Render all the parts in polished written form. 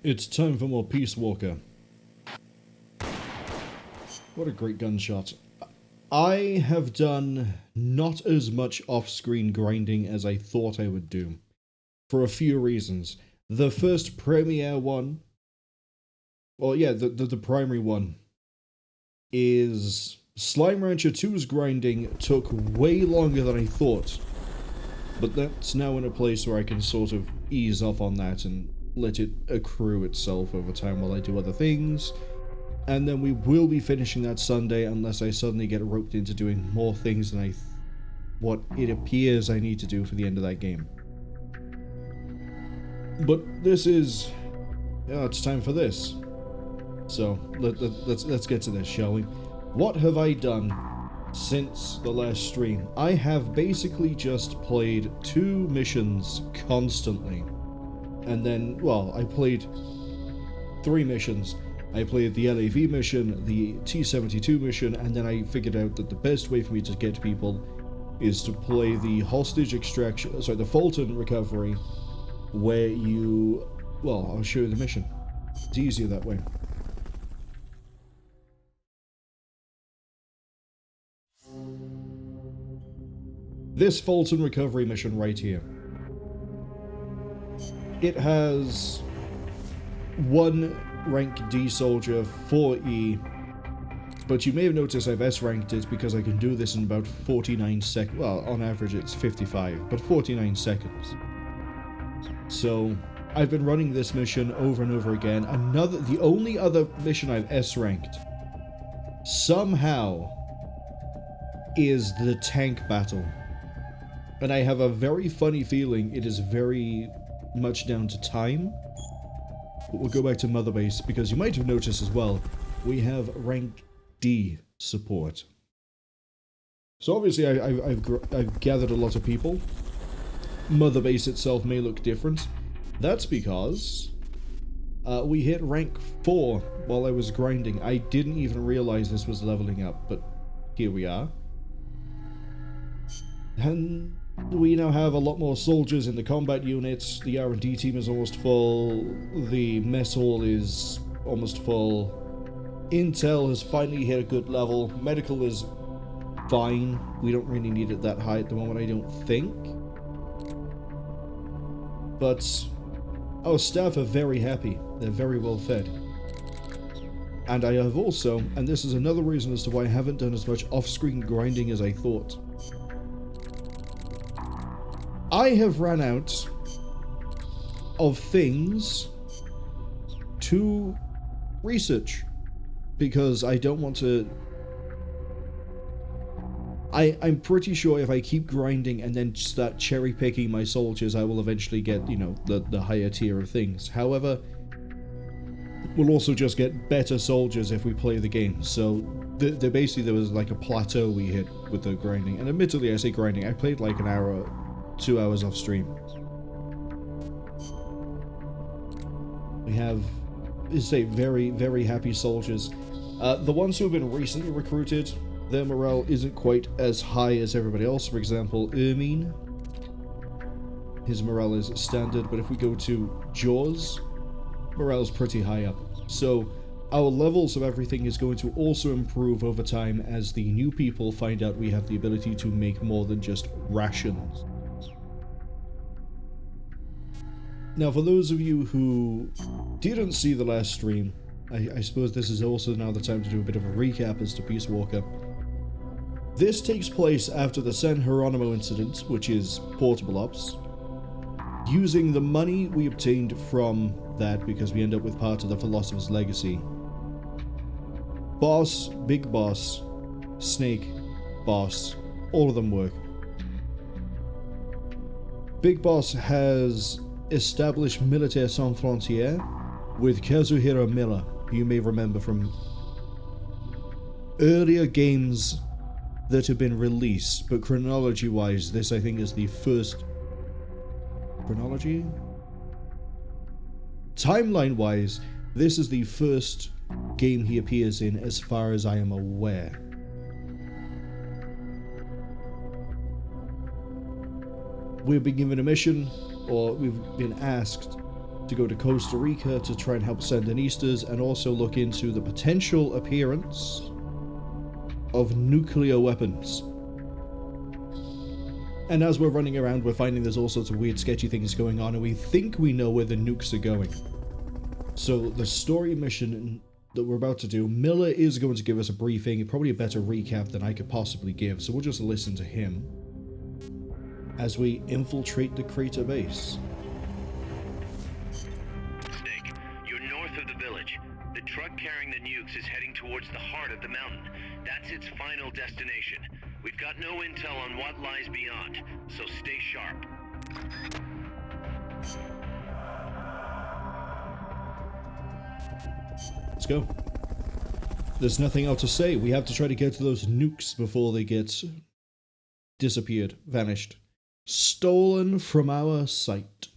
It's time for more Peace Walker. What a great gunshot. I have done not as much off-screen grinding as I thought I would do, for a few reasons. The first premiere one, well yeah, the primary one, is Slime Rancher 2's grinding took way longer than I thought, but that's now in a place where I can sort of ease off on that and let it accrue itself over time while I do other things. And then we will be finishing that Sunday unless I suddenly get roped into doing more things than what it appears I need to do for the end of that game. But this is... yeah, it's time for this. So, let's get to this, shall we? What have I done since the last stream? I have basically just played 2 missions constantly. And then, well, I played 3 missions. I played the LAV mission, the T-72 mission, and then I figured out that the best way for me to get people is to play the hostage extraction, sorry, the Fulton recovery, where you, well, I'll show you the mission. It's easier that way. This Fulton recovery mission right here. It has 1 rank D soldier, 4 E, but you may have noticed I've S-ranked it because I can do this in about 49 seconds. Well, on average it's 55, but 49 seconds. So, I've been running this mission over and over again. The only other mission I've S-ranked, somehow, is the tank battle. And I have a very funny feeling it is very much down to time. But we'll go back to Mother Base, because you might have noticed as well, we have rank D support. So obviously I've gathered a lot of people. Mother Base itself may look different. That's because we hit rank 4 while I was grinding. I didn't even realize this was leveling up, but here we are. And we now have a lot more soldiers in the combat units. The R&D team is almost full. The mess hall is almost full. Intel has finally hit a good level. Medical is fine. We don't really need it that high at the moment, I don't think. But our staff are very happy. They're very well fed. And I have also, and this is another reason as to why I haven't done as much off-screen grinding as I thought, I have run out of things to research because I don't want to... I'm pretty sure if I keep grinding and then start cherry picking my soldiers, I will eventually get, you know, the higher tier of things. However, we'll also just get better soldiers if we play the game. So basically there was like a plateau we hit with the grinding. And admittedly, I say grinding, I played like an hour, 2 hours off stream. We have, say, very, very happy soldiers. The ones who have been recently recruited, their morale isn't quite as high as everybody else. For example, Ermine, his morale is standard, but if we go to Jaws, morale's pretty high up. So our levels of everything is going to also improve over time as the new people find out we have the ability to make more than just rations. Now, for those of you who didn't see the last stream, I suppose this is also now the time to do a bit of a recap as to Peace Walker. This takes place after the San Geronimo incident, which is portable ops. Using the money we obtained from that, because we end up with part of the Philosopher's Legacy. Boss, Big Boss, Snake, Boss, all of them work. Big Boss has established Militaire Sans Frontières with Kazuhiro Miller, who you may remember from earlier games that have been released, but chronology-wise, this I think is the first... chronology? Timeline-wise, this is the first game he appears in as far as I am aware. We've been given a mission, or we've been asked to go to Costa Rica to try and help Sandinistas and also look into the potential appearance of nuclear weapons. And as we're running around, we're finding there's all sorts of weird, sketchy things going on, and we think we know where the nukes are going. So the story mission that we're about to do, Miller is going to give us a briefing, probably a better recap than I could possibly give, so we'll just listen to him as we infiltrate the crater base. Snake, you're north of the village. The truck carrying the nukes is heading towards the heart of the mountain. That's its final destination. We've got no intel on what lies beyond, so stay sharp. Let's go. There's nothing else to say. We have to try to get to those nukes before they get disappeared, vanished, stolen from our sight.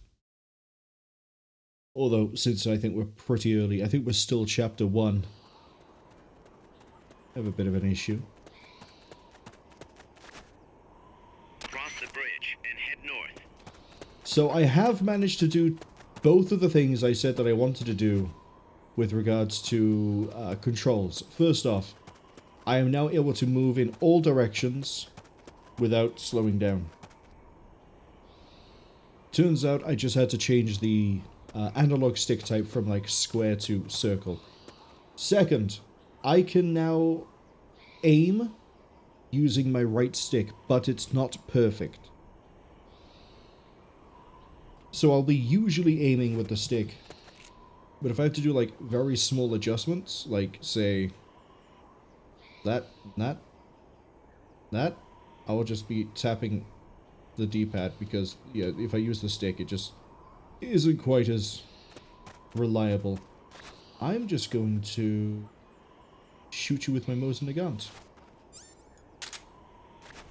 Although, since I think we're pretty early, I think we're still chapter 1. I have a bit of an issue. Cross the bridge and head north. So I have managed to do both of the things I said that I wanted to do with regards to controls. First off, I am now able to move in all directions without slowing down. Turns out I just had to change the analog stick type from like square to circle. Second, I can now aim using my right stick, but it's not perfect. So I'll be usually aiming with the stick, but if I have to do like very small adjustments, like say that, I will just be tapping the D-pad because yeah, if I use the stick, it just isn't quite as reliable. I'm just going to shoot you with my Mosin Nagant,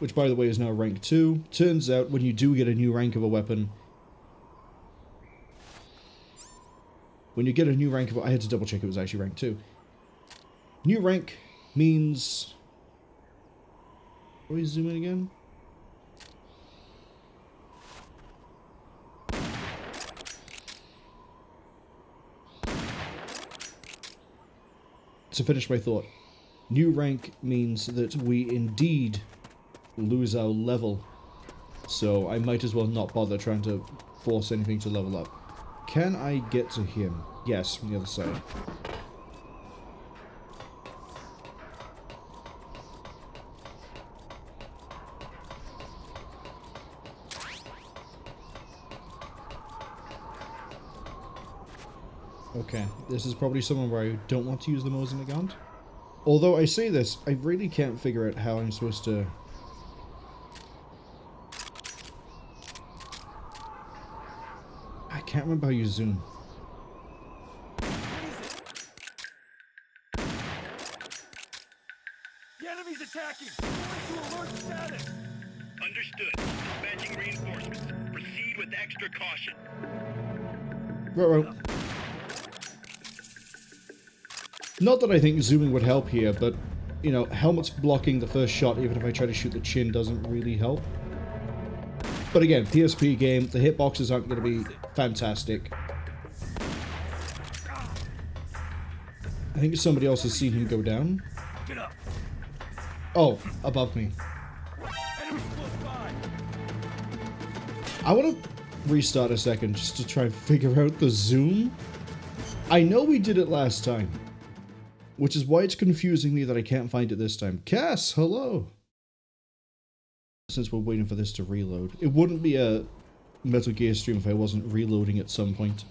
which by the way is now rank 2. Turns out when you do get a new rank of a weapon, I had to double check it was actually rank 2. New rank means... Can we zoom in again? To finish my thought, new rank means that we indeed lose our level. So I might as well not bother trying to force anything to level up. Can I get to him? Yes, from the other side. Okay, this is probably someone where I don't want to use the Mosin Nagant. Although I say this, I really can't figure out how I'm supposed to... I can't remember how you zoom. The enemy's attacking! Going to alert status! Understood. Dispatching reinforcements. Proceed with extra caution. Right. Not that I think zooming would help here, but, you know, helmets blocking the first shot, even if I try to shoot the chin, doesn't really help. But again, PSP game, the hitboxes aren't going to be fantastic. I think somebody else has seen him go down. Get up! Oh, above me. Enemy's close by! I want to restart a second just to try and figure out the zoom. I know we did it last time, which is why it's confusing me that I can't find it this time. Cass, hello! Since we're waiting for this to reload. It wouldn't be a Metal Gear stream if I wasn't reloading at some point.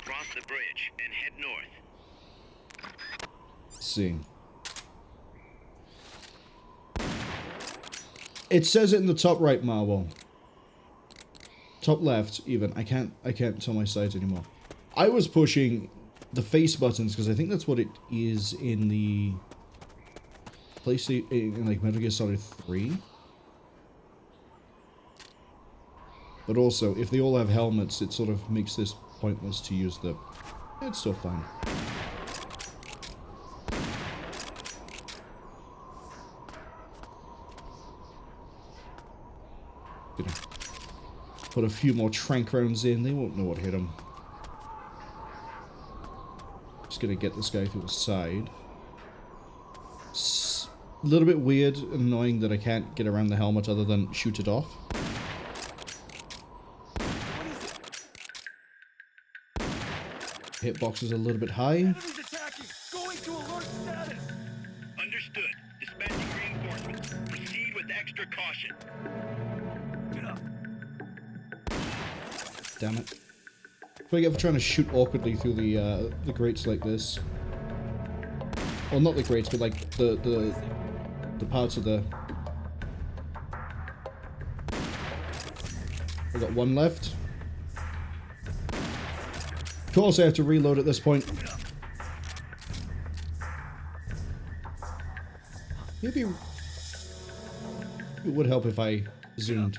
Cross the bridge and head north. Let's see. It says it in the top right, Marwol. Top left, even. I can't tell my sides anymore. I was pushing the face buttons because I think that's what it is in the PlayStation, in like Metal Gear Solid 3. But also, if they all have helmets, it sort of makes this pointless to use the... It's still fine. Put a few more trank rounds in. They won't know what hit them. Just gonna get this guy through the side. A little bit weird and annoying that I can't get around the helmet other than shoot it off. Hitbox is a little bit high. Enemies attacking! Going to alert status! Understood. Dispatching reinforcements. Proceed with extra caution. Get up! Damn it. What do I get for trying to shoot awkwardly through the grates like this? Well, not the grates, but like the parts of the... I got one left. Of course I have to reload at this point. Maybe it would help if I zoomed.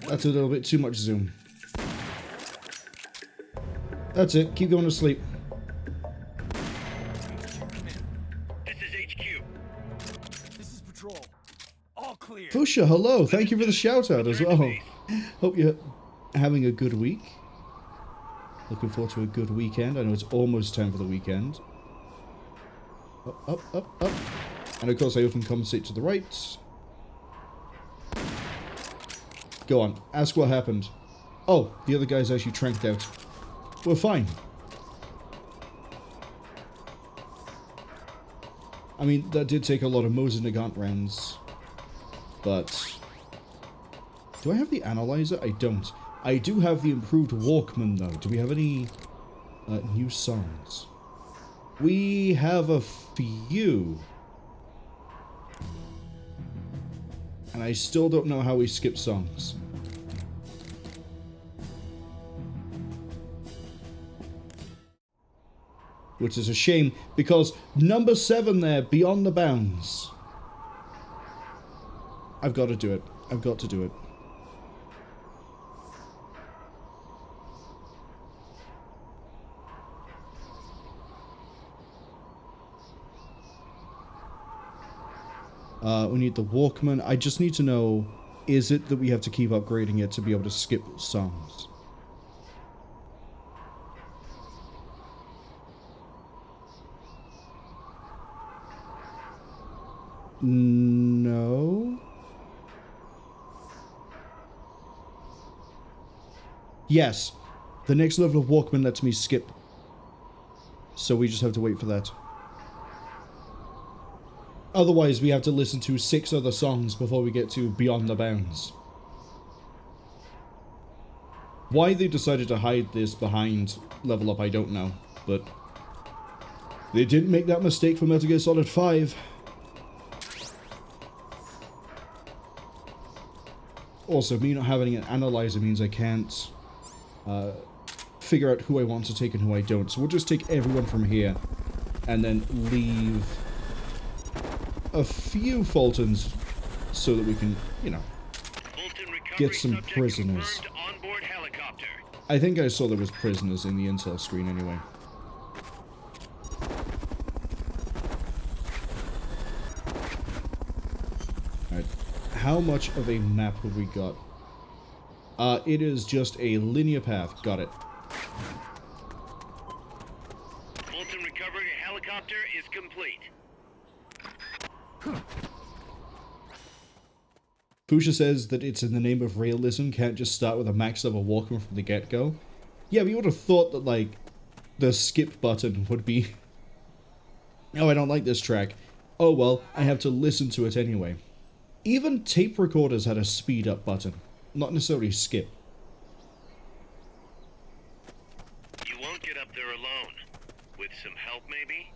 That's a little bit too much zoom. That's it. Keep going to sleep. This is HQ. This is patrol. All clear. Fusha, hello. Thank you for the shout out as well. Hope you're having a good week. Looking forward to a good weekend. I know it's almost time for the weekend. Up, up, up, up. And of course I often compensate to the right. Go on. Ask what happened. Oh, the other guy's actually tranked out. We're fine. I mean, that did take a lot of Moses Nagant rounds. But... do I have the analyzer? I don't. I do have the improved Walkman, though. Do we have any new songs? We have a few. And I still don't know how we skip songs. Which is a shame, because number 7 there, Beyond the Bounds. I've got to do it. I've got to do it. We need the Walkman. I just need to know, is it that we have to keep upgrading it to be able to skip songs? No. Yes. The next level of Walkman lets me skip. So we just have to wait for that. Otherwise, we have to listen to 6 other songs before we get to Beyond the Bounds. Why they decided to hide this behind Level Up, I don't know. But they didn't make that mistake for Metal Gear Solid 5. Also, me not having an analyzer means I can't figure out who I want to take and who I don't. So we'll just take everyone from here and then leave a few Fultons so that we can, you know, get some prisoners. I think I saw there was prisoners in the intel screen anyway. Alright, how much of a map have we got? It is just a linear path. Got it. Fulton recovery helicopter is complete. Fusha says that it's in the name of realism, can't just start with a max level Walkman from the get-go. Yeah, we would have thought that, like, the skip button would be... oh, I don't like this track. Oh well, I have to listen to it anyway. Even tape recorders had a speed up button, not necessarily skip. You won't get up there alone. With some help, maybe?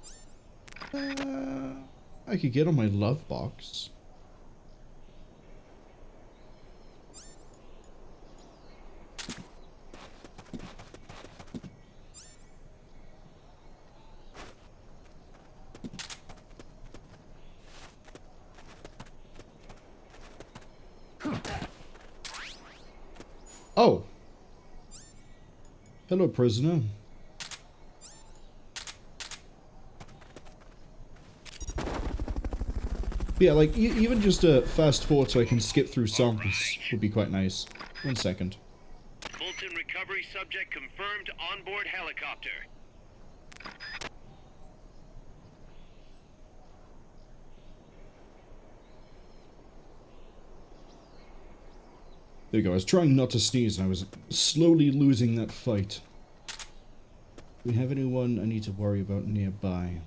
I could get on my love box. Oh. Hello, prisoner. Yeah, like, even just a fast forward so I can skip through songs would be quite nice. 1 second. Fulton recovery subject confirmed onboard helicopter. There you go, I was trying not to sneeze and I was slowly losing that fight. Do we have anyone I need to worry about nearby?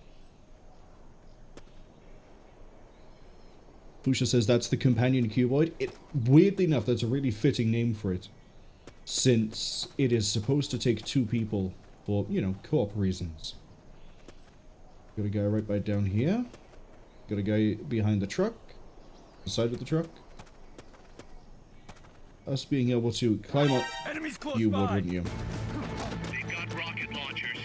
Pusha says that's the companion cuboid. Weirdly enough, that's a really fitting name for it. Since it is supposed to take 2 people for, you know, co-op reasons. Got a guy right by down here. Got a guy behind the truck. The side of the truck. Us being able to climb up. Enemies close You by. would, wouldn't you? They've got rocket launchers.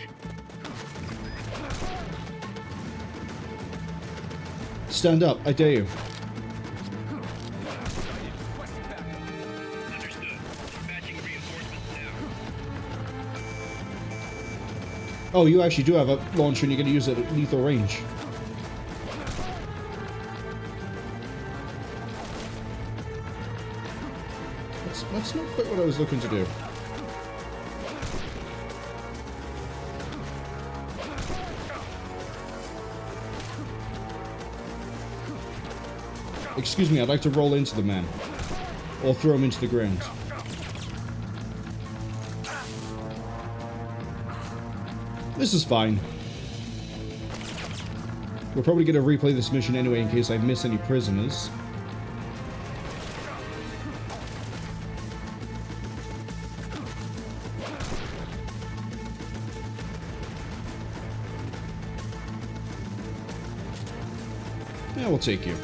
Stand up, I dare you. Understood. Dispatching reinforcements now. Oh, you actually do have a launcher and you're going to use it at lethal range. That's not quite what I was looking to do. Excuse me, I'd like to roll into the man. Or throw him into the ground. This is fine. We're probably going to replay this mission anyway in case I miss any prisoners. Yeah, we'll take you.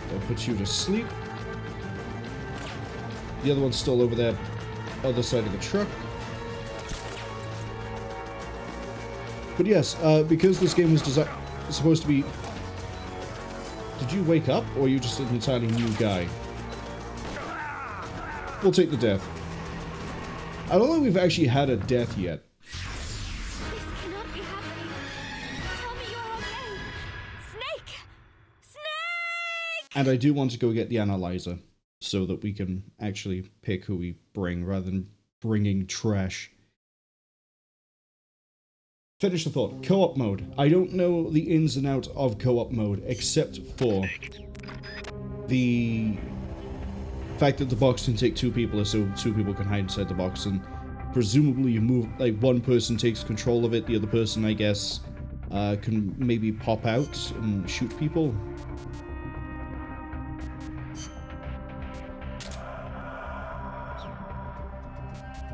That puts you to sleep. The other one's still over there, other side of the truck. But yes, because this game was supposed to be... Did you wake up, or are you just an entirely new guy? We'll take the death. I don't think we've actually had a death yet. This cannot be happening. Tell me you're okay. Snake! Snake! And I do want to go get the analyzer, so that we can actually pick who we bring, rather than bringing trash. Finish the thought. Co-op mode. I don't know the ins and outs of co-op mode, except for the fact that the box can take 2 people, so 2 people can hide inside the box, and presumably you move, like, one person takes control of it, the other person, I guess, can maybe pop out and shoot people.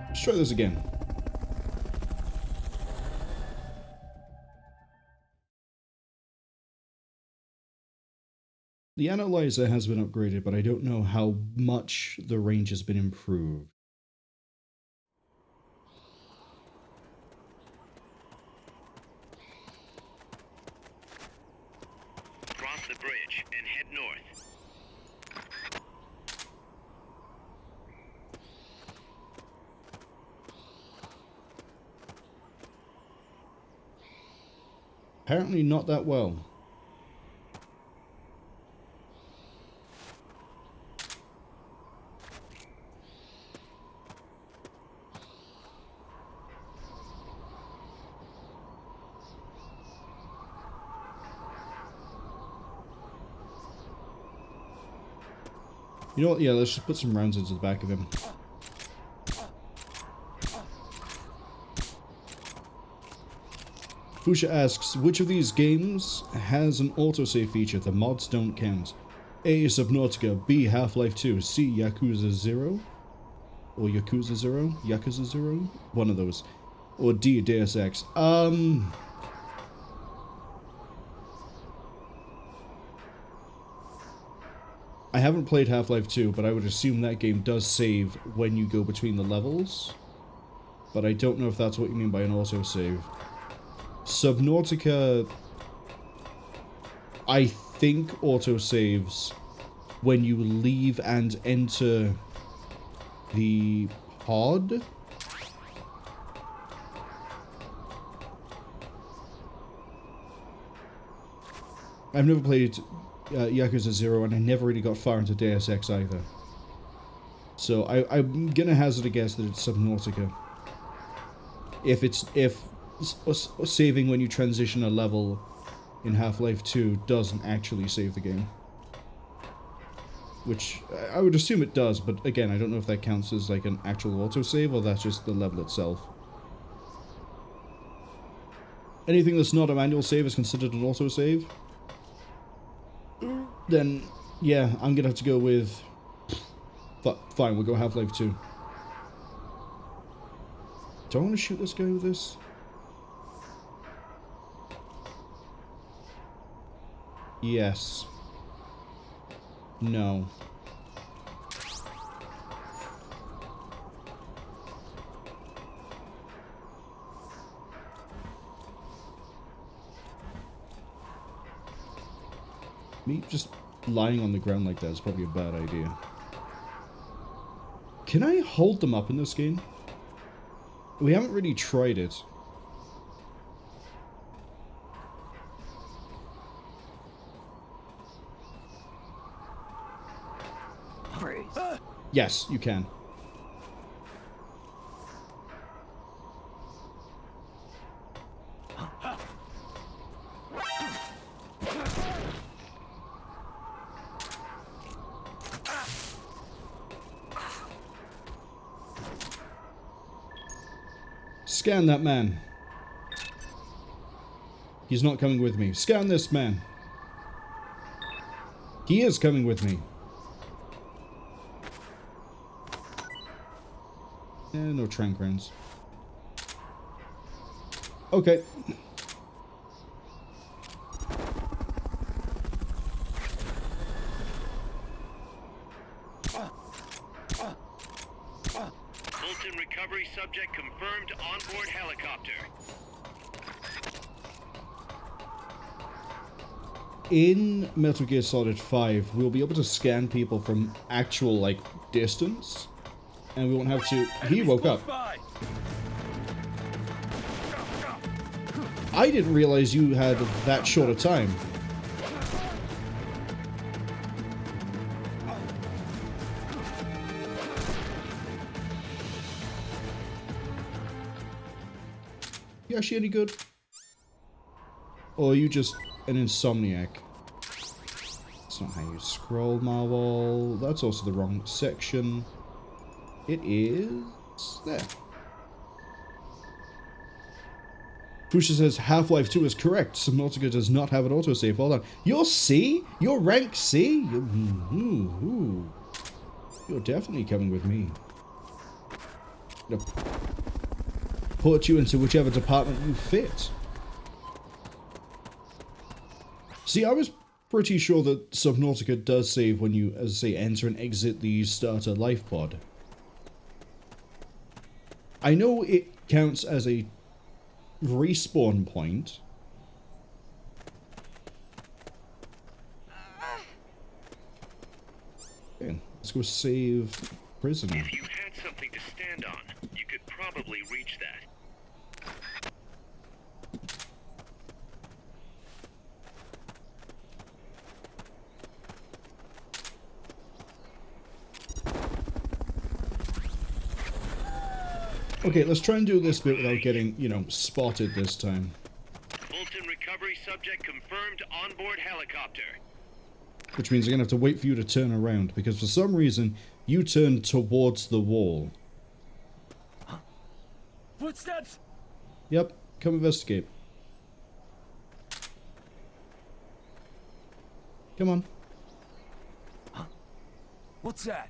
Let's try this again. The analyzer has been upgraded, but I don't know how much the range has been improved. Cross the bridge and head north. Apparently not that well. You know what? Yeah, let's just put some rounds into the back of him. Pusha asks, which of these games has an autosave feature? The mods don't count. A. Subnautica, B. Half-Life 2, C. Yakuza 0, or Yakuza 0? Yakuza 0? One of those. Or D. Deus Ex. I haven't played Half-Life 2, but I would assume that game does save when you go between the levels. But I don't know if that's what you mean by an autosave. Subnautica, I think, autosaves when you leave and enter the pod, I've never played Yakuza 0, and I never really got far into Deus Ex either. So I'm gonna hazard a guess that it's Subnautica. If saving when you transition a level in Half-Life 2 doesn't actually save the game. Which, I would assume it does, but again, I don't know if that counts as like an actual autosave or that's just the level itself. Anything that's not a manual save is considered an autosave. Then, yeah, I'm gonna have to go with... Fine, we'll go Half-Life 2. Do I want to shoot this guy with this? Yes. No. Me just lying on the ground like that is probably a bad idea. Can I hold them up in this game? We haven't really tried it. Yes, you can. Scan that man. He's not coming with me. Scan this man. He is coming with me. No trank rounds. Okay. Fulton recovery subject confirmed onboard helicopter. In Metal Gear Solid 5, we'll be able to scan people from actual, like, distance. And we won't have to... He woke up. I didn't realize you had that short a time. You actually any good? Or are you just an insomniac? That's not how you scroll, Marwol. That's also the wrong section. It is... there. Fusha says Half-Life 2 is correct. Subnautica does not have an autosave. Hold on. You're C? You're rank C? You're definitely coming with me. I'm gonna put you into whichever department you fit. See, I was pretty sure that Subnautica does save when you, as I say, enter and exit the starter life pod. I know it counts as a respawn point. Okay, let's go save prisoner. If you had something to stand on, you could probably reach that. Okay, let's try and do this bit without getting, you know, spotted this time. Fulton recovery subject confirmed onboard helicopter. Which means I'm going to have to wait for you to turn around, because for some reason, you turned towards the wall. Footsteps? Yep, come investigate. Come on. What's that?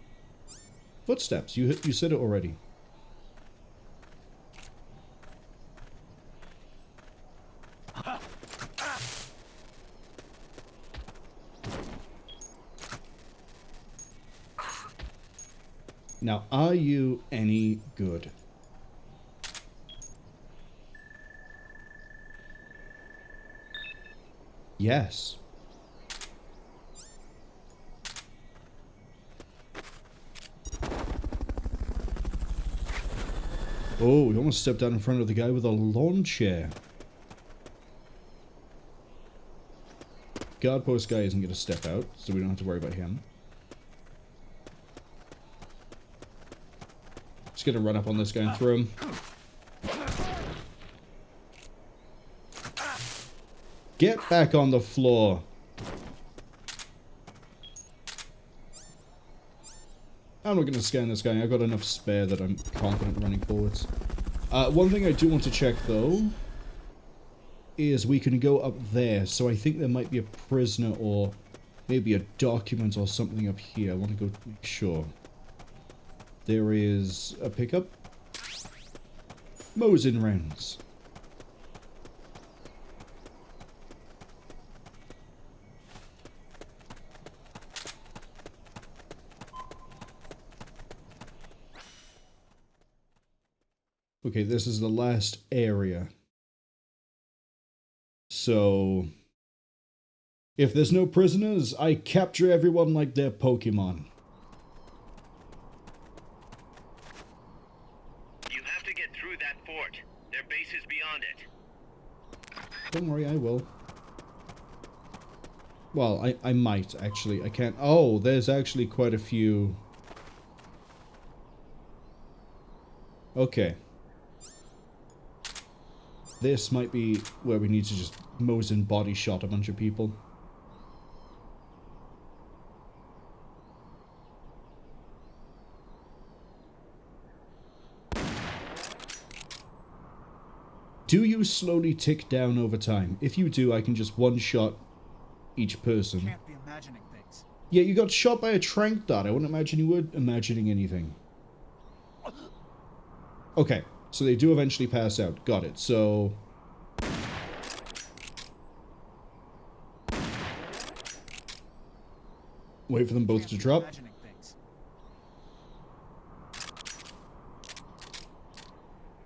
Footsteps, you said it already. Now, are you any good? Yes. Oh, you almost stepped down in front of the guy with a lawn chair. Guard post guy isn't going to step out, so we don't have to worry about him. Just going to run up on this guy and throw him. Get back on the floor. I'm not going to scan this guy. I've got enough spare that I'm confident running forwards. One thing I do want to check, though, is we can go up there. So I think there might be a prisoner or maybe a document or something up here. I want to go make sure. There is a pickup. Mosin rounds. Okay, this is the last area. So, if there's no prisoners, I capture everyone like they're Pokemon. You have to get through that fort. Their base is beyond it. Don't worry, I will. Well, I might, actually. I can't... Oh, there's actually quite a few... Okay. This might be where we need to just Mosin body shot a bunch of people. Do you slowly tick down over time? If you do, I can just one-shot each person. Can't be imagining things. Yeah, you got shot by a tranq dart. I wouldn't imagine you were imagining anything. Okay, so they do eventually pass out. Got it. So... wait for them both to drop.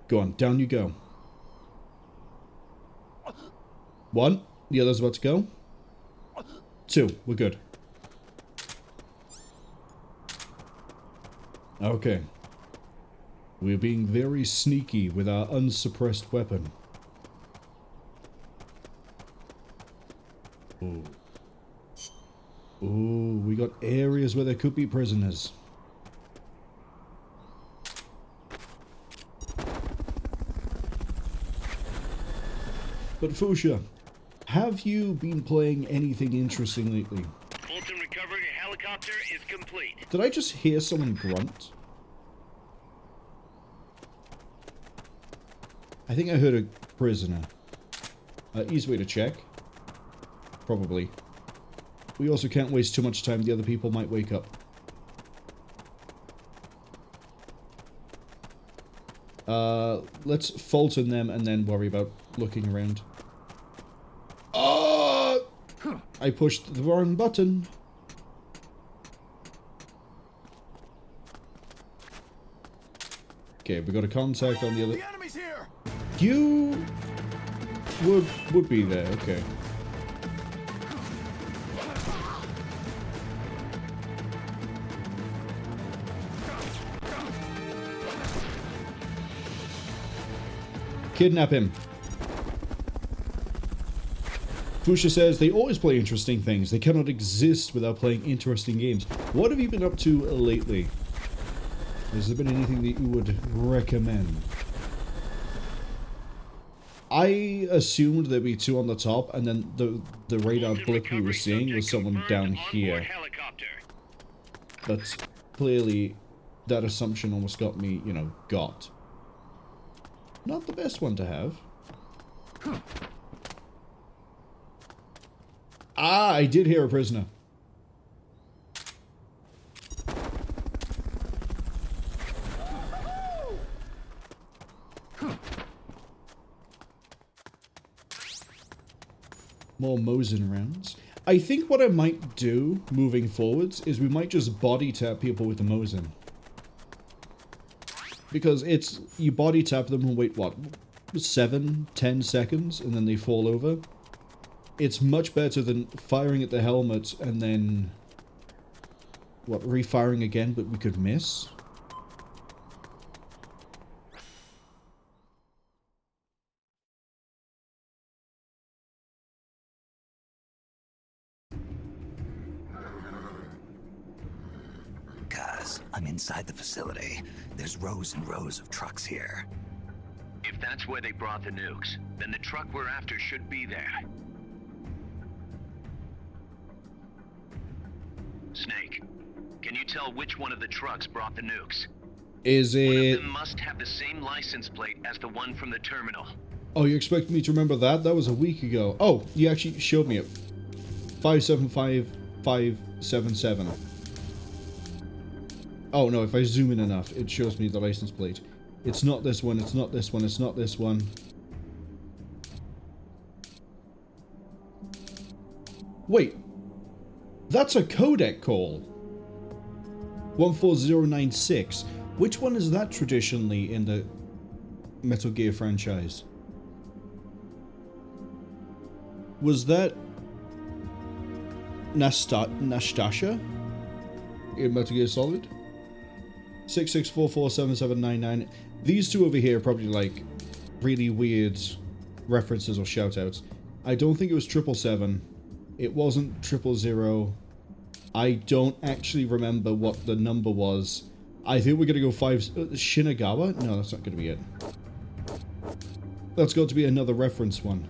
Go on, down you go. One, the other's about to go. Two, we're good. Okay. We're being very sneaky with our unsuppressed weapon. Ooh. Ooh, we got areas where there could be prisoners. But Fuchsia, have you been playing anything interesting lately? Fulton recovery helicopter is complete. Did I just hear someone grunt? I think I heard a prisoner. Easy way to check. Probably. We also can't waste too much time. The other people might wake up. Let's Fulton them and then worry about looking around. Oh! I pushed the wrong button. Okay, we got a contact on the other... The enemy's here! You would be there, okay. Kidnap him. Fuchsia says, they always play interesting things. They cannot exist without playing interesting games. What have you been up to lately? Has there been anything that you would recommend? I assumed there'd be two on the top, and then the radar blip we were seeing was someone down here. But clearly, that assumption almost got me, you know, got. Not the best one to have. Ah, I did hear a prisoner. More Mosin rounds. I think what I might do moving forwards is we might just body tap people with the Mosin. Because it's, you body tap them and wait, what, 7-10 seconds, and then they fall over. It's much better than firing at the helmet and then, what, refiring again, but we could miss. I'm inside the facility. There's rows and rows of trucks here. If that's where they brought the nukes, then the truck we're after should be there. Snake, can you tell which one of the trucks brought the nukes? Is One of it... them must have the same license plate as the one from the terminal. Oh, you expect me to remember that? That was a week ago. Oh, you actually showed me it. 575577. Oh, no, if I zoom in enough, it shows me the license plate. It's not this one, it's not this one, it's not this one. Wait. That's a codec call. 14096. Which one is that traditionally in the Metal Gear franchise? Was that Nastasha in Metal Gear Solid? 66447799. These two over here are probably like really weird references or shoutouts. I don't think it was 777. It wasn't 000. I don't actually remember what the number was. I think we're gonna go 5... Shinagawa? No, that's not gonna be it. That's got to be another reference one.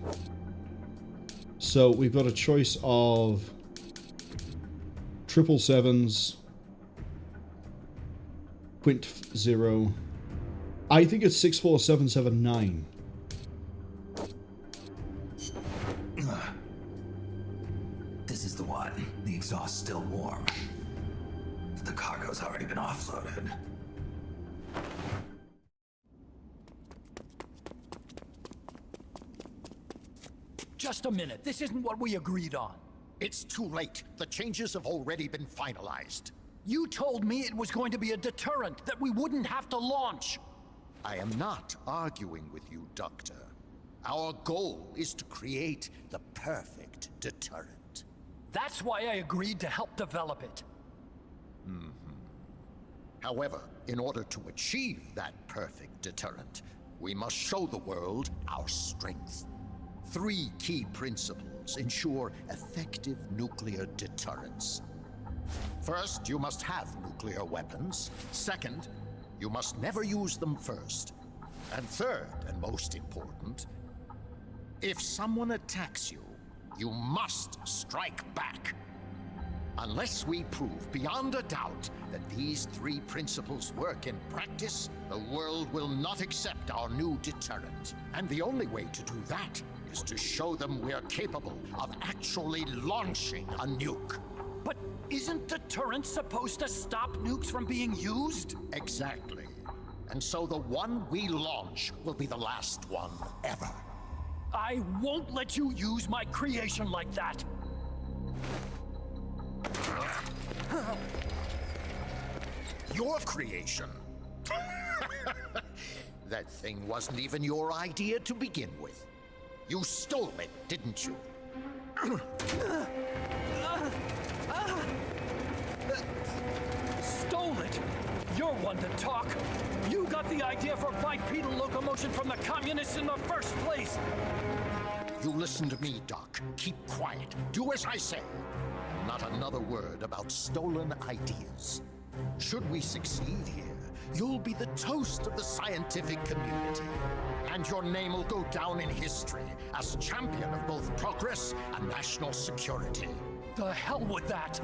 So we've got a choice of 777s, Quint 0. I think it's 64779. This is the one. The exhaust's still warm. But the cargo's already been offloaded. Just a minute. This isn't what we agreed on. It's too late. The changes have already been finalized. You told me it was going to be a deterrent, that we wouldn't have to launch. I am not arguing with you, Doctor. Our goal is to create the perfect deterrent. That's why I agreed to help develop it. However, in order to achieve that perfect deterrent, we must show the world our strength. 3 key principles ensure effective nuclear deterrence. First, you must have nuclear weapons. Second, you must never use them first. And third, and most important, if someone attacks you, you must strike back. Unless we prove beyond a doubt that these 3 principles work in practice, the world will not accept our new deterrent. And the only way to do that is to show them we're capable of actually launching a nuke. But isn't deterrent supposed to stop nukes from being used? Exactly. And so the one we launch will be the last one ever. I won't let you use my creation like that. Your creation? That thing wasn't even your idea to begin with. You stole it, didn't you? Stole it? You're one to talk. You got the idea for bipedal locomotion from the communists in the first place. You listen to me, Doc. Keep quiet. Do as I say. Not another word about stolen ideas. Should we succeed here, you'll be the toast of the scientific community. And your name will go down in history as champion of both progress and national security. The hell with that!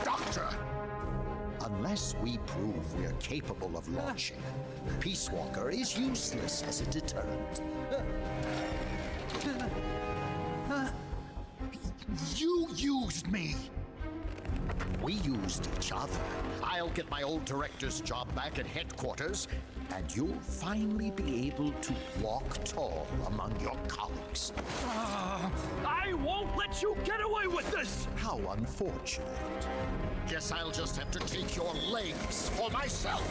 Doctor! Unless we prove we're capable of launching, Peace Walker is useless as a deterrent. You used me! We used each other. I'll get my old director's job back at headquarters, and you'll finally be able to walk tall among your colleagues. I won't let you get away with this! How unfortunate. Guess I'll just have to take your legs for myself.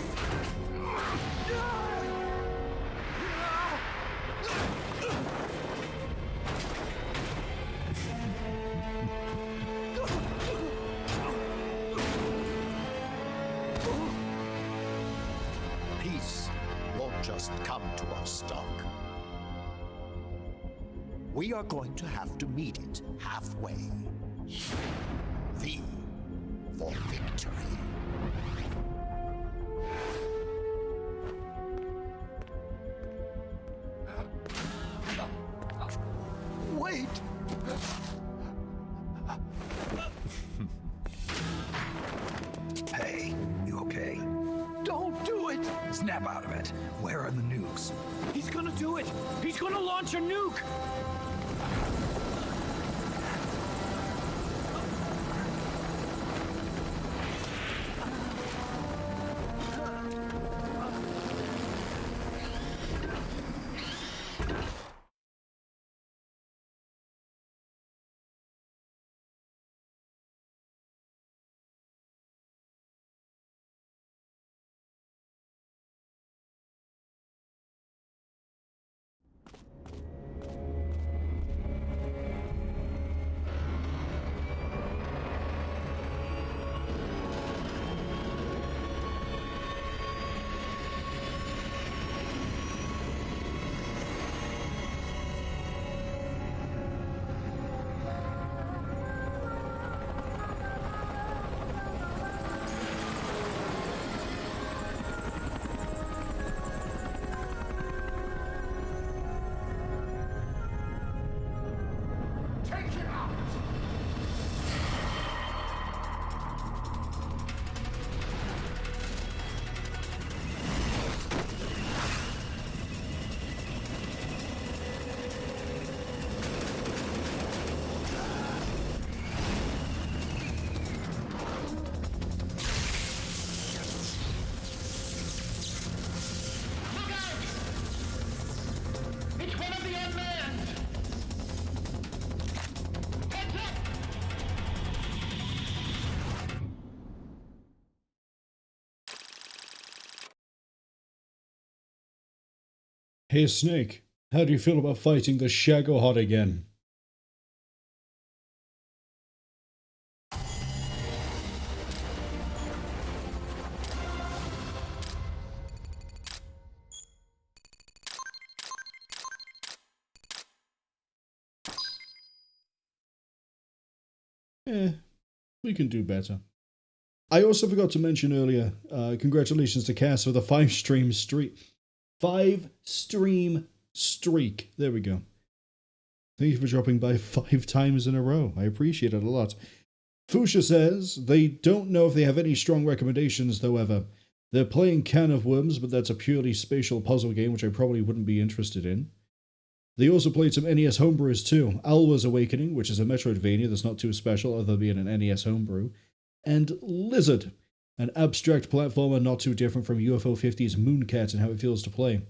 Peace won't just come to us, Doc. We are going to have to meet it halfway. V for victory. snap out of it. Where are the nukes? He's gonna do it! He's gonna launch a nuke! Hey Snake, how do you feel about fighting the Shagohod again? We can do better. I also forgot to mention earlier, congratulations to Cass for the 5-stream streak. 5-stream streak. There we go. Thank you for dropping by 5 times in a row. I appreciate it a lot. Fuchsia says, they don't know if they have any strong recommendations, however. They're playing Can of Worms, but that's a purely spatial puzzle game, which I probably wouldn't be interested in. They also played some NES homebrews too. Alwa's Awakening, which is a Metroidvania that's not too special other than being an NES homebrew. And Lizard, an abstract platformer not too different from UFO 50's Mooncat and how it feels to play.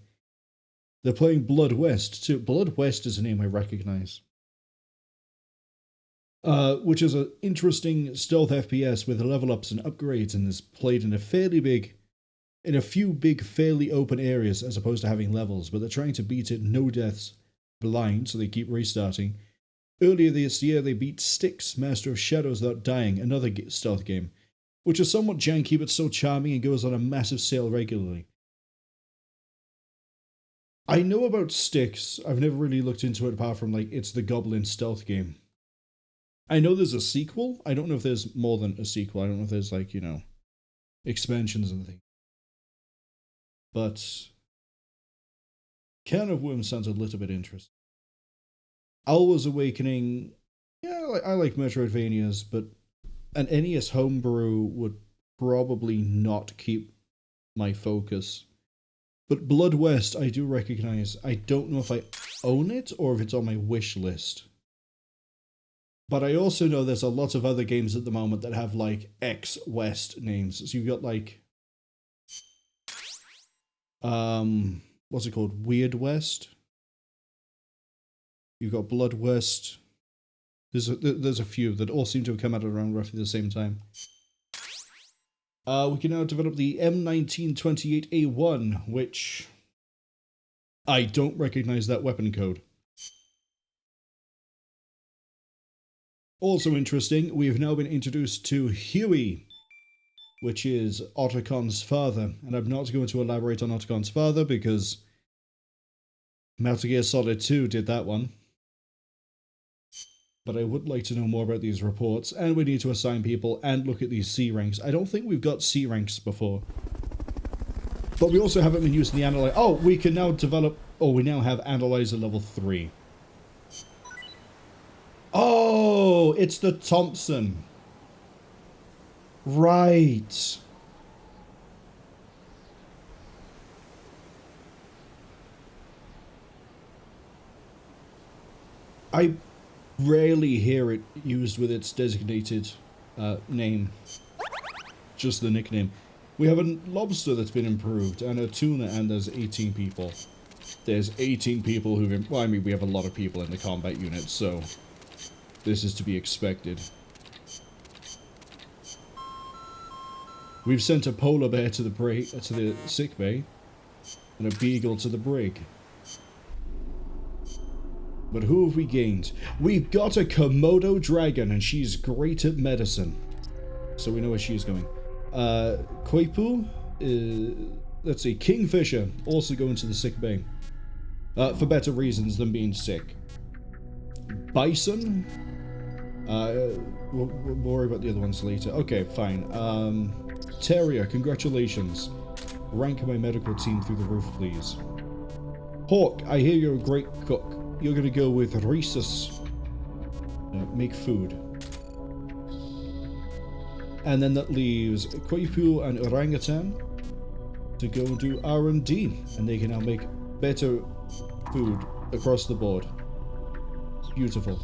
They're playing Blood West too. Blood West is a name I recognize. Which is an interesting stealth FPS with level ups and upgrades and is played in a few big, fairly open areas as opposed to having levels, but they're trying to beat it no deaths blind, so they keep restarting. Earlier this year, they beat Styx, Master of Shadows Without Dying, another stealth game, which is somewhat janky but so charming and goes on a massive sale regularly. I know about Styx. I've never really looked into it apart from, it's the Goblin stealth game. I know there's a sequel. I don't know if there's more than a sequel. I don't know if there's, expansions and things. But Can of Worms sounds a little bit interesting. Alwa's Awakening, yeah, I like Metroidvanias, but an NES homebrew would probably not keep my focus. But Blood West, I do recognize. I don't know if I own it or if it's on my wish list. But I also know there's a lot of other games at the moment that have, X-West names. So you've got, what's it called? Weird West? You've got Blood West. There's a few that all seem to have come out around roughly the same time. We can now develop the M1928A1, which I don't recognize that weapon code. Also interesting, we have now been introduced to Huey, which is Ottocon's father, and I'm not going to elaborate on Ottocon's father because Metal Gear Solid 2 did that one. But I would like to know more about these reports, and we need to assign people and look at these C ranks. I don't think we've got C ranks before. But we also haven't been using the analyzer. Oh, we can now develop... Oh, we now have analyzer level 3. Oh, it's the Thompson. Right. I rarely hear it used with its designated name. Just the nickname. We have a lobster that's been improved, and a tuna, and there's 18 people. There's 18 people who've... Well, I mean, we have a lot of people in the combat unit, so... This is to be expected. We've sent a polar bear to the sick bay, and a beagle to the brig. But who have we gained? We've got a Komodo dragon, and she's great at medicine. So we know where she's going. Koipu, let's see, Kingfisher, also going to the sick bay. For better reasons than being sick. Bison? We'll worry about the other ones later. Okay, fine. Terrier, congratulations. Rank my medical team through the roof, please. Hawk, I hear you're a great cook. You're gonna go with Rhesus. Make food. And then that leaves Koipu and Orangutan to go and do R&D. And they can now make better food across the board. Beautiful.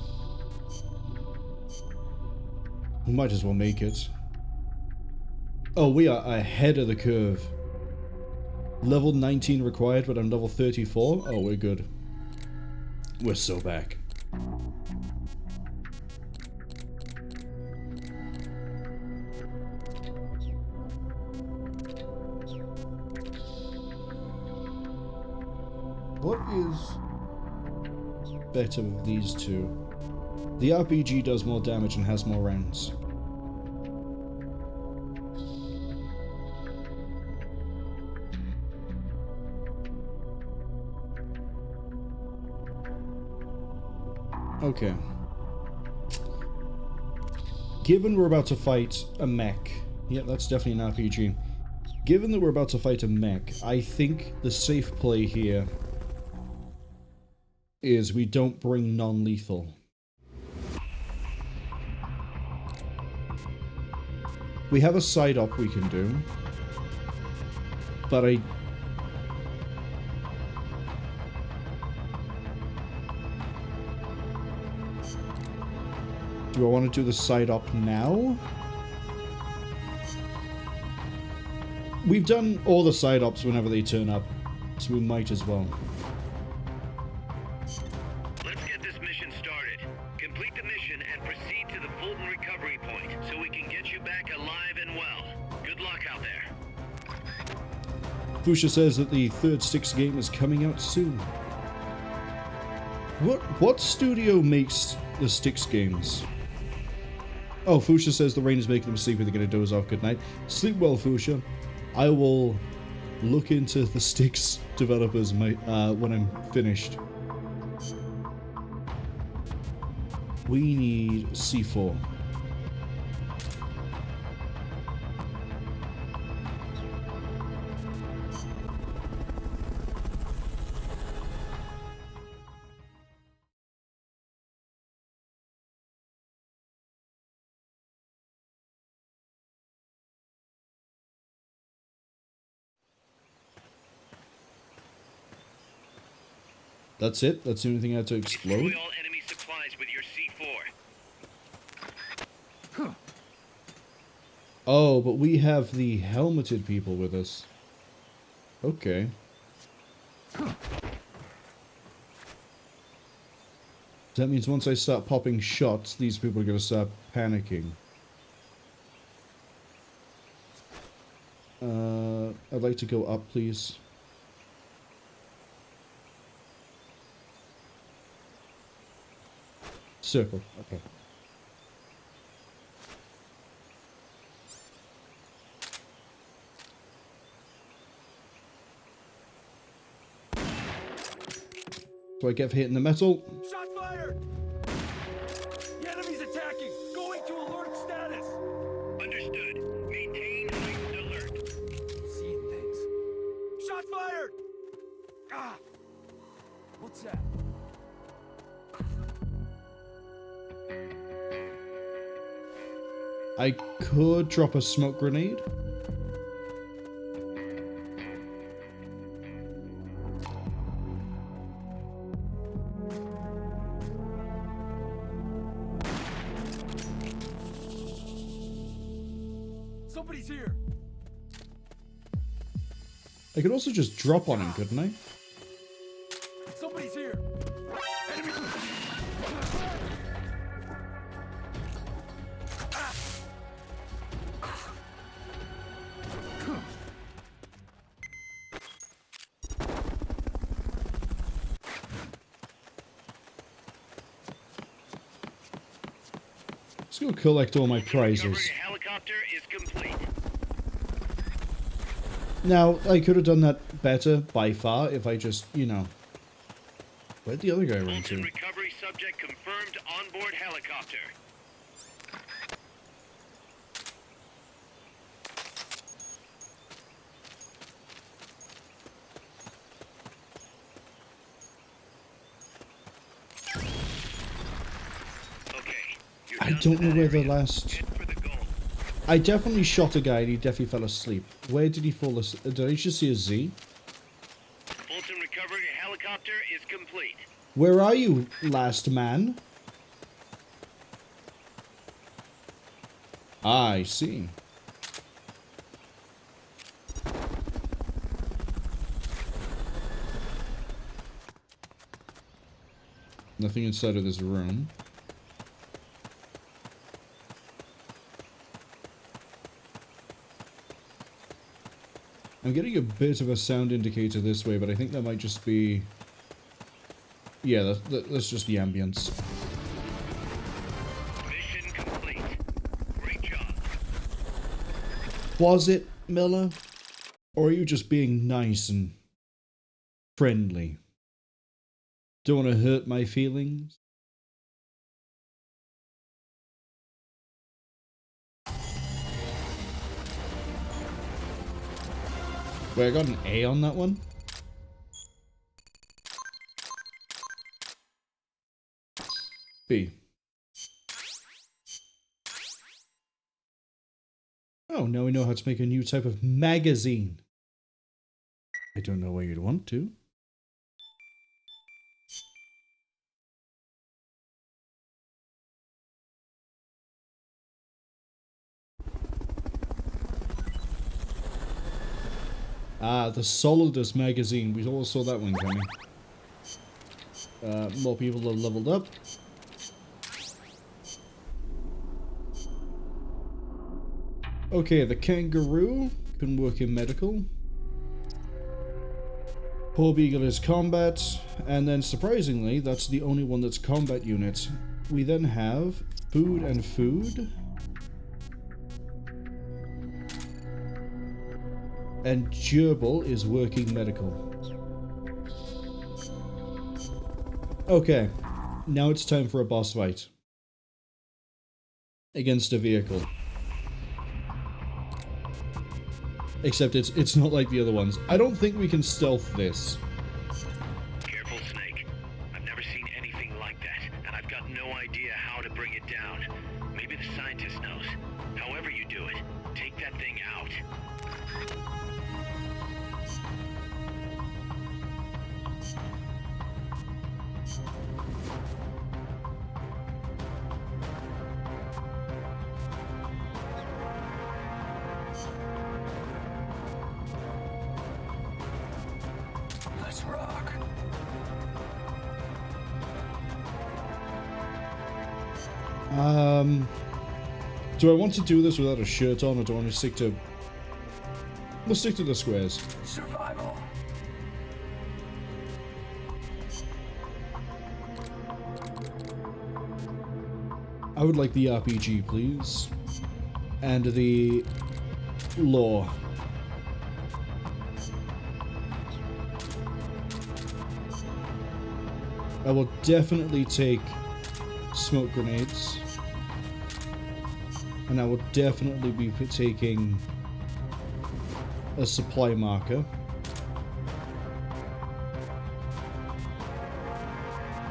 We might as well make it. Oh, we are ahead of the curve. Level 19 required, but I'm level 34. Oh, we're good. We're so back. What is better of these two? The RPG does more damage and has more rounds. Okay. Given we're about to fight a mech. Yeah, that's definitely an RPG. Given that we're about to fight a mech, I think the safe play here is we don't bring non-lethal. We have a side up we can do, but do I want to do the side up now? We've done all the side ups whenever they turn up, so we might as well. Let's get this mission started. Complete the mission and proceed to the Fulton recovery point so we can get you back alive and well. Good luck out there. Fuchsia says that the third Styx game is coming out soon. What studio makes the Styx games? Oh, Fuchsia says the rain is making them sleepy. They're going to doze off. Good night. Sleep well, Fuchsia. I will look into the Styx developers when I'm finished. We need C4. That's it? That's the only thing I have to explode? Destroy all enemy supplies with your C4. Oh, but we have the helmeted people with us. Okay. That means once I start popping shots, these people are going to start panicking. I'd like to go up, please. Circle. Okay. So I get for hitting the metal. Shots fired! The enemy's attacking! Going to alert status! Understood. Maintain heightened alert. Seeing things. Shots fired! Ah! What's that? I could drop a smoke grenade. Somebody's here. I could also just drop on him, couldn't I? Somebody's here. Enemy. Let's go collect all my prizes. Recovering a helicopter is complete. Now, I could have done that better by far if I just, you know... Where'd the other guy run Fulton to? recovery subject confirmed onboard helicopter. Okay. You're I done don't with know that where the area. last... Head for the goal. I definitely shot a guy and he definitely fell asleep. Where did he fall asleep? Did I just see a Z? Fulton recovering a helicopter is complete. Where are you, last man? I see. Nothing inside of this room. I'm getting a bit of a sound indicator this way, but I think that might just be... Yeah, that's just the ambience. Mission complete. Great job. Was it, Miller? Or are you just being nice and friendly? Don't want to hurt my feelings? Wait, I got an A on that one? B. Oh, now we know how to make a new type of magazine. I don't know why you'd want to. Ah, the Solidus magazine. We all saw that one coming. More people have leveled up. Okay, the kangaroo can work in medical. Poor Beagle is combat. And then, surprisingly, that's the only one that's combat unit. We then have food and food. And Gerbil is working medical. Okay, now it's time for a boss fight. Against a vehicle. Except it's not like the other ones. I don't think we can stealth this. Careful, Snake. I've never seen anything like that, and I've got no idea how to bring it down. Maybe the scientist knows. However you do it, take that thing out. Let's rock. Do I want to do this without a shirt on, or do I want to stick to... We'll stick to the squares. Survival. I would like the RPG, please. And the... lore. I will definitely take smoke grenades. And I will definitely be taking a supply marker.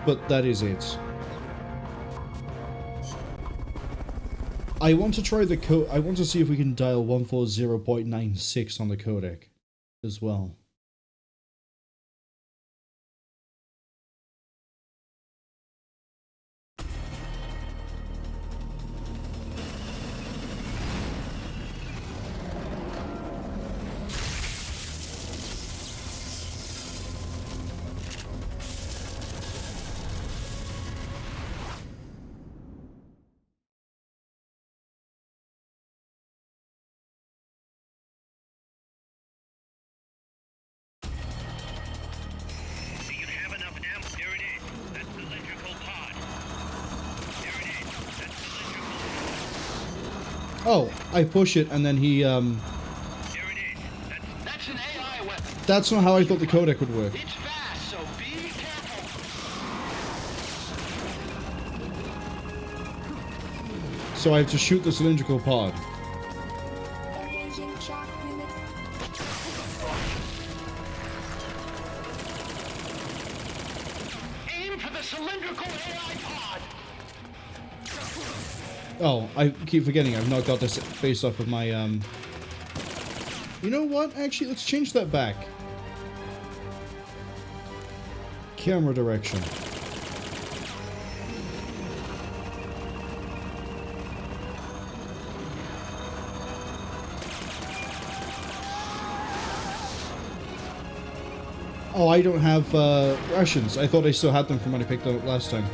But that is it. I want to try the code. I want to see if we can dial 140.96 on the codec as well. Oh, I push it and then he, There it is. That's an AI weapon. That's not how I thought the codec would work. It's fast, so be careful. So I have to shoot the cylindrical pod. Engaging shock units. Aim for the cylindrical AI pod. Oh, I keep forgetting I've not got this based off of my, You know what? Actually, let's change that back. Camera direction. Oh, I don't have, rations. I thought I still had them from when I picked them up last time.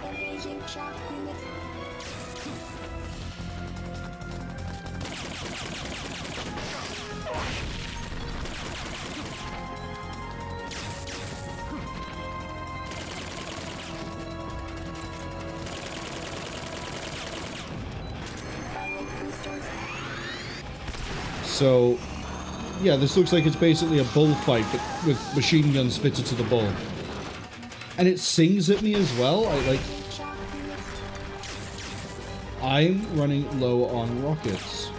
Engaging shock units. Boosters. So, yeah, this looks like it's basically a bullfight, but with machine guns fitted to the bull. And it sings at me as well. Shock units. I'm running low on rockets.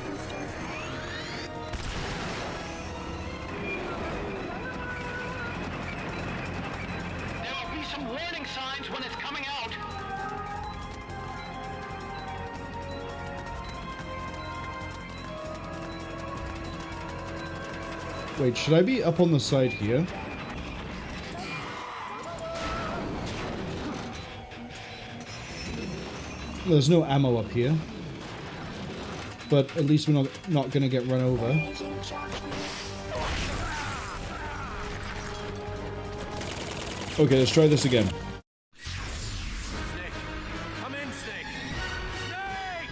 Boosters. There will be some warning signs when it's coming out. Wait, should I be up on the side here? There's no ammo up here. But at least we're not gonna get run over. Engaging shock units. Okay, let's try this again. Snake! Come in, Snake! Snake!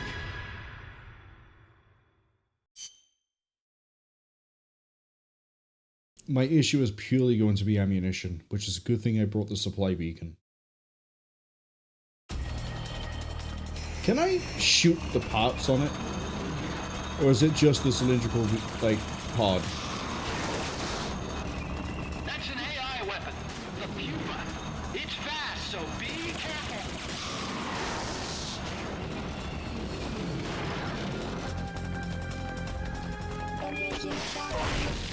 My issue is purely going to be ammunition, which is a good thing I brought the supply beacon. Can I shoot the parts on it? Or is it just the cylindrical, like, pod? That's an AI weapon. The Pupa. It's fast, so be careful. Engaging shock units.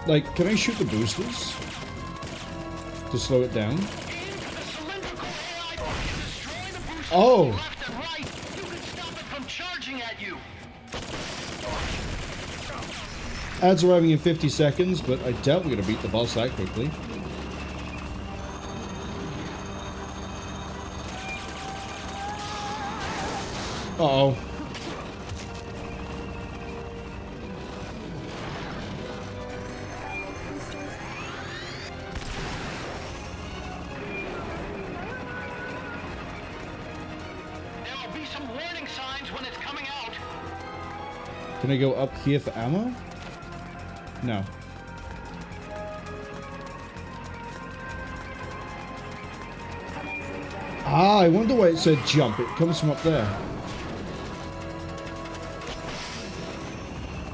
Like, can I shoot the boosters? To slow it down? Aim for the cylindrical AI pod. Destroy the boosters Oh! left and right. You can stop it from charging at you. Ads arriving in 50 seconds, but I doubt we're going to beat the boss that quickly. Uh-oh. Boosters. There will be some warning signs when it's coming out. Can I go up here for ammo? No. Ah, I wonder why it said jump. It comes from up there.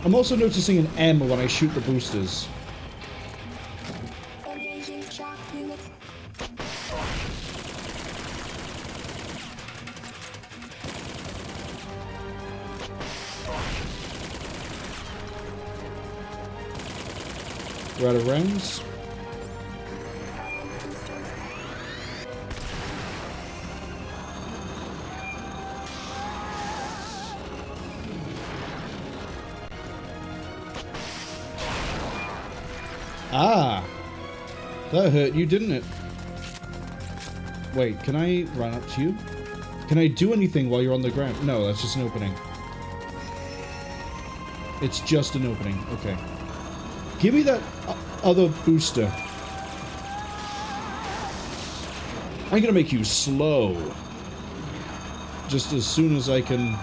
I'm also noticing an M when I shoot the boosters. Engaging shock units. We're out of rounds. Ah! That hurt you, didn't it? Wait, can I run up to you? Can I do anything while you're on the ground? No, that's just an opening. It's just an opening. Okay. Give me that other booster. I'm gonna make you slow. Just as soon as I can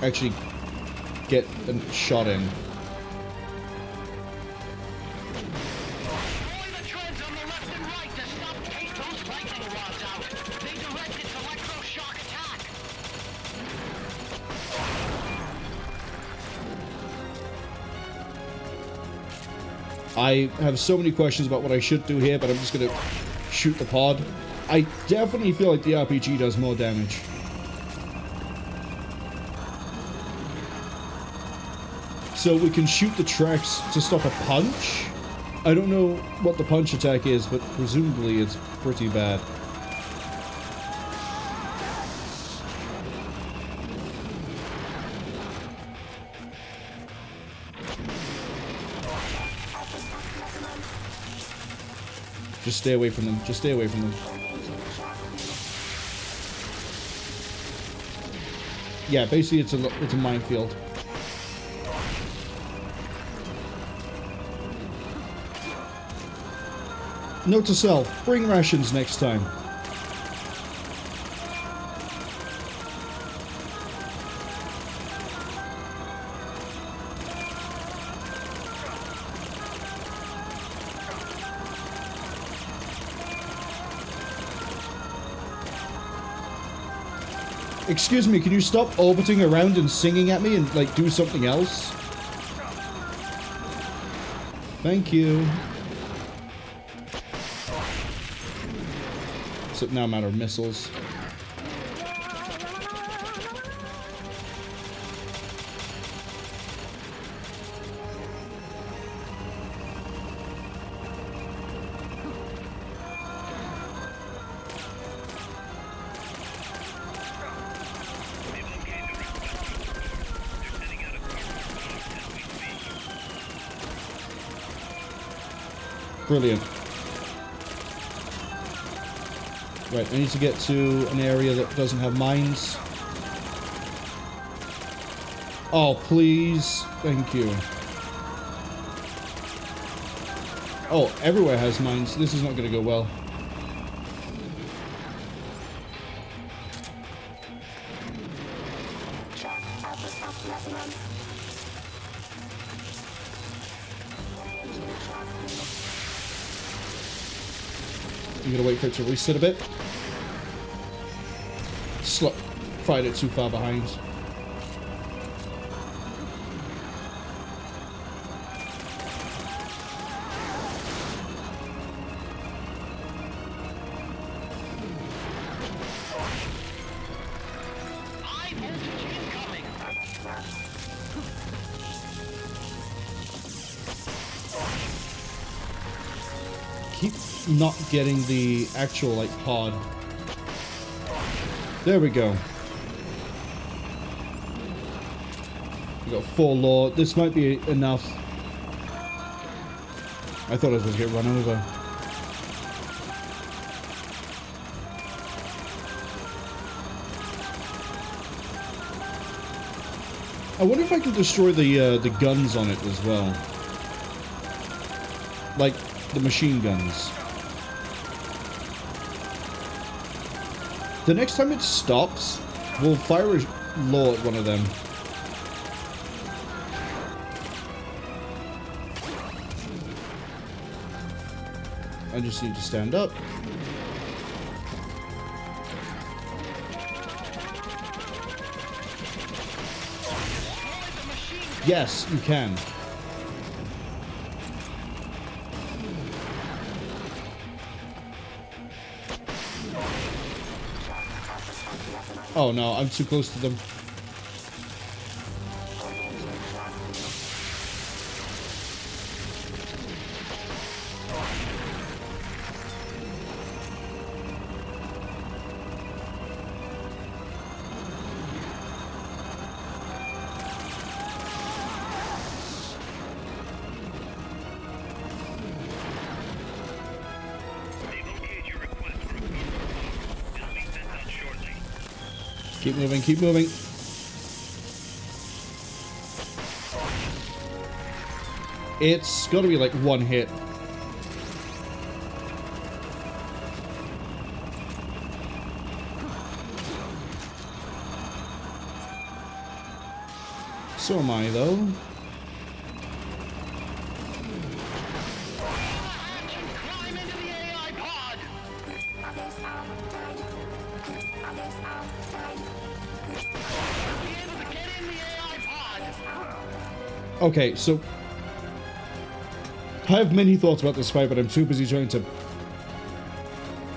actually get a shot in. I have so many questions about what I should do here, but I'm just gonna shoot the pod. I definitely feel like the RPG does more damage. So we can shoot the tracks to stop a punch. I don't know what the punch attack is, but presumably it's pretty bad. Just stay away from them. Just stay away from them. Yeah, basically it's a minefield. Note to self, bring rations next time. Excuse me, can you stop orbiting around and singing at me and, like, do something else? Thank you. Except now I'm out of missiles. Brilliant. Right, I need to get to an area that doesn't have mines. Oh, please. Thank you. Oh, everywhere has mines. This is not going to go well. I'm gonna wait for it to reset a bit. Fired it too far behind. Keep not getting the actual, like, pod. There we go. We got 4 lore. This might be enough. I thought I was going to get run over. I wonder if I can destroy the guns on it as well. Like the machine guns. The next time it stops, we'll fire a law at one of them. I just need to stand up. Yes, you can. Oh no, I'm too close to them. Keep moving, keep moving. It's got to be like one hit. So am I, though. Climb into the AI pod! Others outside. Others outside. Be able to get in the AI pod! Okay, so I have many thoughts about this fight, but I'm too busy trying to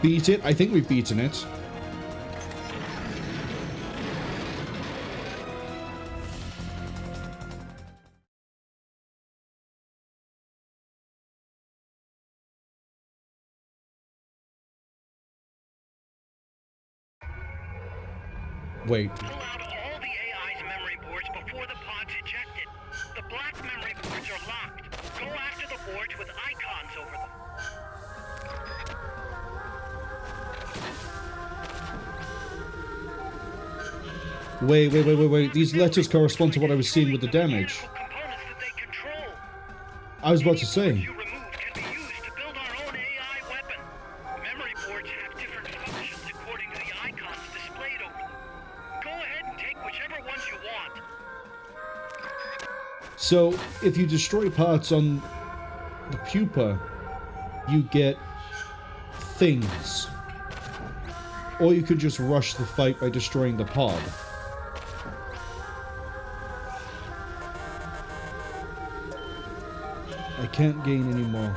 beat it. I think we've beaten it. Wait. Pull out all the AI's memory boards before the pod's ejected. The black memory boards are locked. Go after the boards with icons over them. Wait. These letters correspond to what I was seeing with the damage. Components that they control. I was about to say. You removed can be used to build our own AI weapon. Memory boards have different functions according to the icons displayed over them. Go ahead and take whichever ones you want. So, if you destroy parts on the Pupa, you get things. Or you could just rush the fight by destroying the pod. I can't gain any more.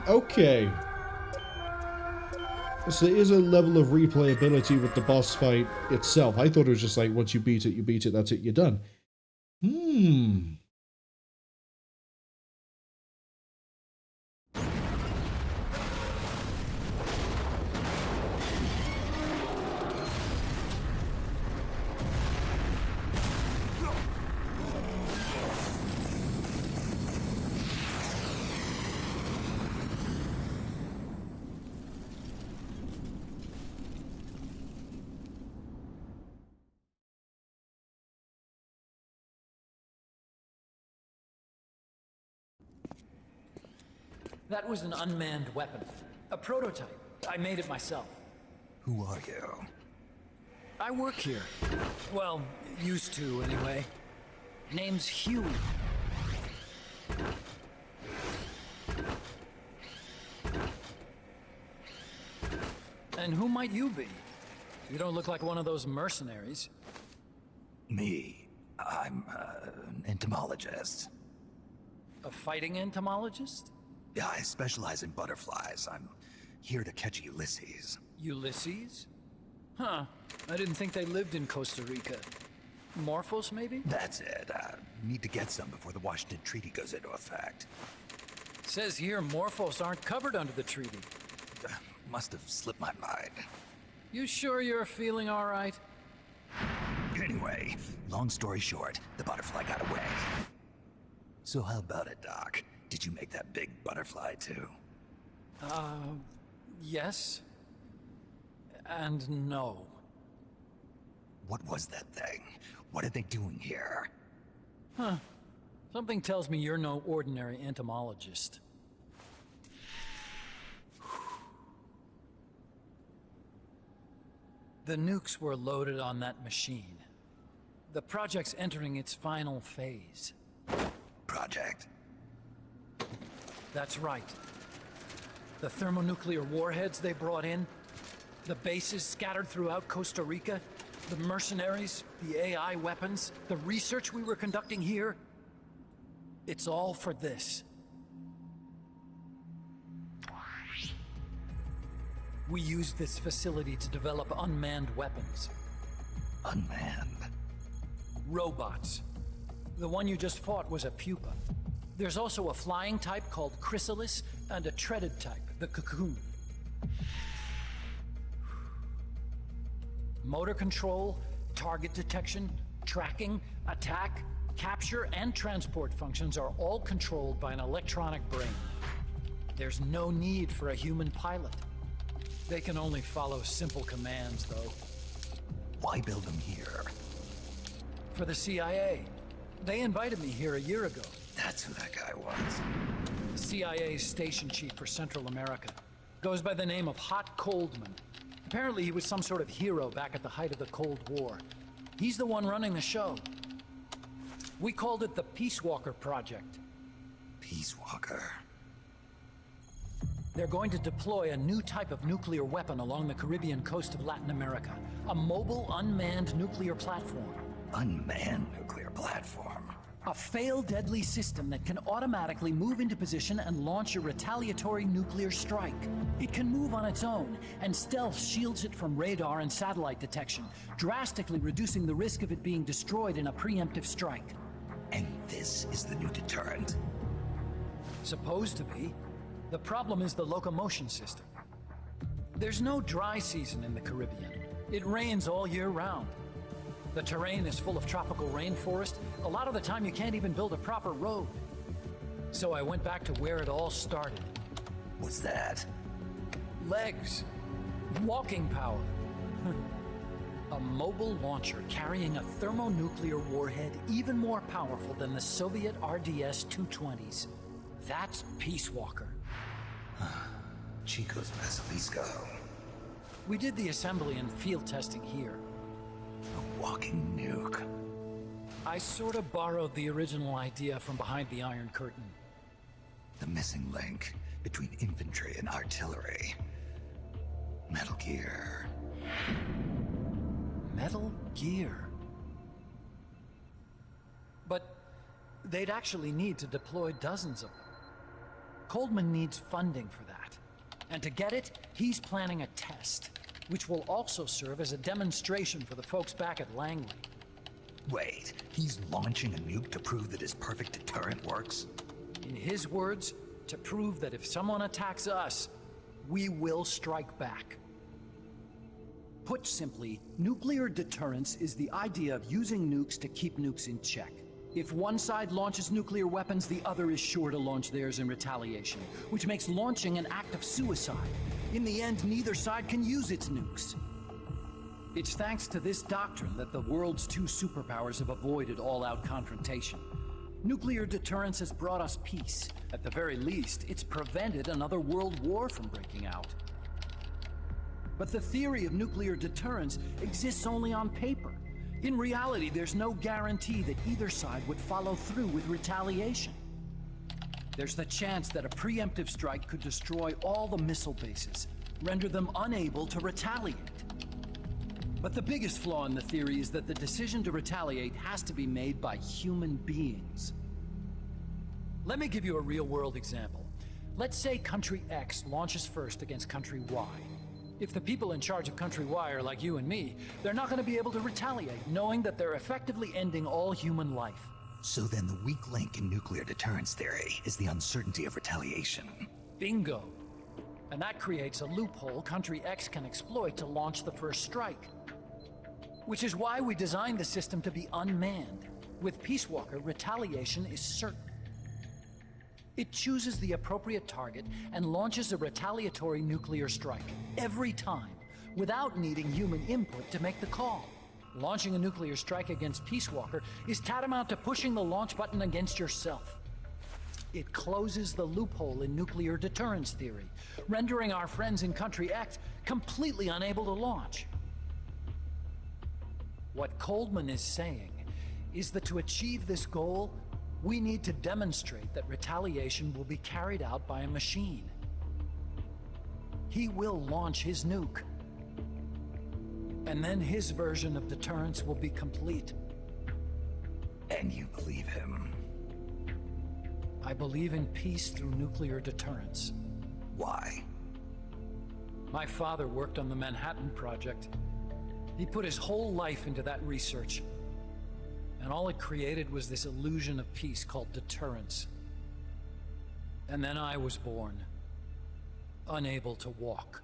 Okay. So there is a level of replayability with the boss fight itself. I thought it was just like, once you beat it, that's it, you're done. That was an unmanned weapon. A prototype. I made it myself. Who are you? I work here. Well, used to, anyway. Name's Huey. And who might you be? You don't look like one of those mercenaries. Me. I'm an entomologist. A fighting entomologist? Yeah, I specialize in butterflies. I'm here to catch Ulysses. Ulysses? Huh. I didn't think they lived in Costa Rica. Morphos, maybe? That's it. Need to get some before the Washington Treaty goes into effect. Says here Morphos aren't covered under the treaty. Must have slipped my mind. You sure you're feeling all right? Anyway, long story short, the butterfly got away. So how about it, Doc? Did you make that big butterfly too? Yes. And no. What was that thing? What are they doing here? Huh. Something tells me you're no ordinary entomologist. The nukes were loaded on that machine. The project's entering its final phase. Project? That's right. The thermonuclear warheads they brought in, the bases scattered throughout Costa Rica, the mercenaries, the AI weapons, the research we were conducting here. It's all for this. We used this facility to develop unmanned weapons. Unmanned? Robots. The one you just fought was a pupa. There's also a flying type called Chrysalis and a treaded type, the cocoon. Motor control, target detection, tracking, attack, capture, and transport functions are all controlled by an electronic brain. There's no need for a human pilot. They can only follow simple commands, though. Why build them here? For the CIA. They invited me here a year ago. That's who that guy was. The CIA's station chief for Central America. Goes by the name of Hot Coldman. Apparently he was some sort of hero back at the height of the Cold War. He's the one running the show. We called it the Peace Walker Project. Peace Walker. They're going to deploy a new type of nuclear weapon along the Caribbean coast of Latin America. A mobile, unmanned nuclear platform. Unmanned nuclear platform. A fail-deadly system that can automatically move into position and launch a retaliatory nuclear strike. It can move on its own, and stealth shields it from radar and satellite detection, drastically reducing the risk of it being destroyed in a preemptive strike. And this is the new deterrent? Supposed to be. The problem is the locomotion system. There's no dry season in the Caribbean. It rains all year round. The terrain is full of tropical rainforest. A lot of the time you can't even build a proper road. So I went back to where it all started. What's that? Legs. Walking power. A mobile launcher carrying a thermonuclear warhead even more powerful than the Soviet RDS-220s. That's Peace Walker. Chico's Basilisco. We did the assembly and field testing here. A walking nuke. I sort of borrowed the original idea from behind the Iron Curtain. The missing link between infantry and artillery. Metal Gear. Metal Gear. But they'd actually need to deploy dozens of them. Coldman needs funding for that. And to get it, he's planning a test, which will also serve as a demonstration for the folks back at Langley. Wait, he's launching a nuke to prove that his perfect deterrent works? In his words, to prove that if someone attacks us, we will strike back. Put simply, nuclear deterrence is the idea of using nukes to keep nukes in check. If one side launches nuclear weapons, the other is sure to launch theirs in retaliation, which makes launching an act of suicide. In the end, neither side can use its nukes. It's thanks to this doctrine that the world's two superpowers have avoided all-out confrontation. Nuclear deterrence has brought us peace. At the very least, it's prevented another world war from breaking out. But the theory of nuclear deterrence exists only on paper. In reality, there's no guarantee that either side would follow through with retaliation. There's the chance that a preemptive strike could destroy all the missile bases, render them unable to retaliate. But the biggest flaw in the theory is that the decision to retaliate has to be made by human beings. Let me give you a real-world example. Let's say Country X launches first against Country Y. If the people in charge of Country Y are like you and me, they're not going to be able to retaliate, knowing that they're effectively ending all human life. So then the weak link in nuclear deterrence theory is the uncertainty of retaliation. Bingo. And that creates a loophole Country X can exploit to launch the first strike. Which is why we designed the system to be unmanned. With Peace Walker, retaliation is certain. It chooses the appropriate target and launches a retaliatory nuclear strike every time, without needing human input to make the call. Launching a nuclear strike against Peace Walker is tantamount to pushing the launch button against yourself. It closes the loophole in nuclear deterrence theory, rendering our friends in Country X completely unable to launch. What Coldman is saying is that to achieve this goal, we need to demonstrate that retaliation will be carried out by a machine. He will launch his nuke. And then his version of deterrence will be complete. And you believe him? I believe in peace through nuclear deterrence. Why? My father worked on the Manhattan Project. He put his whole life into that research. And all it created was this illusion of peace called deterrence. And then I was born, unable to walk.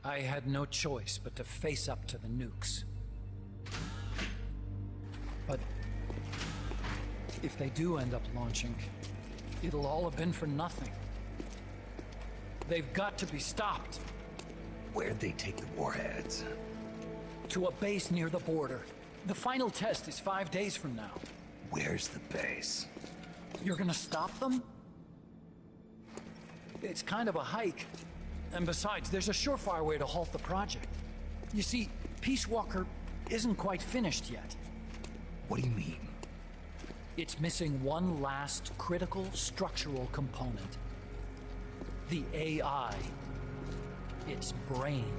I had no choice but to face up to the nukes. But if they do end up launching, it'll all have been for nothing. They've got to be stopped. Where'd they take the warheads? To a base near the border. The final test is 5 days from now. Where's the base? You're gonna stop them? It's kind of a hike. And besides, there's a surefire way to halt the project. You see, Peace Walker isn't quite finished yet. What do you mean? It's missing one last critical structural component. The AI. Its brain.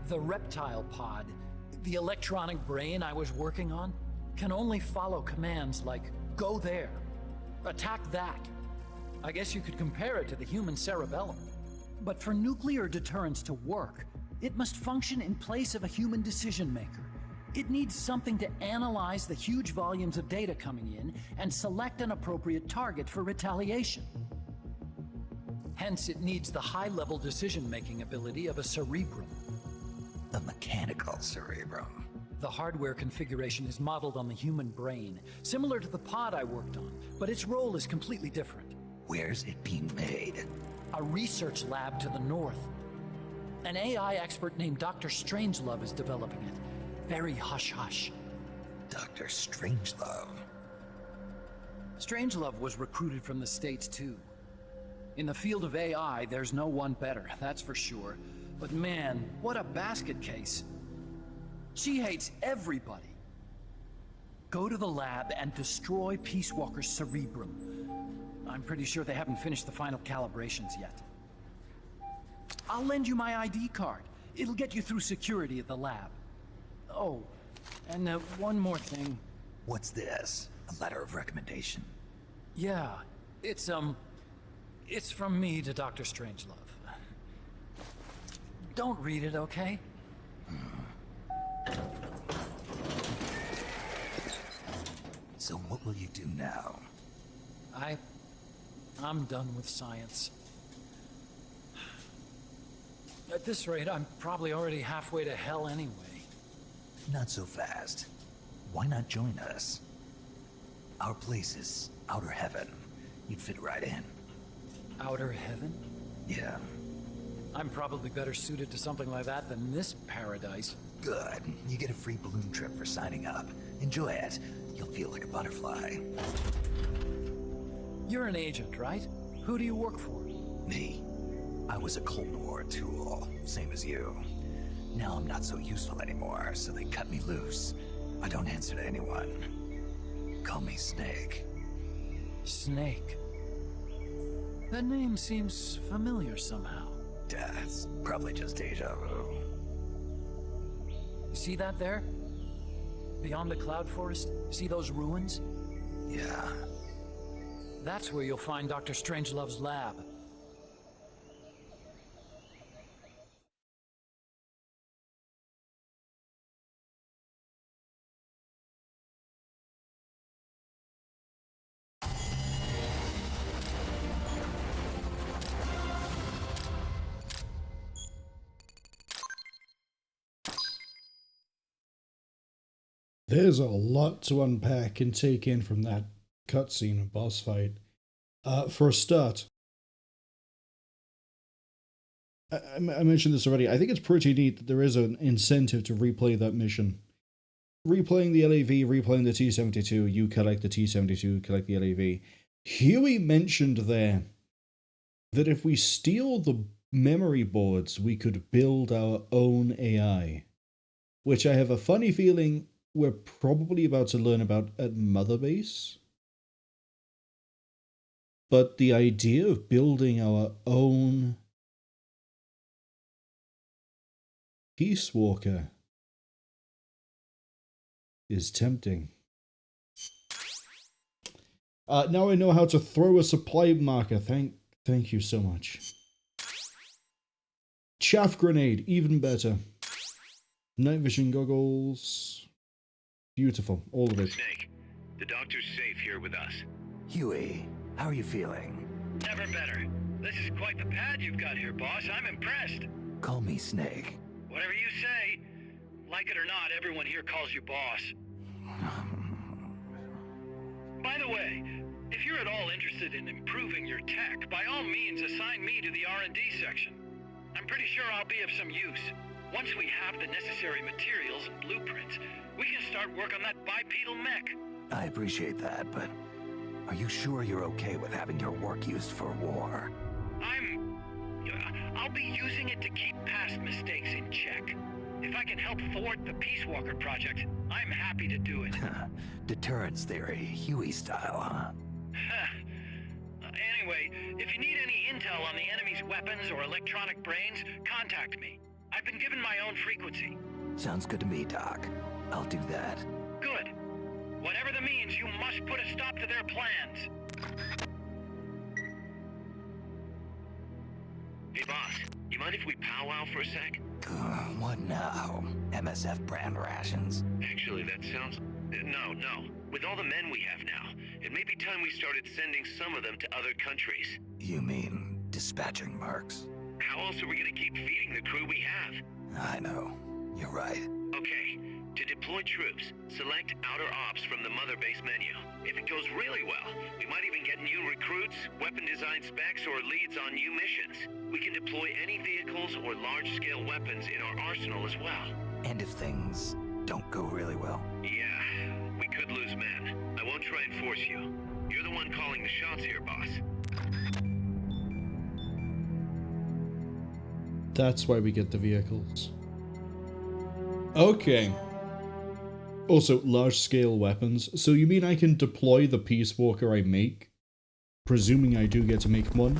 The reptile pod, the electronic brain I was working on, can only follow commands like, go there, attack that. I guess you could compare it to the human cerebellum. But for nuclear deterrence to work, it must function in place of a human decision maker. It needs something to analyze the huge volumes of data coming in and select an appropriate target for retaliation. Hence, it needs the high-level decision-making ability of a cerebrum. A mechanical cerebrum. The hardware configuration is modeled on the human brain, similar to the pod I worked on, but its role is completely different. Where's it being made? A research lab to the north. An AI expert named Dr. Strangelove is developing it. Very hush-hush. Dr. Strangelove. Strangelove was recruited from the States, too. In the field of AI, there's no one better, that's for sure. But man, what a basket case. She hates everybody. Go to the lab and destroy Peace Walker's cerebrum. I'm pretty sure they haven't finished the final calibrations yet. I'll lend you my ID card. It'll get you through security at the lab. Oh, and one more thing. What's this? A letter of recommendation? Yeah, it's from me to Dr. Strangelove. Don't read it, okay? So what will you do now? I'm done with science. At this rate, I'm probably already halfway to hell anyway. Not so fast. Why not join us? Our place is outer heaven. You'd fit right in. Outer heaven? Yeah. I'm probably better suited to something like that than this paradise. Good. You get a free balloon trip for signing up. Enjoy it. You'll feel like a butterfly. You're an agent, right? Who do you work for? Me. I was a Cold War tool, same as you. Now I'm not so useful anymore, so they cut me loose. I don't answer to anyone. Call me Snake. Snake. That name seems familiar somehow. Death. Probably just deja vu. See that there? Beyond the cloud forest? See those ruins? Yeah. That's where you'll find Dr. Strangelove's lab. There's a lot to unpack and take in from that cutscene and boss fight. For a start, I mentioned this already. I think it's pretty neat that there is an incentive to replay that mission. Replaying the LAV, replaying the T-72, you collect the T-72, collect the LAV. Huey mentioned there that if we steal the memory boards, we could build our own AI, which I have a funny feeling we're probably about to learn about at Mother Base. But the idea of building our own Peace Walker is tempting. Now I know how to throw a supply marker. Thank you so much. Chaff grenade, even better. Night vision goggles. Beautiful, all of it. Snake, the doctor's safe here with us. Huey, how are you feeling? Never better. This is quite the pad you've got here, boss. I'm impressed. Call me Snake. Whatever you say. Like it or not, everyone here calls you boss. By the way, if you're at all interested in improving your tech, by all means assign me to the R&D section. I'm pretty sure I'll be of some use. Once we have the necessary materials and blueprints, we can start work on that bipedal mech. I appreciate that, but are you sure you're okay with having your work used for war? I'll be using it to keep past mistakes in check. If I can help thwart the Peace Walker project, I'm happy to do it. Deterrence theory, Huey style, huh? Anyway, if you need any intel on the enemy's weapons or electronic brains, contact me. I've been given my own frequency. Sounds good to me, Doc. I'll do that. Good. Whatever the means, you must put a stop to their plans. Hey, boss, you mind if we powwow for a sec? What now? MSF brand rations? Actually, that sounds... No. With all the men we have now, it may be time we started sending some of them to other countries. You mean dispatching marks? How else are we gonna keep feeding the crew we have? I know. You're right. Okay, to deploy troops, select outer ops from the mother base menu. If it goes really well, we might even get new recruits, weapon design specs, or leads on new missions. We can deploy any vehicles or large-scale weapons in our arsenal as well. And if things don't go really well? Yeah, we could lose men. I won't try and force you. You're the one calling the shots here, boss. That's why we get the vehicles. Okay. Also, large-scale weapons. So you mean I can deploy the Peace Walker I make? Presuming I do get to make one.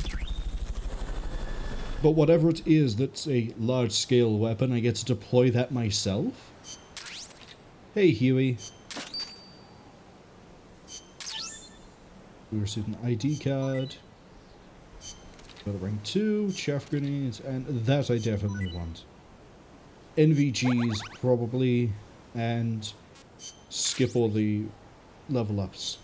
But whatever it is that's a large-scale weapon, I get to deploy that myself? Hey, Huey. We received an ID card. Got a rank 2, chaff grenades, and that I definitely want. NVGs, probably, and skip all the level ups.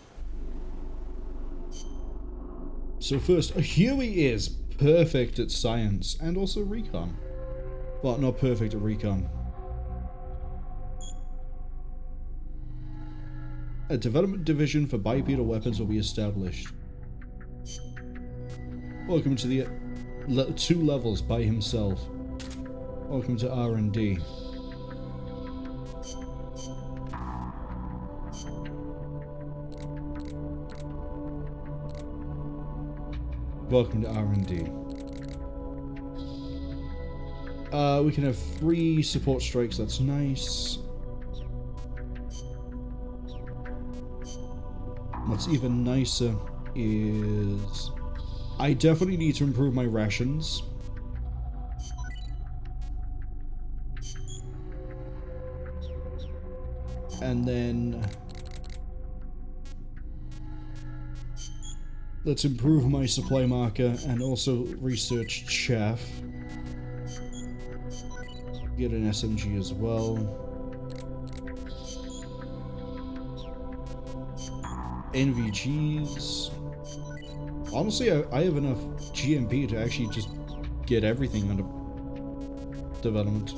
So first, Huey is perfect at science, and also recon. Well, not perfect at recon. A development division for bipedal weapons will be established. Welcome to the 2 levels by himself. Welcome to R&D. Welcome to R&D. We can have 3 support strikes, that's nice. What's even nicer is... I definitely need to improve my rations. And then... let's improve my supply marker and also research chaff. Get an SMG as well. NVGs. Honestly, I have enough GMP to actually just get everything under development.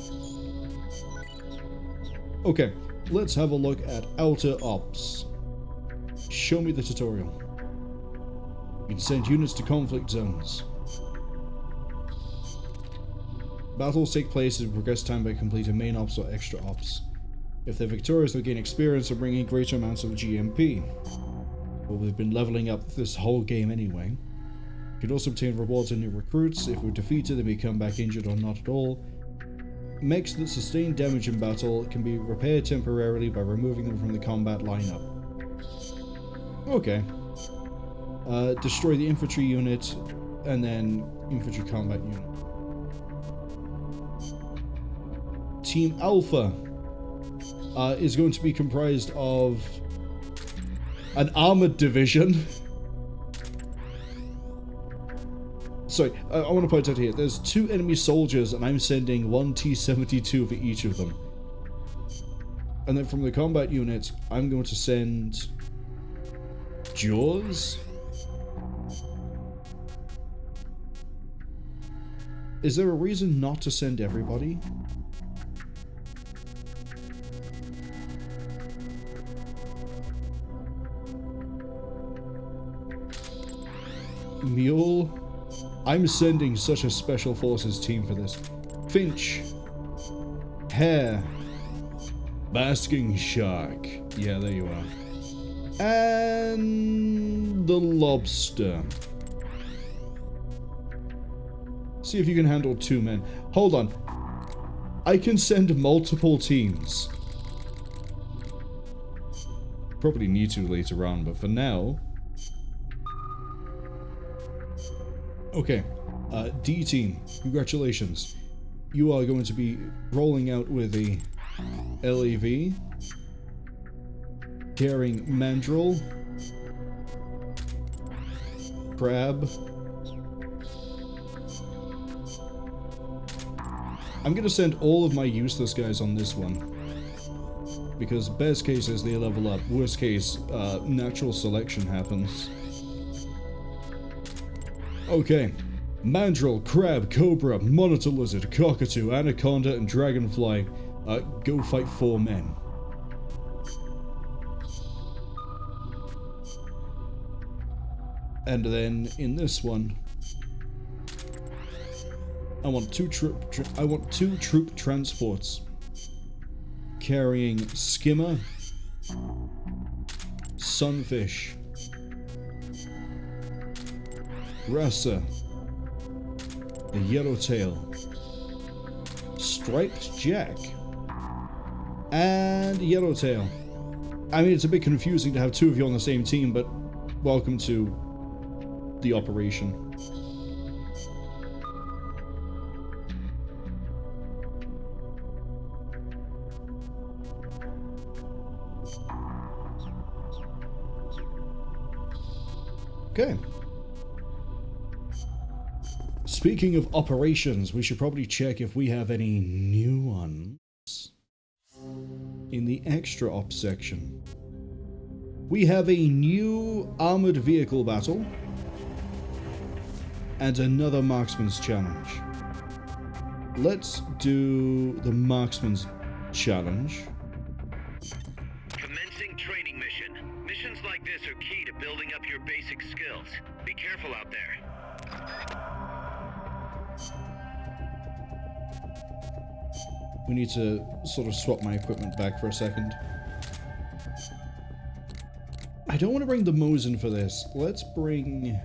Okay, let's have a look at outer ops. Show me the tutorial. You can send units to conflict zones. Battles take place as we progress time by completing main ops or extra ops. If they're victorious, they'll gain experience and bring in greater amounts of GMP. Well, we've been leveling up this whole game anyway. You can also obtain rewards on new recruits. If we're defeated, they may come back injured or not at all. Mechs that sustain damage in battle can be repaired temporarily by removing them from the combat lineup. Okay. Destroy the infantry unit, and then infantry combat unit. Team Alpha is going to be comprised of an armored division. Sorry, I want to point out here, there's 2 enemy soldiers and I'm sending 1 T-72 for each of them. And then from the combat unit, I'm going to send Jaws. Is there a reason not to send everybody? Mule. I'm sending such a special forces team for this. Finch. Hare. Basking shark. Yeah, there you are. And the lobster. See if you can handle 2 men. Hold on. I can send multiple teams. Probably need to later on, but for now... Okay. D team, congratulations. You are going to be rolling out with a LAV. Carrying Mandrill. Crab. I'm gonna send all of my useless guys on this one. Because best case is they level up. Worst case, natural selection happens. Okay. Mandrill, Crab, Cobra, Monitor Lizard, Cockatoo, Anaconda, and Dragonfly. Go fight 4 men. And then in this one, I want two troop transports carrying Skimmer, Sunfish, Rasa, the Yellowtail, Striped Jack, and Yellowtail. I mean, it's a bit confusing to have 2 of you on the same team, but welcome to the operation. Okay. Speaking of operations, we should probably check if we have any new ones in the extra ops section. We have a new armored vehicle battle and another marksman's challenge. Let's do the marksman's challenge. Commencing training mission. Missions like this are key to building up your basic skills. Be careful out there. We need to sort of swap my equipment back for a second. I don't want to bring the Mosin for this. Let's bring...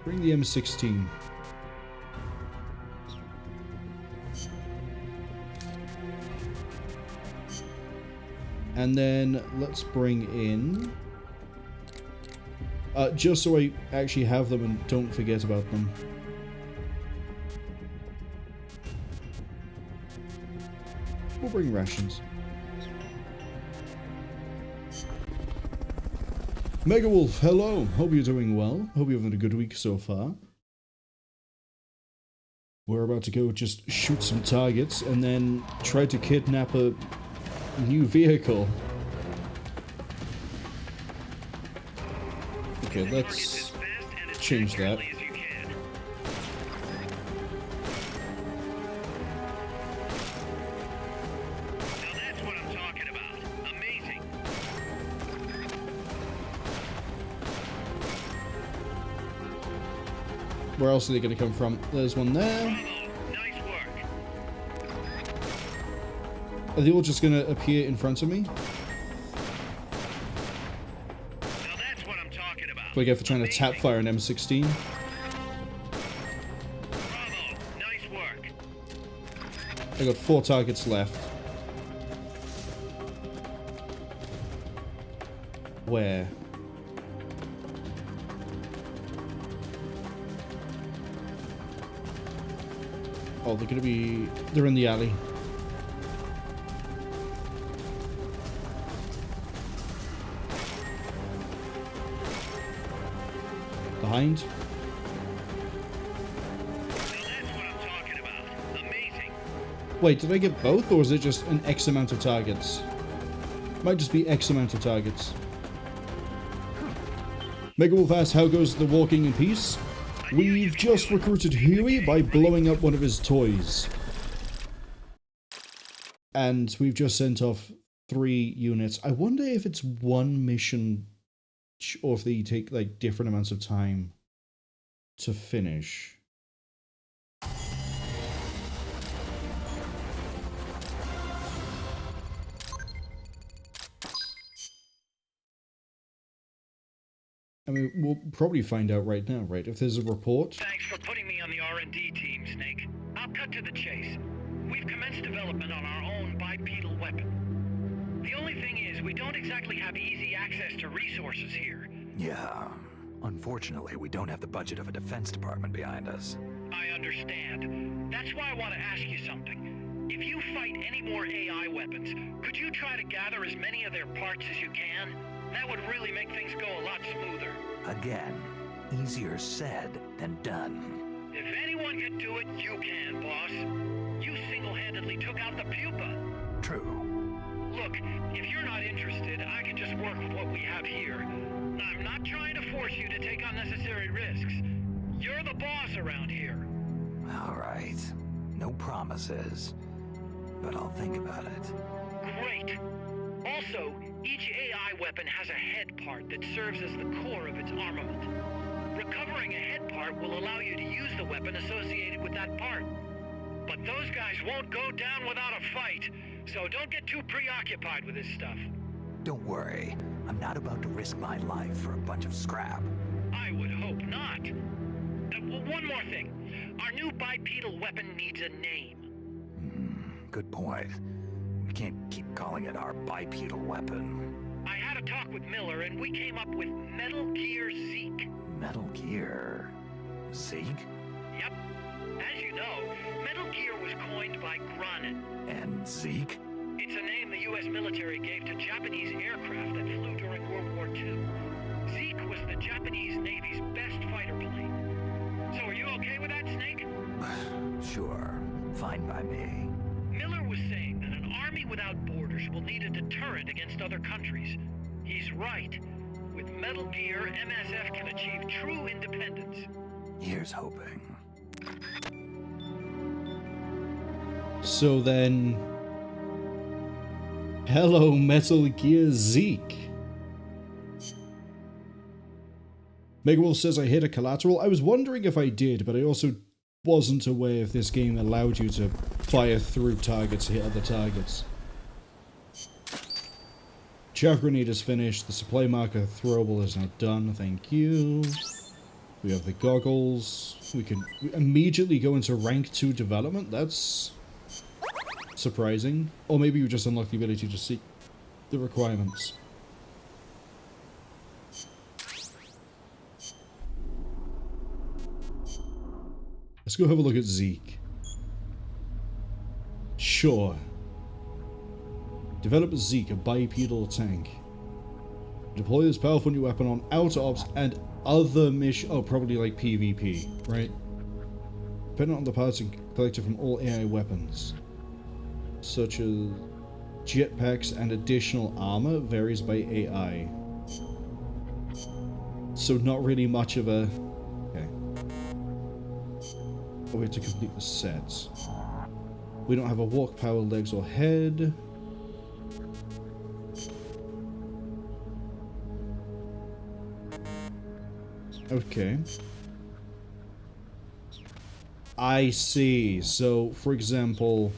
Bring the M16. And then let's bring in... just so I actually have them and don't forget about them. We'll bring rations. Mega Wolf, hello. Hope you're doing well. Hope you're having a good week so far. We're about to go just shoot some targets and then try to kidnap a new vehicle. Okay, let's change that. Where else are they going to come from? There's one there. Nice work. Are they all just going to appear in front of me? Now that's what I'm talking about. Do I get for trying to tap fire an M16? Bravo. Nice work. I got 4 targets left. Where? Oh, they're gonna be... They're in the alley. The Hind. That's what I'm talking about. Amazing. Wait, did I get both, or is it just an X amount of targets? Might just be X amount of targets. Mega Wolf asks, how goes the walking in peace? We've just recruited Huey by blowing up one of his toys. And we've just sent off 3 units. I wonder if it's one mission or if they take like different amounts of time to finish. I mean, we'll probably find out right now, right? If there's a report. Thanks for putting me on the R&D team, Snake. I'll cut to the chase. We've commenced development on our own bipedal weapon. The only thing is, we don't exactly have easy access to resources here. Yeah. Unfortunately, we don't have the budget of a defense department behind us. I understand. That's why I want to ask you something. If you fight any more AI weapons, could you try to gather as many of their parts as you can? That would really make things go a lot smoother. Again, easier said than done. If anyone could do it, you can, boss. You single-handedly took out the Pupa. True. Look, if you're not interested, I can just work with what we have here. I'm not trying to force you to take unnecessary risks. You're the boss around here. All right. No promises. But I'll think about it. Great. Also, each AI weapon has a head part that serves as the core of its armament. Recovering a head part will allow you to use the weapon associated with that part. But those guys won't go down without a fight, so don't get too preoccupied with this stuff. Don't worry. I'm not about to risk my life for a bunch of scrap. I would hope not. One more thing. Our new bipedal weapon needs a name. Good point. We can't keep calling it our bipedal weapon. I had a talk with Miller, and we came up with Metal Gear Zeke. Metal Gear? Zeke? Yep. As you know, Metal Gear was coined by Cwningen. And Zeke? It's a name the U.S. military gave to Japanese aircraft that flew during World War II. Zeke was the Japanese Navy's best fighter plane. So are you okay with that, Snake? Sure. Fine by me. Miller was saying that an army without borders will need a deterrent against other countries. He's right. With Metal Gear, MSF can achieve true independence. Here's hoping. So then... Hello, Metal Gear Zeke. Megawolf says I hit a collateral. I was wondering if I did, but I also wasn't aware if this game allowed you to fire through targets to hit other targets. Chaff grenade is finished. The supply marker throwable is now done. Thank you. We have the goggles. We can immediately go into rank 2 development. That's surprising. Or maybe you just unlock the ability to see the requirements. Let's go have a look at Zeke. Sure. Develop Zeke, a bipedal tank. Deploy this powerful new weapon on outer ops and other missions. Oh, probably like PvP, right? Dependent on the parts collected from all AI weapons, such as jetpacks and additional armor, varies by AI. So not really much of a... Okay. Oh, we have to complete the sets. We don't have a walk, power, legs, or head. Okay. I see. So, for example,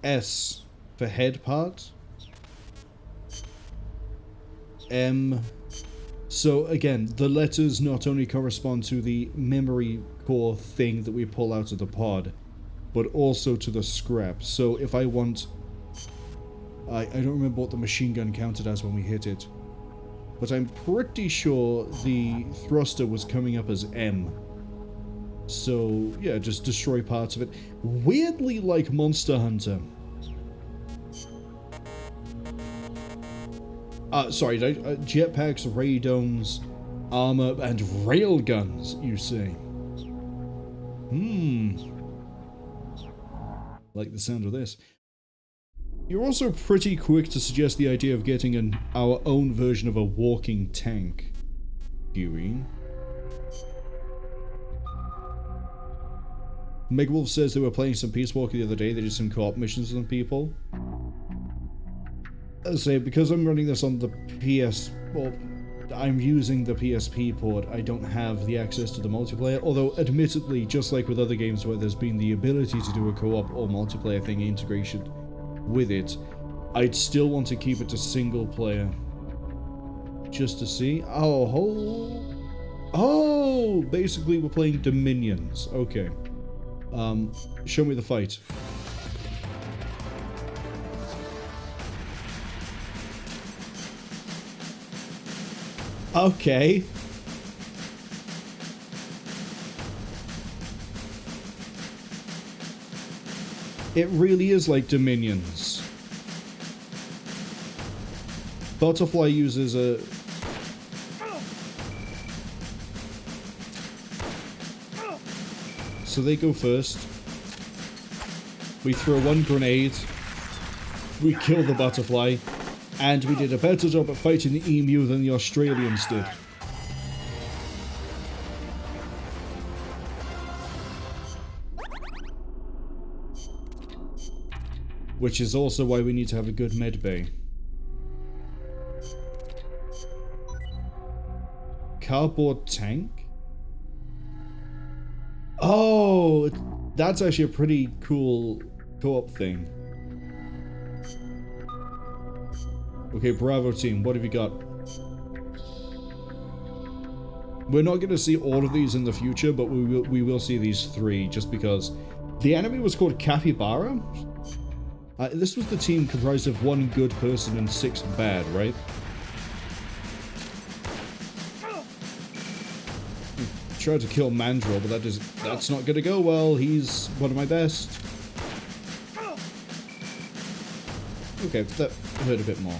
S for head part. M. So again, the letters not only correspond to the memory core thing that we pull out of the pod, but also to the scrap. So if I want... I don't remember what the machine gun counted as when we hit it, but I'm pretty sure the thruster was coming up as M. So yeah, just destroy parts of it. Weirdly like Monster Hunter. Sorry, jetpacks, radomes, armor, and railguns, you say? Like the sound of this. You're also pretty quick to suggest the idea of getting our own version of a walking tank, Huey. Megawolf says they were playing some Peace Walker the other day. They did some co-op missions with some people. I say, because I'm running this on the PS... Well, I'm using the PSP port, I don't have the access to the multiplayer, although admittedly, just like with other games where there's been the ability to do a co-op or multiplayer thing integration with it, I'd still want to keep it to single player. just to see. Oh, basically we're playing Dominions. Okay. Show me the fight. Okay. It really is like Dominions. Butterfly uses a... So they go first. We throw one grenade. We kill the butterfly. And we did a better job at fighting the emu than the Australians did. Which is also why we need to have a good med bay. Cardboard tank? Oh, that's actually a pretty cool co-op thing. Okay, Bravo team, what have you got? We're not going to see all of these in the future, but we will see these three, just because the enemy was called Capybara. This was the team comprised of 1 good person and 6 bad, right? Tried to kill Mandrill, but that's not going to go well. He's one of my best. Okay, that hurt a bit more.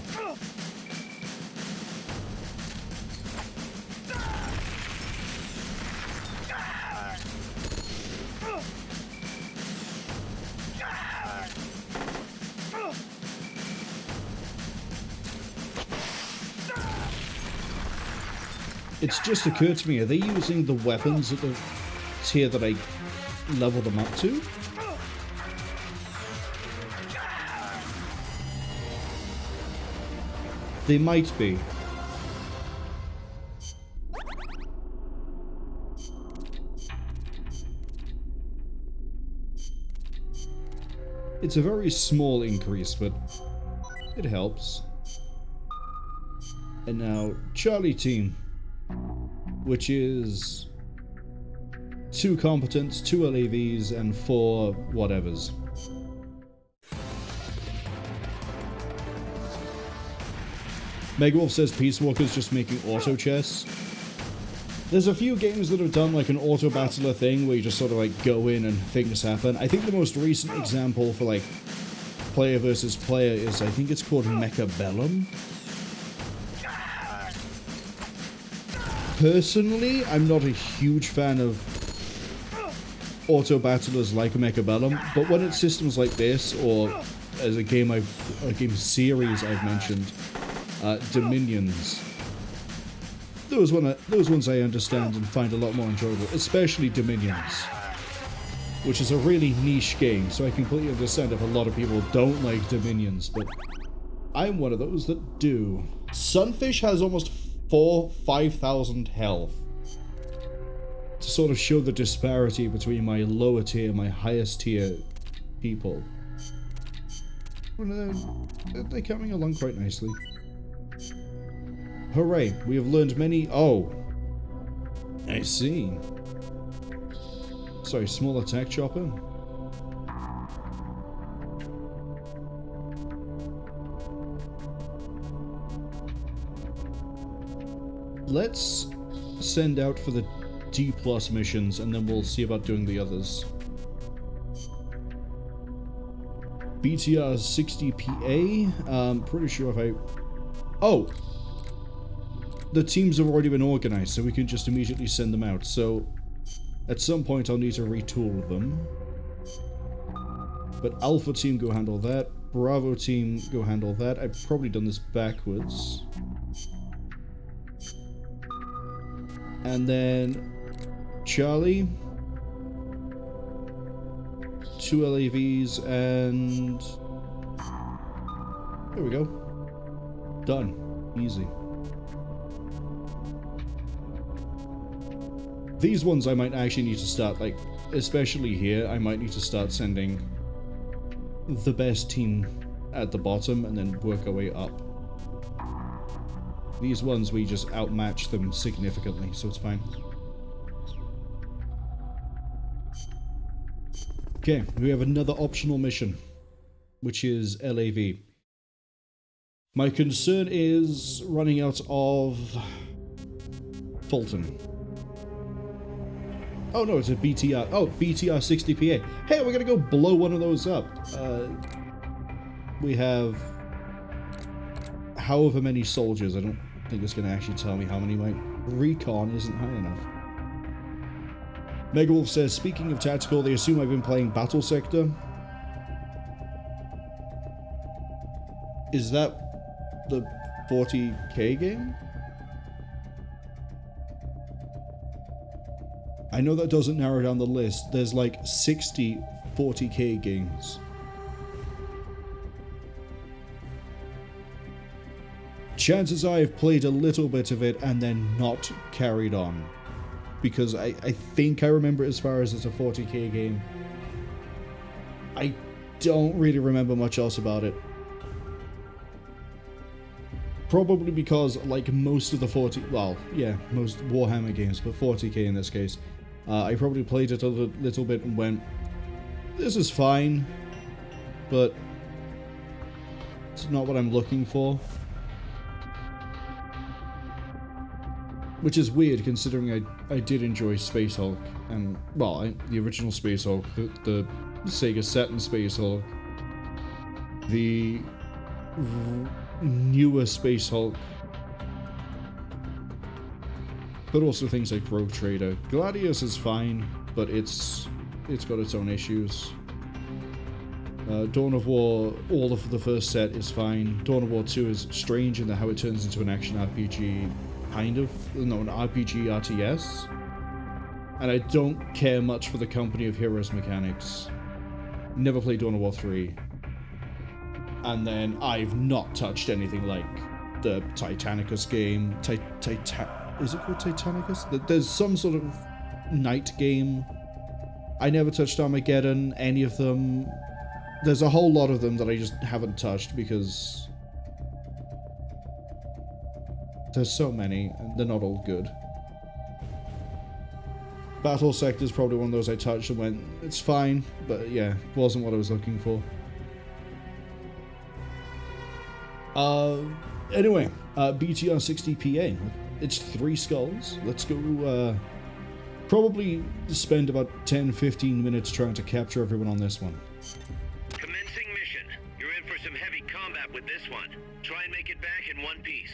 It's just occurred to me, are they using the weapons at the tier that I level them up to? They might be. It's a very small increase, but it helps. And now, Charlie team. Which is 2 competents, 2 LAVs, and 4 whatevers. Megawolf says Peace Walker's just making auto chess. There's a few games that have done like an auto battler thing where you just sort of like go in and things happen. I think the most recent example for like player versus player is, I think it's called Mechabellum. Personally, I'm not a huge fan of auto battlers like Mechabellum, but when it's systems like this, or as a game series I've mentioned, Dominions, those ones I understand and find a lot more enjoyable, especially Dominions, which is a really niche game, so I completely understand if a lot of people don't like Dominions, but I'm one of those that do. Sunfish has almost 5,000 health. To sort of show the disparity between my lower tier and my highest tier people. Well, they're coming along quite nicely. Hooray, we have learned many... Oh, I see. Sorry, small attack chopper. Let's send out for the D+ missions, and then we'll see about doing the others. BTR 60PA. Pretty sure if I... Oh! The teams have already been organized, so we can just immediately send them out. So, at some point I'll need to retool them. But Alpha team, go handle that. Bravo team, go handle that. I've probably done this backwards. And then Charlie, 2 LAVs, and there we go. Done. Easy. These ones I might actually need to start, like, especially here, I might need to start sending the best team at the bottom and then work our way up. These ones, we just outmatch them significantly, so it's fine. Okay, we have another optional mission, which is LAV. My concern is running out of Fulton. Oh no, it's a BTR. Oh, BTR 60PA. Hey, we're gonna go blow one of those up. We have however many soldiers. I don't think it's gonna actually tell me how many. My recon isn't high enough. Megawolf says, speaking of tactical, they assume I've been playing Battle Sector. Is that the 40k game? I know that doesn't narrow down the list. There's like 60 40k games. Chances are I've played a little bit of it and then not carried on. Because I think I remember it as far as it's a 40k game. I don't really remember much else about it. Probably because, like most of the most Warhammer games, but 40k in this case, I probably played it a little bit and went, this is fine, but it's not what I'm looking for. Which is weird, considering I did enjoy Space Hulk, and, well, the original Space Hulk, the Sega Saturn Space Hulk, the newer Space Hulk, but also things like Rogue Trader. Gladius is fine, but it's got its own issues. Dawn of War, all of the first set is fine. Dawn of War 2 is strange in how it turns into an action RPG. Kind of, no, an RPG RTS, and I don't care much for the Company of Heroes mechanics. Never played Dawn of War 3, and then I've not touched anything like the Titanicus game. Is it called Titanicus? There's some sort of night game. I never touched Armageddon, any of them. There's a whole lot of them that I just haven't touched because there's so many, and they're not all good. Battle Sector is probably one of those I touched and went, it's fine, but yeah, wasn't what I was looking for. Anyway, BTR 60PA. It's 3 skulls. Let's go, probably spend about 10-15 minutes trying to capture everyone on this one. Commencing mission. You're in for some heavy combat with this one. Try and make it back in one piece.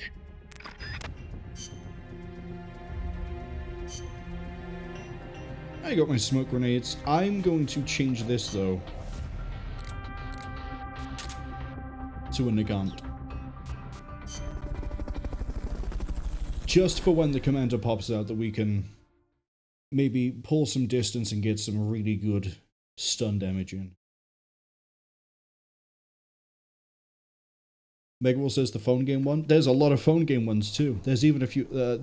I got my smoke grenades. I'm going to change this, though, to a Nagant. Just for when the commander pops out that we can maybe pull some distance and get some really good stun damage in. Megawolf says the phone game one. There's a lot of phone game ones, too. There's even a few... the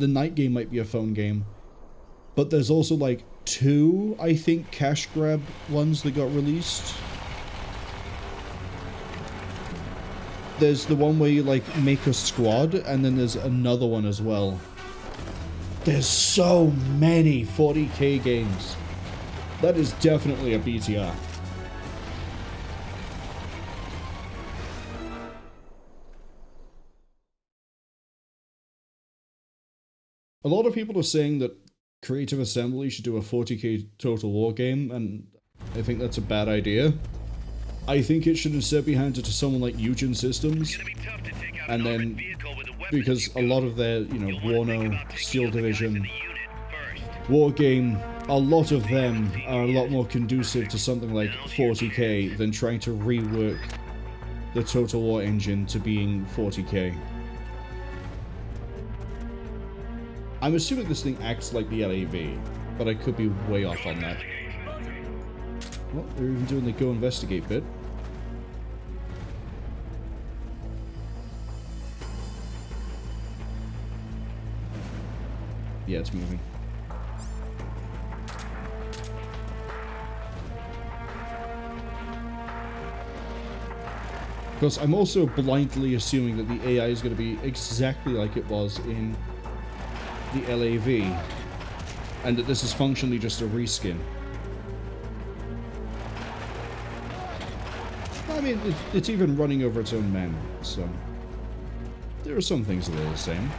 night game might be a phone game. But there's also, like, 2, I think, cash grab ones that got released. There's the one where you, like, make a squad, and then there's another one as well. There's so many 40k games. That is definitely a BTR. A lot of people are saying that Creative Assembly should do a 40k Total War game, and I think that's a bad idea. I think it should instead be handed to someone like Eugen Systems, and then, because a lot of their, you know, Warno, Steel Division, War Game, a lot of them are a lot more conducive to something like 40k than trying to rework the Total War engine to being 40k. I'm assuming this thing acts like the LAV, but I could be way off on that. Well, they're even doing the go investigate bit. Yeah, it's moving. course, I'm also blindly assuming that the AI is going to be exactly like it was in the LAV, and that this is functionally just a reskin. I mean, it's even running over its own men, so there are some things that are the same.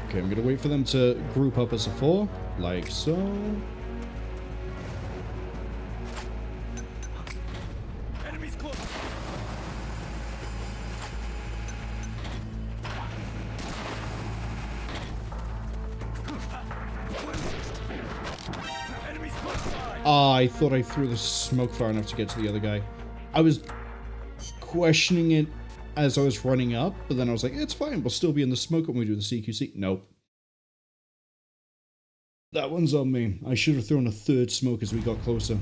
Okay, I'm gonna wait for them to group up as a 4, like so. Enemies close. Enemies close by. Ah, I thought I threw the smoke far enough to get to the other guy. I was questioning it as I was running up, but then I was like, it's fine, we'll still be in the smoke when we do the CQC. Nope. That one's on me. I should have thrown a third smoke as we got closer.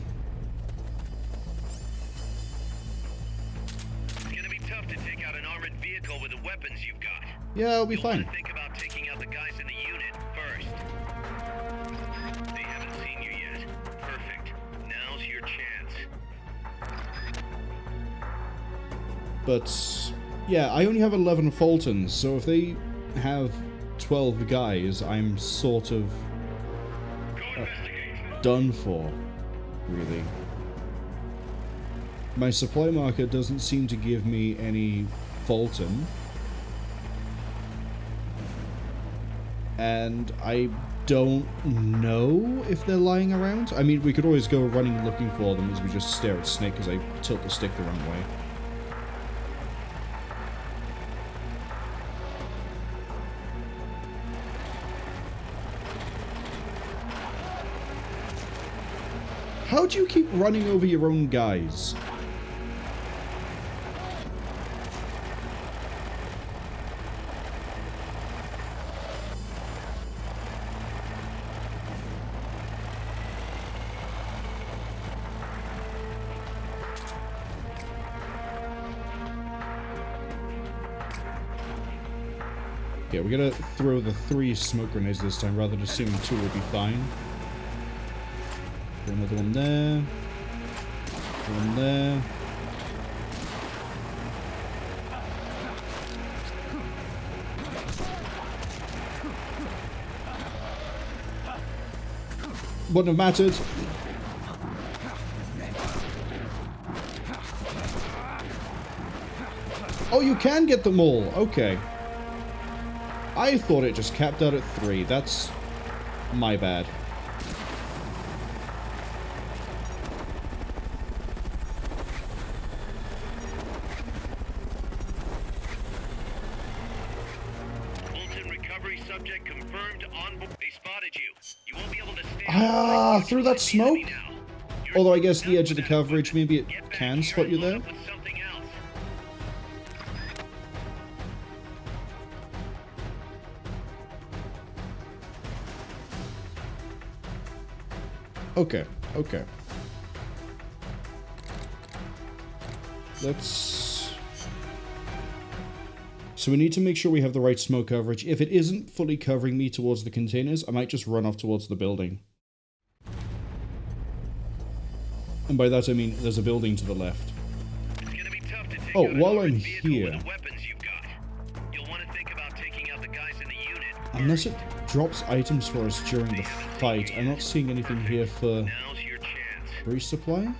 It's gonna be tough to take out an armored vehicle with the weapons you've got. Yeah, I'll be You'll fine. want to think about taking out the guys in the unit first. They haven't seen you yet. Perfect. Now's your chance. But, yeah, I only have 11 Fultons, so if they have 12 guys, I'm sort of done for, really. My supply marker doesn't seem to give me any Fulton. And I don't know if they're lying around. I mean, we could always go running looking for them as we just stare at Snake because I tilt the stick the wrong way. How do you keep running over your own guys? Okay, we're gonna throw the 3 smoke grenades this time rather than assuming 2 will be fine. Another one there. One there. Wouldn't have mattered. Oh, you can get them all. Okay. I thought it just capped out at 3. That's my bad. Through that smoke? Although I guess the edge of the coverage, maybe it can spot you there. Okay, okay. Let's... So we need to make sure we have the right smoke coverage. If it isn't fully covering me towards the containers, I might just run off towards the building. And by that I mean there's a building to the left. It's gonna be tough to take oh, out while an I'm vehicle here... with the weapons you've got. You'll want to think about taking out the guys in the unit. Unless it drops items for us during the fight, I'm not seeing anything here for Now's your chance. resupply.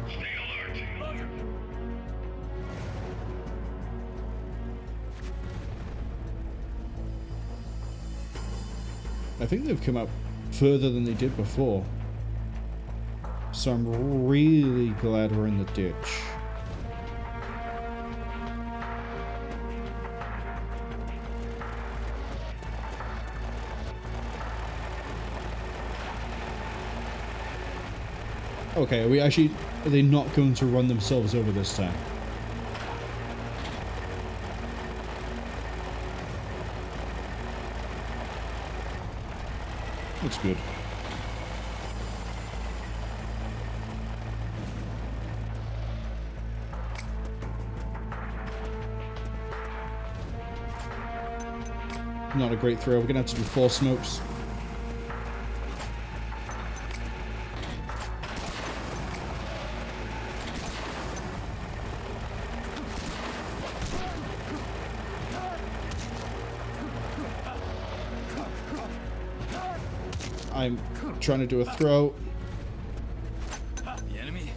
Stay alert. I think they've come up further than they did before. So I'm really glad we're in the ditch. Okay, are they not going to run themselves over this time? That's good. Not a great throw. We're gonna have to do 4 smokes. I'm trying to do a throw. The enemy?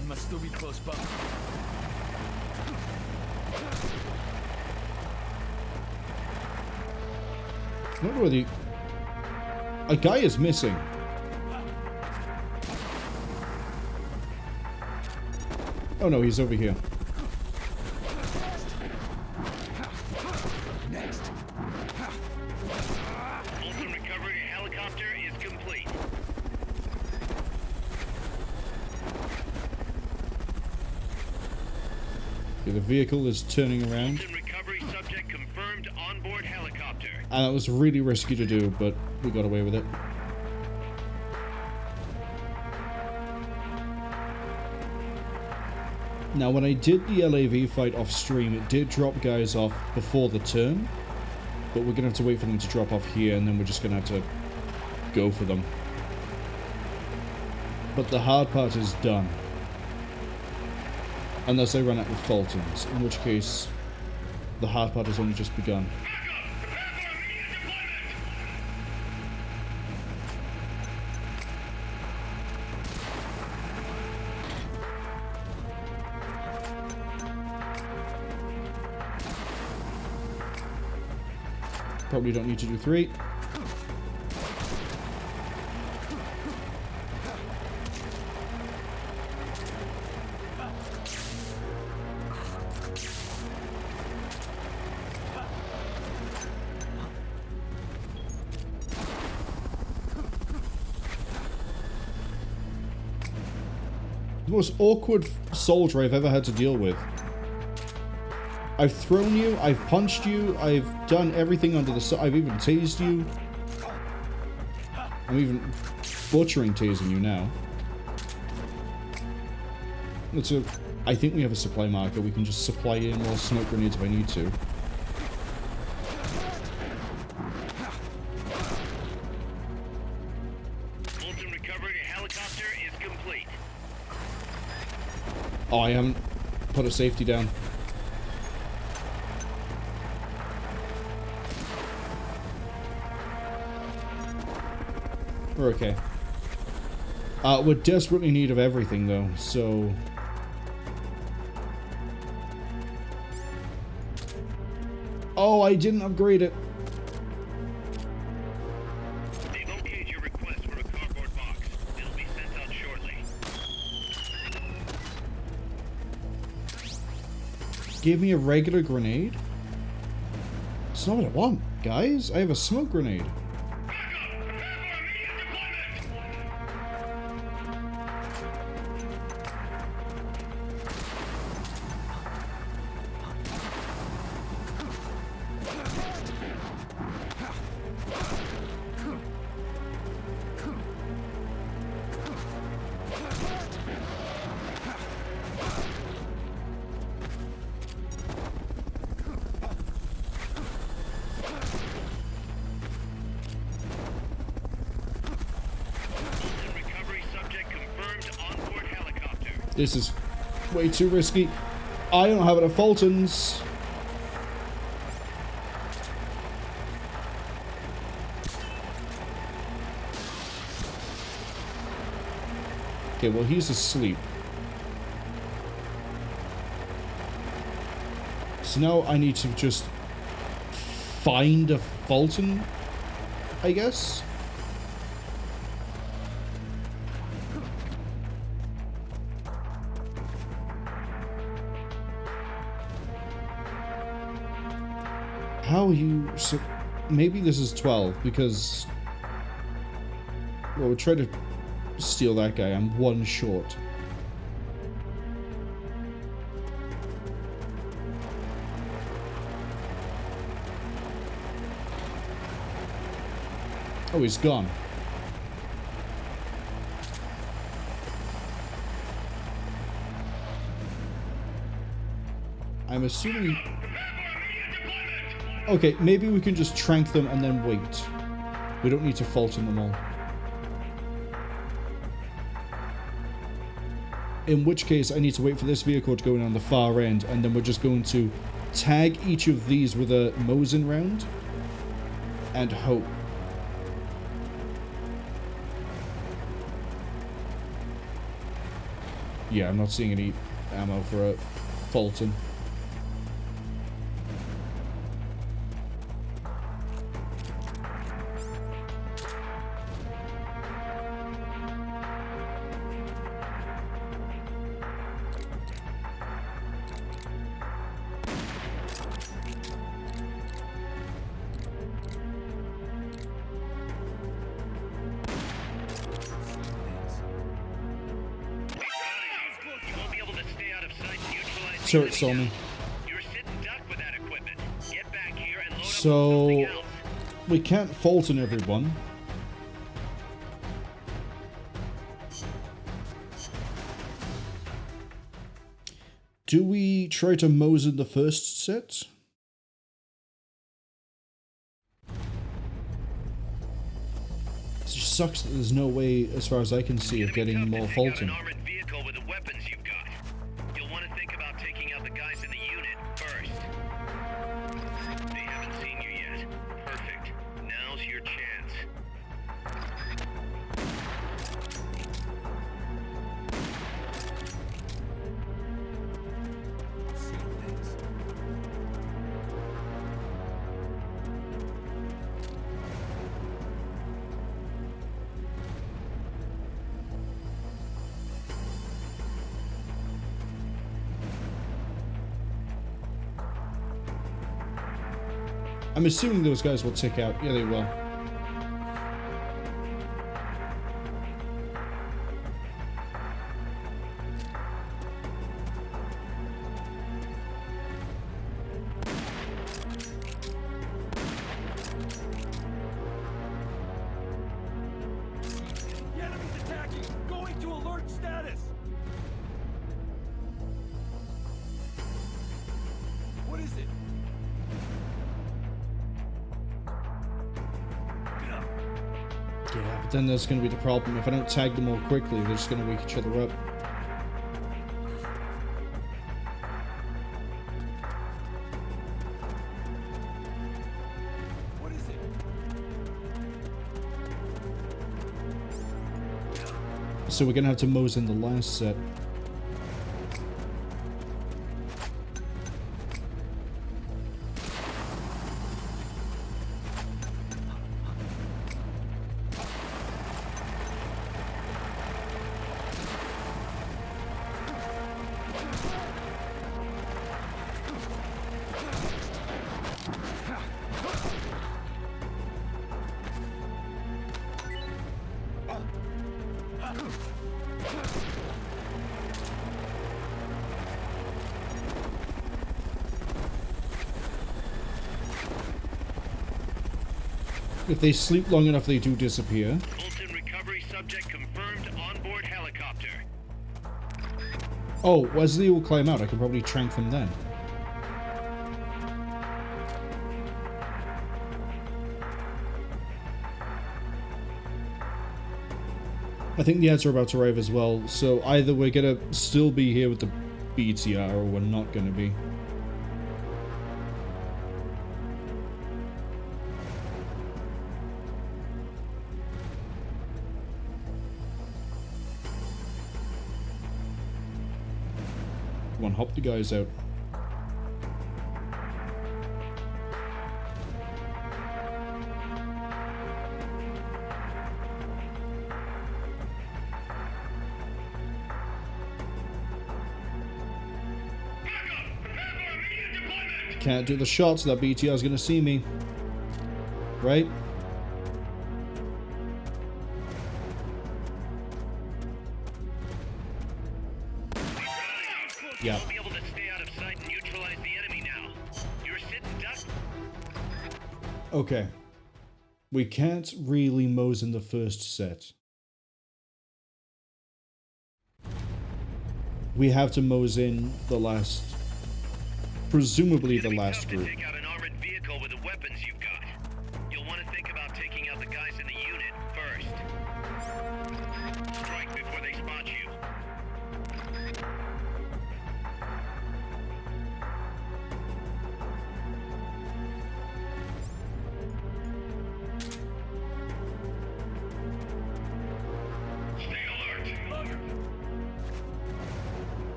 He must still be close by. I wonder whether a guy is missing. Oh no, he's over here. Fulton recovery helicopter is complete. Okay, the vehicle is turning around. Fulton recovery subject confirmed onboard helicopter. And that was really risky to do, but we got away with it. Now, when I did the LAV fight off stream, it did drop guys off before the turn, but we're gonna have to wait for them to drop off here, and then we're just gonna have to go for them. But the hard part is done. Unless I run out of Fultons, in which case the hard part has only just begun. Probably don't need to do 3. The most awkward soldier I've ever had to deal with. I've thrown you, I've punched you, I've done everything under the sun. I've even tased you. I'm even butchering tasing you now. I think we have a supply marker. We can just supply in more smoke grenades if I need to. Fulton recovery helicopter is complete. Oh, I haven't put a safety down. We're okay. We're desperately in need of everything, though, so... Oh, I didn't upgrade it. They located your request for a cardboard box. It'll be sent out shortly. Give me a regular grenade? That's not what I want, guys. I have a smoke grenade. This is way too risky. I don't have enough Fultons. Okay, well, he's asleep. So now I need to just find a Fulton, I guess? How are you... So maybe this is 12, because... Well, we'll try to steal that guy. I'm one short. Oh, he's gone. I'm assuming... Okay, maybe we can just trank them and then wait. We don't need to Fulton them all. In which case, I need to wait for this vehicle to go in on the far end, and then we're just going to tag each of these with a Mosin round and hope. Yeah, I'm not seeing any ammo for a Fulton. Turret saw me. So we can't Fulton everyone. Do we try to Mosin the first set? It just sucks that there's no way, as far as I can see, of getting more Fulton. I'm assuming those guys will tick out. Yeah, they will. The enemy's attacking! Going to alert status! What is it? Yeah, but then there's going to be the problem. If I don't tag them all quickly, they're just going to wake each other up. What is it? So we're going to have to Mosin the last set. If they sleep long enough, they do disappear. Fulton recovery subject confirmed onboard helicopter. Oh, Wesley will climb out. I could probably trank them then. I think the ads are about to arrive as well, so either we're gonna still be here with the BTR or we're not gonna be. Come on, hop the guys out. Can't do the shots, that BTR is gonna see me. Right? Yeah. You'll be able to stay out of sight and neutralize the enemy now. You're sitting duck. Okay. We can't really Mose in the first set. We have to Mose in the last... presumably the last group. Take out an armored vehicle with the weapons you've got. You'll want to think about taking out the guys in the unit first. Strike before they spot you. Stay alert.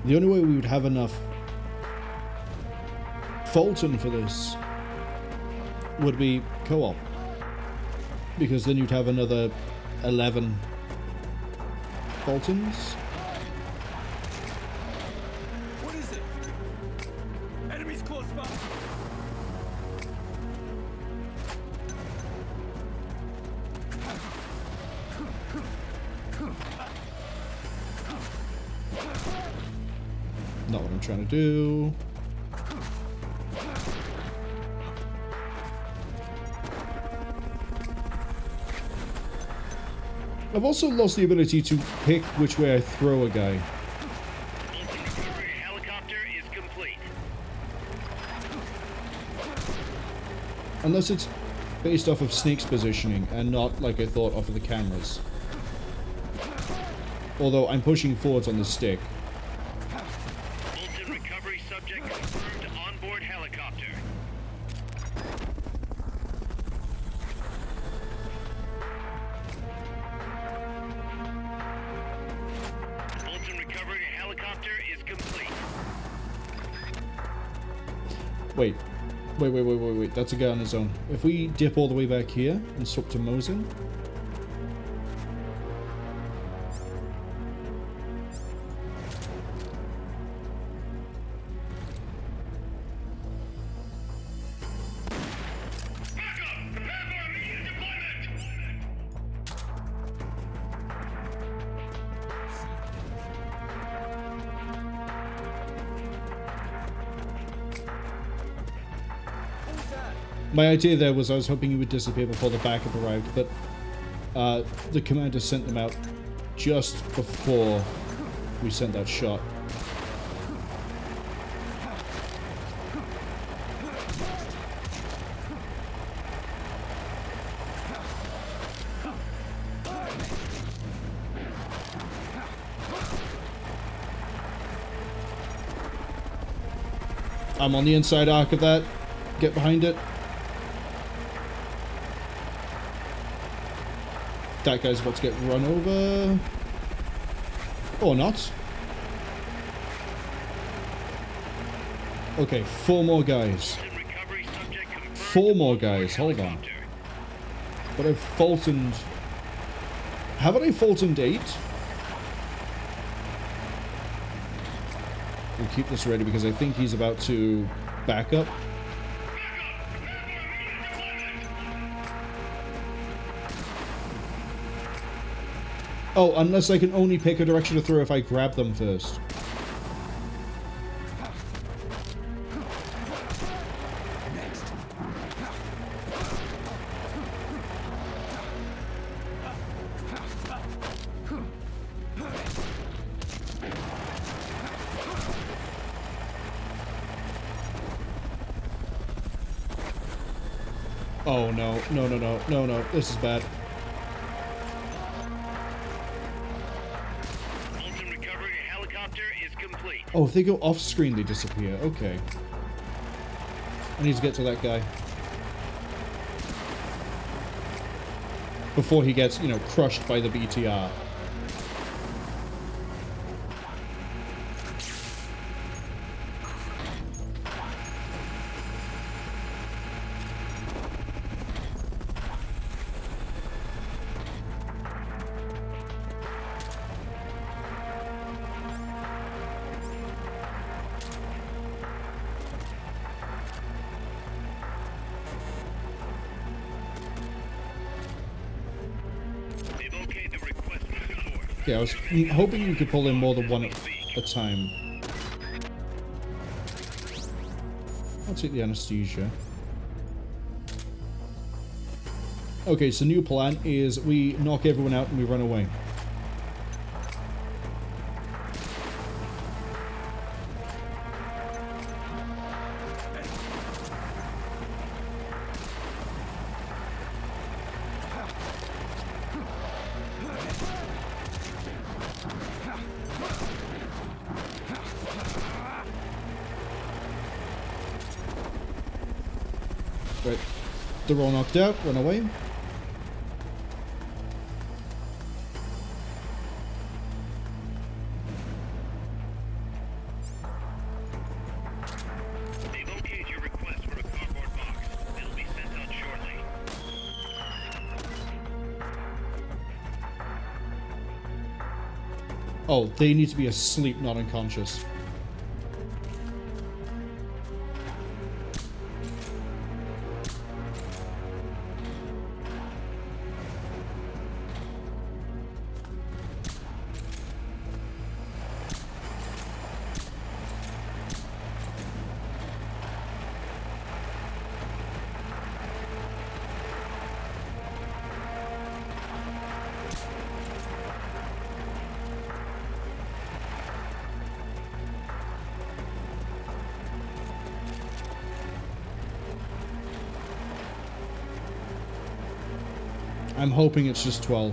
The only way we would have enough Fulton for this would be co-op. Because then you'd have another 11 Fultons. What is it? Enemies close by. Not what I'm trying to do. I've also lost the ability to pick which way I throw a guy. Fulton recovery helicopter is complete. Unless it's based off of Snake's positioning and not, like I thought, off of the cameras. Although I'm pushing forwards on the stick. Fulton recovery subject confirmed onboard helicopter. Fulton recovery helicopter is complete. Wait. Wait. That's a guy on his own. If we dip all the way back here and swap to Mosin. My idea there was I was hoping he would disappear before the backup arrived, but the commander sent them out just before we sent that shot. I'm on the inside arc of that. Get behind it. That guy's about to get run over. Or not. Okay, 4 more guys. 4 more guys, hold on. But I've Fultoned... Haven't I Fultoned 8? We'll keep this ready because I think he's about to back up. Oh, unless I can only pick a direction to throw if I grab them first. Oh no, no, this is bad. Oh, if they go off screen, they disappear. Okay. I need to get to that guy. Before he gets, you know, crushed by the BTR. Yeah, I was hoping you could pull in more than one at a time. I'll take the anesthesia. Okay, so new plan is we knock everyone out and we run away. Right, they're all knocked out, run away. They've okayed your request for a cardboard box. It'll be sent out shortly. Oh, they need to be asleep, not unconscious. I'm hoping it's just 12.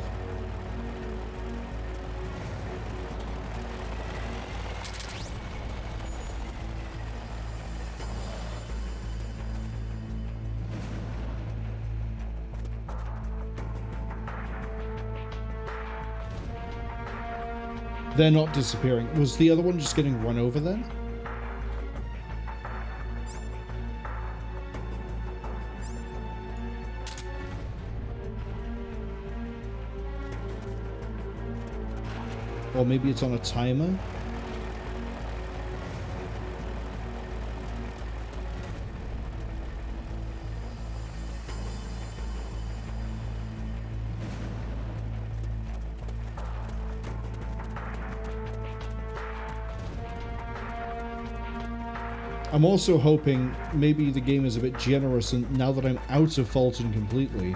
They're not disappearing. Was the other one just getting run over then? Or maybe it's on a timer? I'm also hoping maybe the game is a bit generous, and now that I'm out of Fulton completely,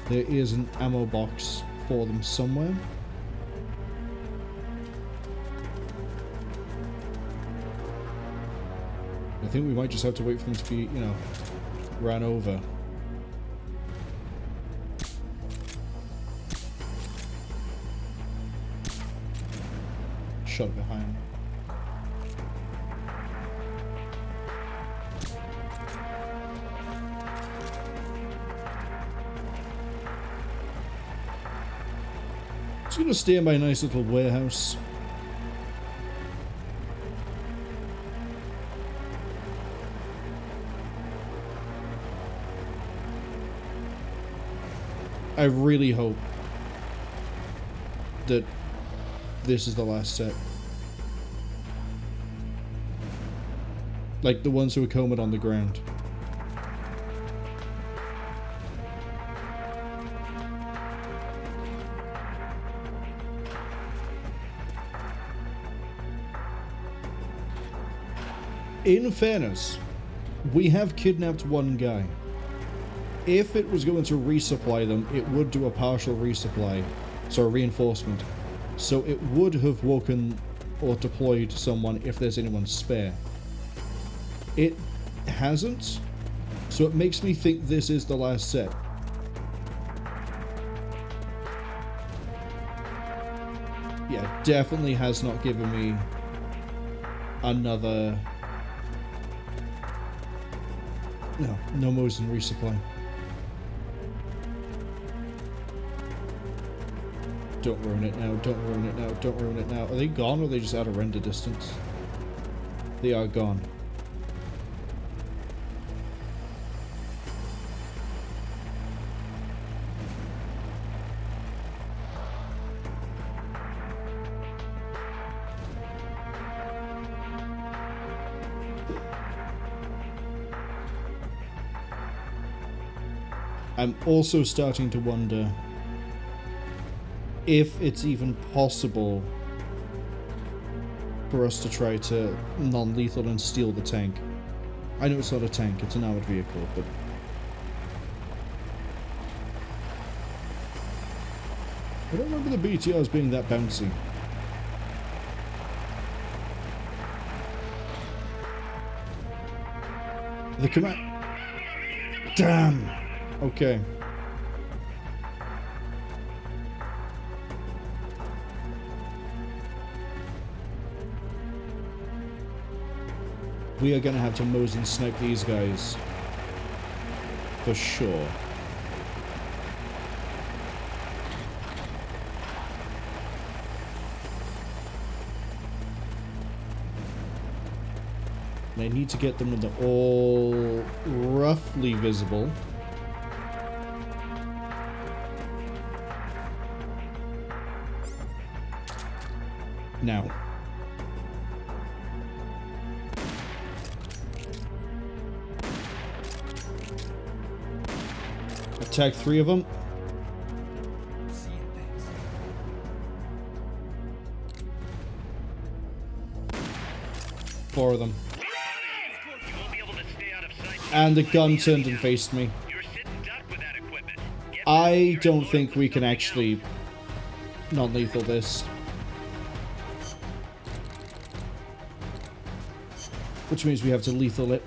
there is an ammo box for them somewhere. I think we might just have to wait for them to be, you know, ran over. Shot behind. Just gonna stay in my nice little warehouse. I really hope that this is the last set. Like the ones who are combed on the ground. In fairness, we have kidnapped one guy. If it was going to resupply them, it would do a partial resupply, so a reinforcement. So it would have woken or deployed someone if there's anyone spare. It hasn't, so it makes me think this is the last set. Yeah, definitely has not given me another... No Mosin resupply. Don't ruin it now, don't ruin it now, don't ruin it now. Are they gone or are they just out of render distance? They are gone. I'm also starting to wonder if it's even possible for us to try to non-lethal and steal the tank. I know it's not a tank, it's an armored vehicle, but... I don't remember the BTRs being that bouncy. The command... Damn! Okay. We are gonna have to Mosin snipe these guys. For sure. And I need to get them when they're all roughly visible. Now. Attack 3 of them. 4 of them. And the gun turned and faced me. I don't think we can actually non-lethal this. Which means we have to lethal it.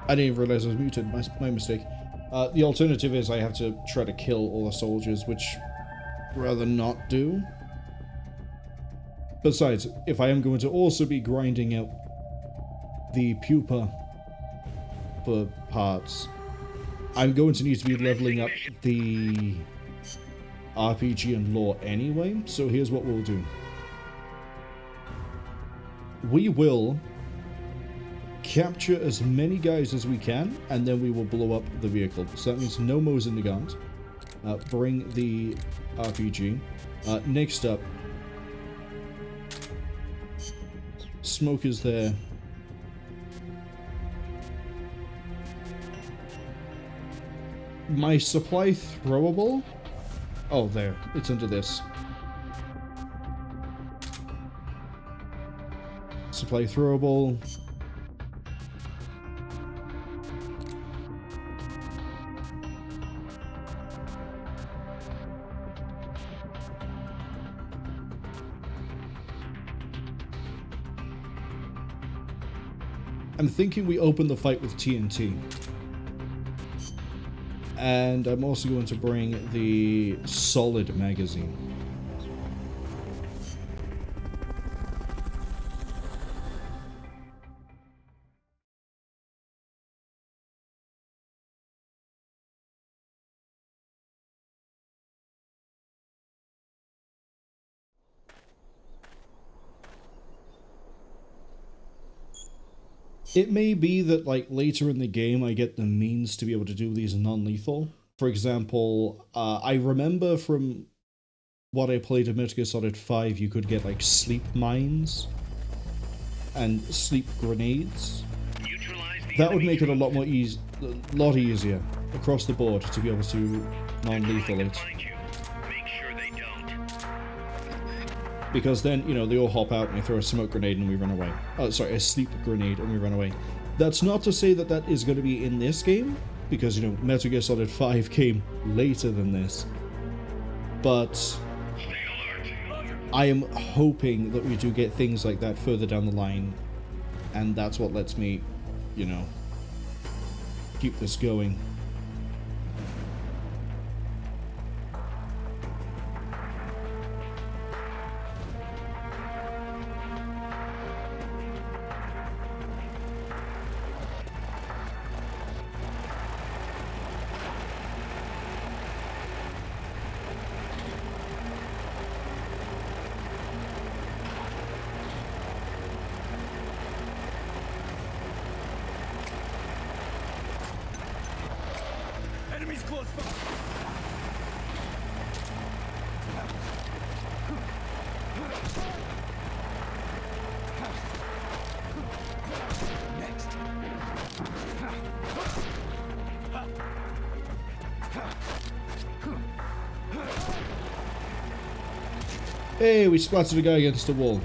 I didn't even realize I was muted, my mistake. The alternative is I have to try to kill all the soldiers, which I'd rather not do. Besides, if I am going to also be grinding out the Pupa for parts, I'm going to need to be leveling up the RPG and lore anyway, so here's what we'll do. We will capture as many guys as we can, and then we will blow up the vehicle. So that means no Mo's in the guns. Bring the RPG. Next up, smoke is there. My supply throwable? Oh, there. It's under this. Supply throwable. I'm thinking we open the fight with TNT. And I'm also going to bring the solid magazine. It may be that, like, later in the game I get the means to be able to do these non-lethal. For example, I remember from what I played in Metal Gear Solid 5, you could get, like, sleep mines and sleep grenades. That would make it a lot more easier across the board to be able to non-lethal it. Because then, you know, they all hop out and they throw a smoke grenade and we run away. Oh, sorry, a sleep grenade and we run away. That's not to say that that is going to be in this game, because, you know, Metal Gear Solid 5 came later than this. But I am hoping that we do get things like that further down the line, and that's what lets me, you know, keep this going. close by. Next. Hey, we splattered a guy against the wall.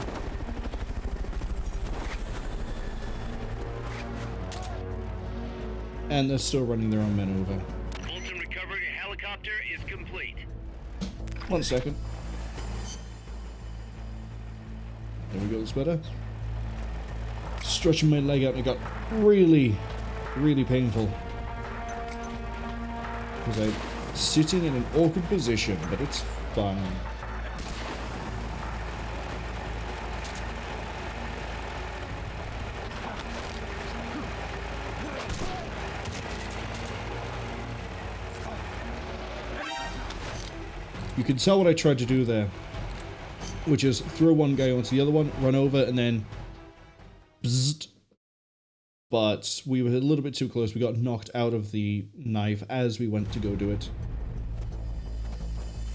And they're still running their own men over. Fulton recovered a helicopter is complete. 1 second. There we go, that's better. Stretching my leg out and it got really, really painful. Because I'm sitting in an awkward position, but it's fine. You can tell what I tried to do there, which is throw one guy onto the other one, run over, and then bzzzt. But we were a little bit too close. We got knocked out of the knife as we went to go do it.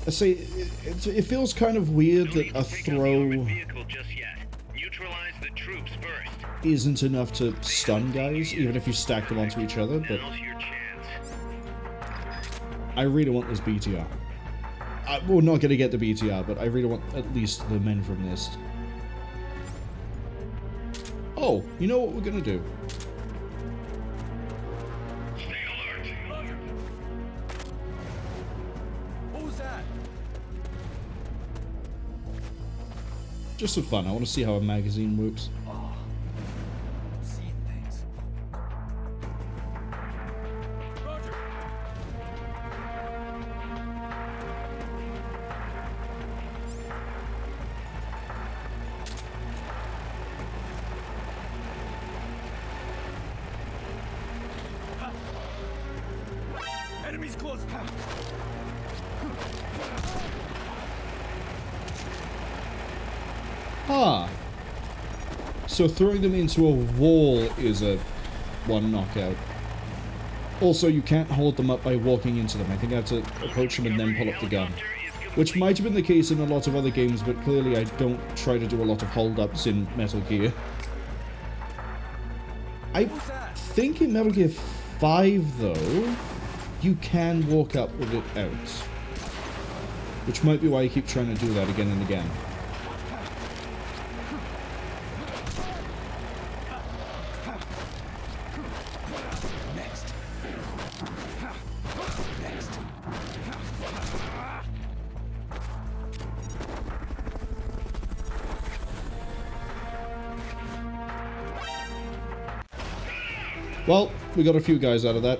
I say, it feels kind of weird that a throw isn't enough to stun guys, even if you stack them onto each other, but I really want this BTR. We're not going to get the BTR, but I really want at least the men from this. Oh, you know what we're going to do? Stay alert. What was that? Just for fun, I want to see how a magazine works. Oh, I'm seeing things. Roger. Enemies close. Ah! So throwing them into a wall is a one knockout. Also, you can't hold them up by walking into them. I think I have to approach them and then pull up the gun. Which might have been the case in a lot of other games, but clearly I don't try to do a lot of hold-ups in Metal Gear. I think in Metal Gear 5, though, you can walk up with it out. Which might be why I keep trying to do that again and again. Next. Next. Well, we got a few guys out of that.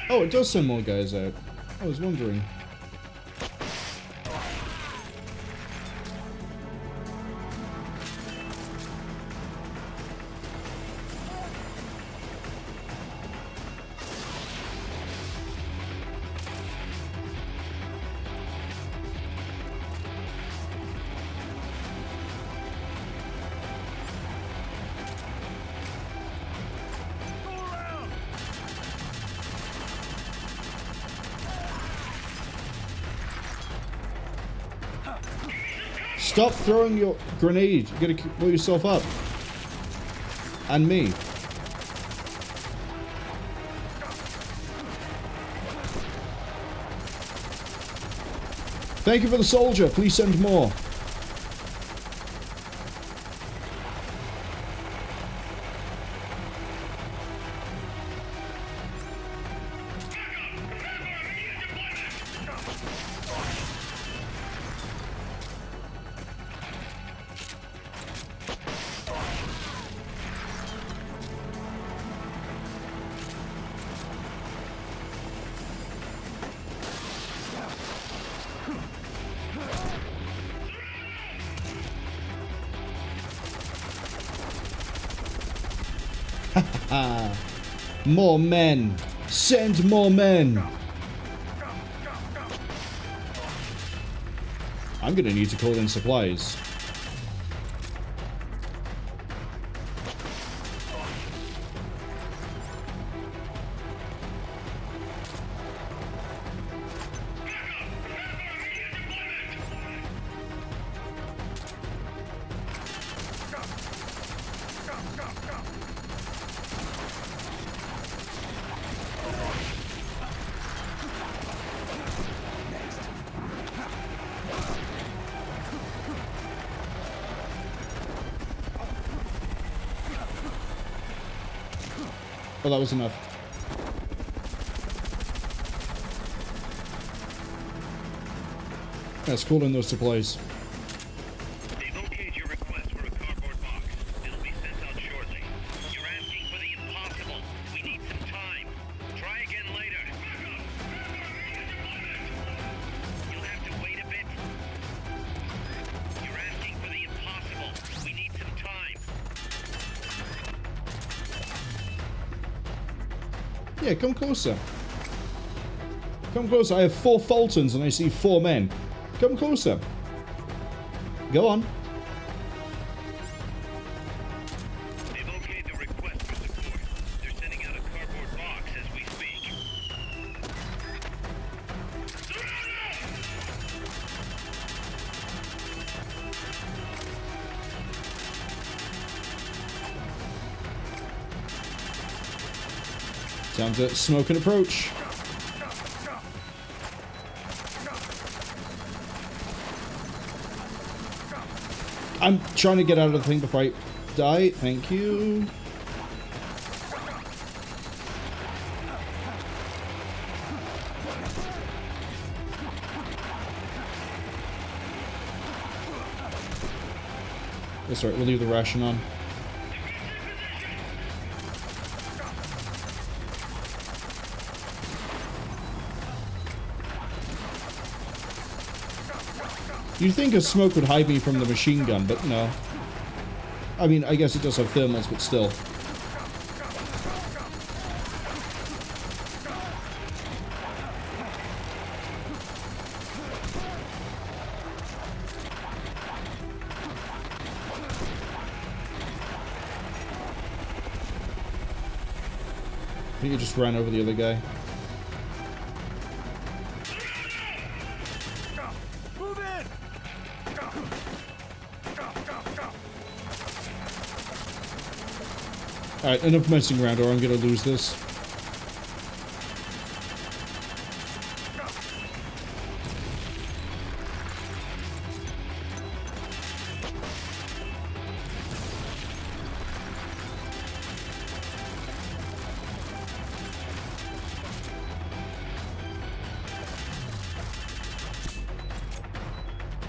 Oh, it does send more guys out. I was wondering. Stop throwing your grenade. You gotta blow yourself up. And me. Thank you for the soldier. Please send more. More men! Send more men! I'm gonna need to call in supplies. Oh, that was enough. Let's call in those supplies. They've okayed your request for a cardboard box. It'll be sent out shortly. You're asking for the impossible. We need some time. Try again later. You'll have to wait a bit. You're asking for the impossible. We need some time. Yeah, come closer. Come closer. I have 4 Fultons and I see 4 men. Come closer. Go on. They've okayed the request for support. They're sending out a cardboard box as we speak. Time to smoke and approach. I'm trying to get out of the thing before I die. Thank you. That's right, we'll leave the ration on. You'd think a smoke would hide me from the machine gun, but no. I mean, I guess it does have thermals, but still. I think you just ran over the other guy. Alright, enough messing around or I'm gonna lose this.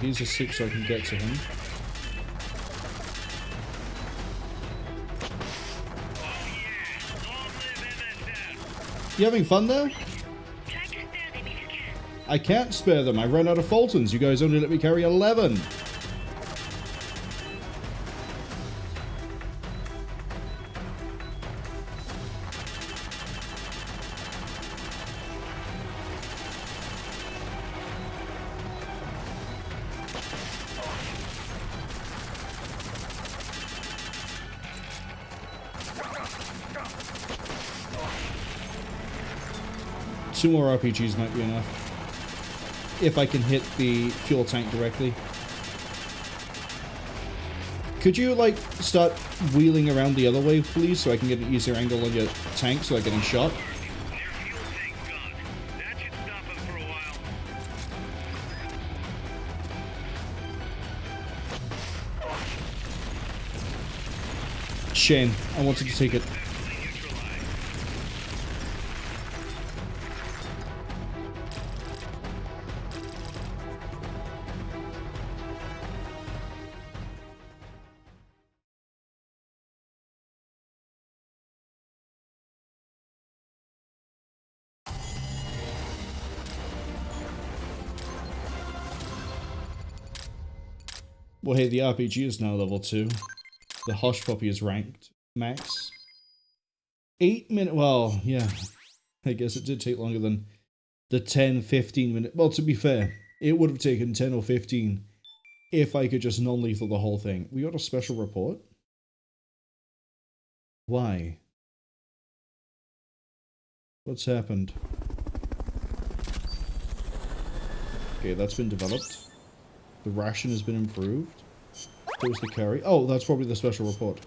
He's a 6 so I can get to him. You having fun there? I can't spare them. I ran out of Fultons. You guys only let me carry 11. Two more RPGs might be enough. If I can hit the fuel tank directly. Could you, like, start wheeling around the other way, please, so I can get an easier angle on your tank so I get a shot? Shame. I wanted to take it. Well, hey, the RPG is now level 2. The Hush Puppy is ranked max. 8 minutes. Well, yeah. I guess it did take longer than the 10-15 minute. Well, to be fair, it would have taken 10 or 15 if I could just non-lethal the whole thing. We got a special report? Why? What's happened? Okay, that's been developed. The ration has been improved. So is the curry. Oh, that's probably the special report.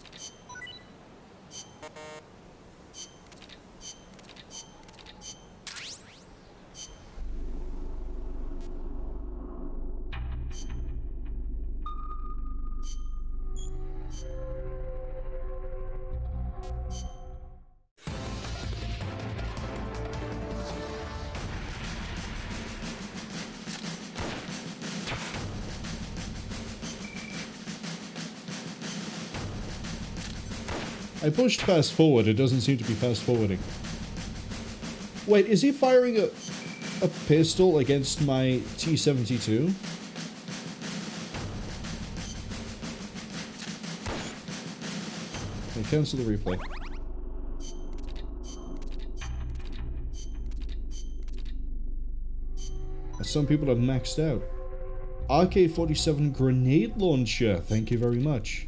I pushed fast forward, it doesn't seem to be fast forwarding. Wait, is he firing a pistol against my T-72? Okay, cancel the replay. Some people have maxed out. RK-47 grenade launcher, thank you very much.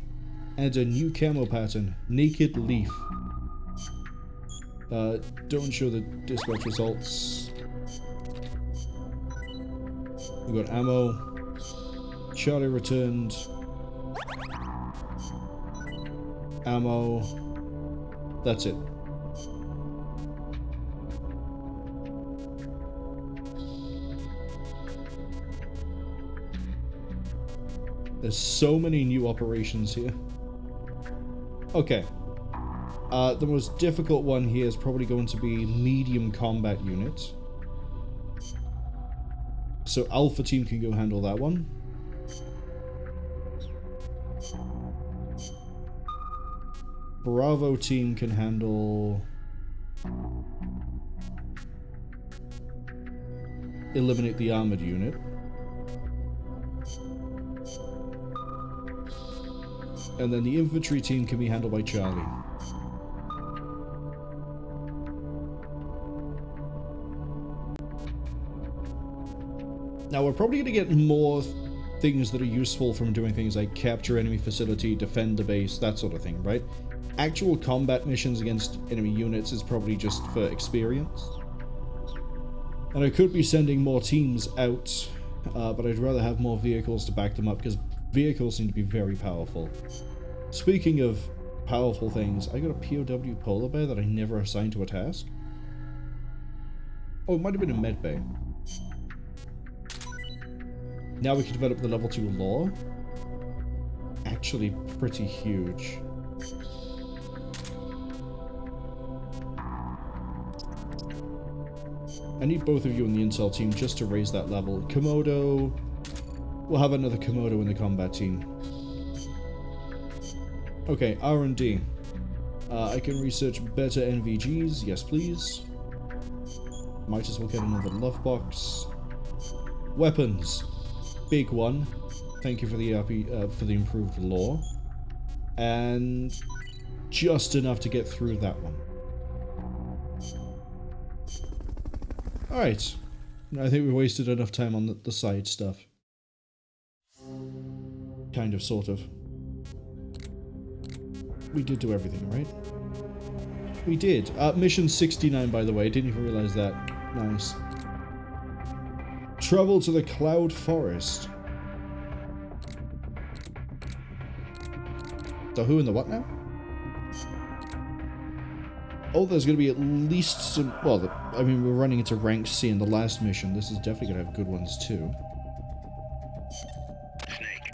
And a new camo pattern, Naked Leaf. Don't show the dispatch results. We got ammo. Charlie returned. Ammo. That's it. There's so many new operations here. Okay. The most difficult one here is probably going to be medium combat unit. So Alpha Team can go handle that one. Bravo Team can handle... eliminate the armored unit. And then the infantry team can be handled by Charlie. Now we're probably going to get more things that are useful from doing things like capture enemy facility, defend the base, that sort of thing, right? Actual combat missions against enemy units is probably just for experience. And I could be sending more teams out, but I'd rather have more vehicles to back them up because vehicles seem to be very powerful. Speaking of powerful things, I got a POW polar bear that I never assigned to a task. Oh, it might have been a med bay. Now we can develop the level 2 lore. Actually pretty huge. I need both of you in the intel team just to raise that level. Komodo... We'll have another Komodo in the combat team. Okay, R&D. I can research better NVGs. Yes, please. Might as well get another love box. Weapons. Big one. Thank you for the for the improved lore. And just enough to get through that one. Alright. I think we wasted enough time on the side stuff. Kind of, sort of. We did do everything, right? We did. Mission 69, by the way. Didn't even realize that. Nice. Travel to the Cloud Forest. So who in the what now? Oh, there's going to be at least some... Well, I mean, we're running into rank C in the last mission. This is definitely going to have good ones, too. Snake,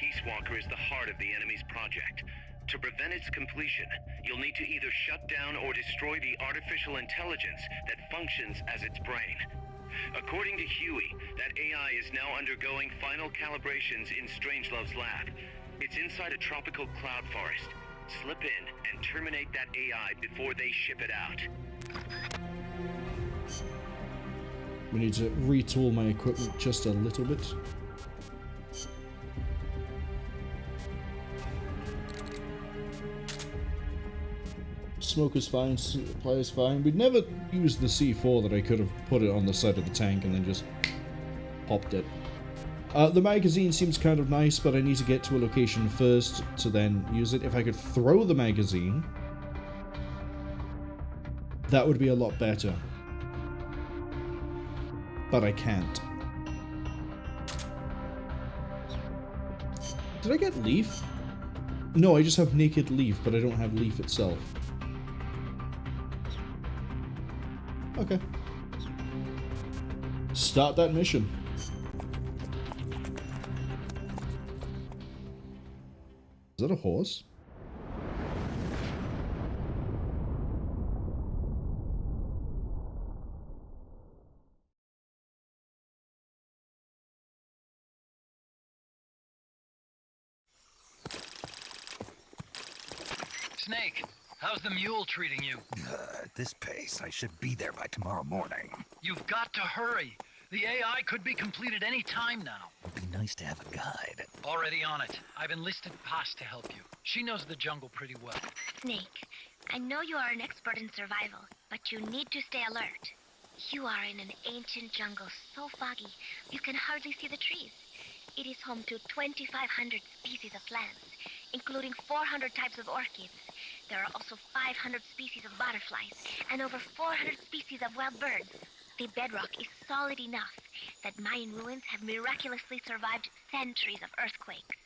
Peace Walker is the heart of the enemy's project. To prevent its completion, you'll need to either shut down or destroy the artificial intelligence that functions as its brain. According to Huey, that AI is now undergoing final calibrations in Strangelove's lab. It's inside a tropical cloud forest. Slip in and terminate that AI before they ship it out. We need to retool my equipment just a little bit. smoke is fine, supply is fine. We'd never used the C4 that I could have put it on the side of the tank and then just popped it. The magazine seems kind of nice, but I need to get to a location first to then use it. If I could throw the magazine, that would be a lot better. But I can't. Did I get leaf? No, I just have naked leaf, but I don't have leaf itself. Okay. Start that mission. Is that a horse? Snake, how's the mule treating you? At this pace, I should be there by tomorrow morning. You've got to hurry. The AI could be completed any time now. It'd be nice to have a guide. Already on it. I've enlisted Paz to help you. She knows the jungle pretty well. Snake, I know you are an expert in survival, but you need to stay alert. You are in an ancient jungle so foggy, you can hardly see the trees. It is home to 2,500 species of plants, including 400 types of orchids. There are also 500 species of butterflies, and over 400 species of wild birds. The bedrock is solid enough that Mayan ruins have miraculously survived centuries of earthquakes.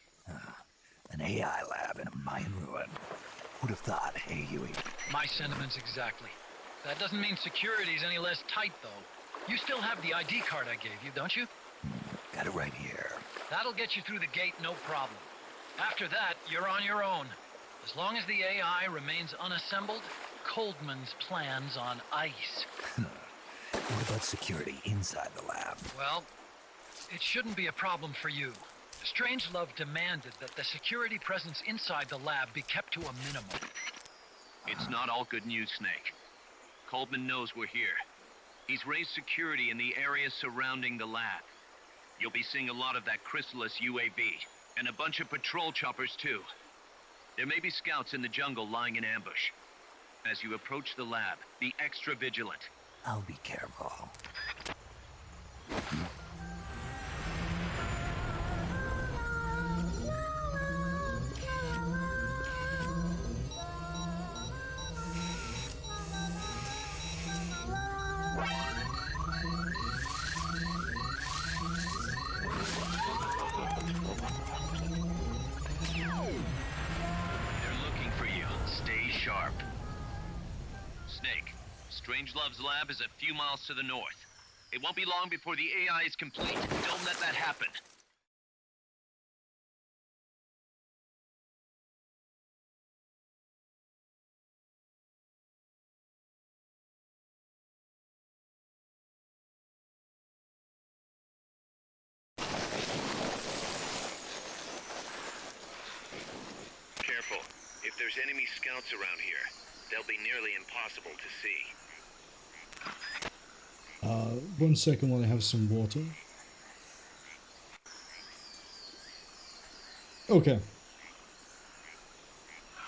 An AI lab in a Mayan ruin. Who'd have thought, hey, Huey? My sentiments exactly. That doesn't mean security's any less tight, though. You still have the ID card I gave you, don't you? Got it right here. That'll get you through the gate, no problem. After that, you're on your own. As long as the AI remains unassembled, Coldman's plan's on ice. What about security inside the lab? Well, it shouldn't be a problem for you. Strangelove demanded that the security presence inside the lab be kept to a minimum. It's not all good news, Snake. Coldman knows we're here. He's raised security in the area surrounding the lab. You'll be seeing a lot of that Chrysalis UAV, and a bunch of patrol choppers too. There may be scouts in the jungle lying in ambush. As you approach the lab, be extra vigilant. I'll be careful. Strangelove's lab is a few miles to the north. It won't be long before the AI is complete. Don't let that happen. Careful. If there's enemy scouts around here, they'll be nearly impossible to see. 1 second while I have some water. Okay.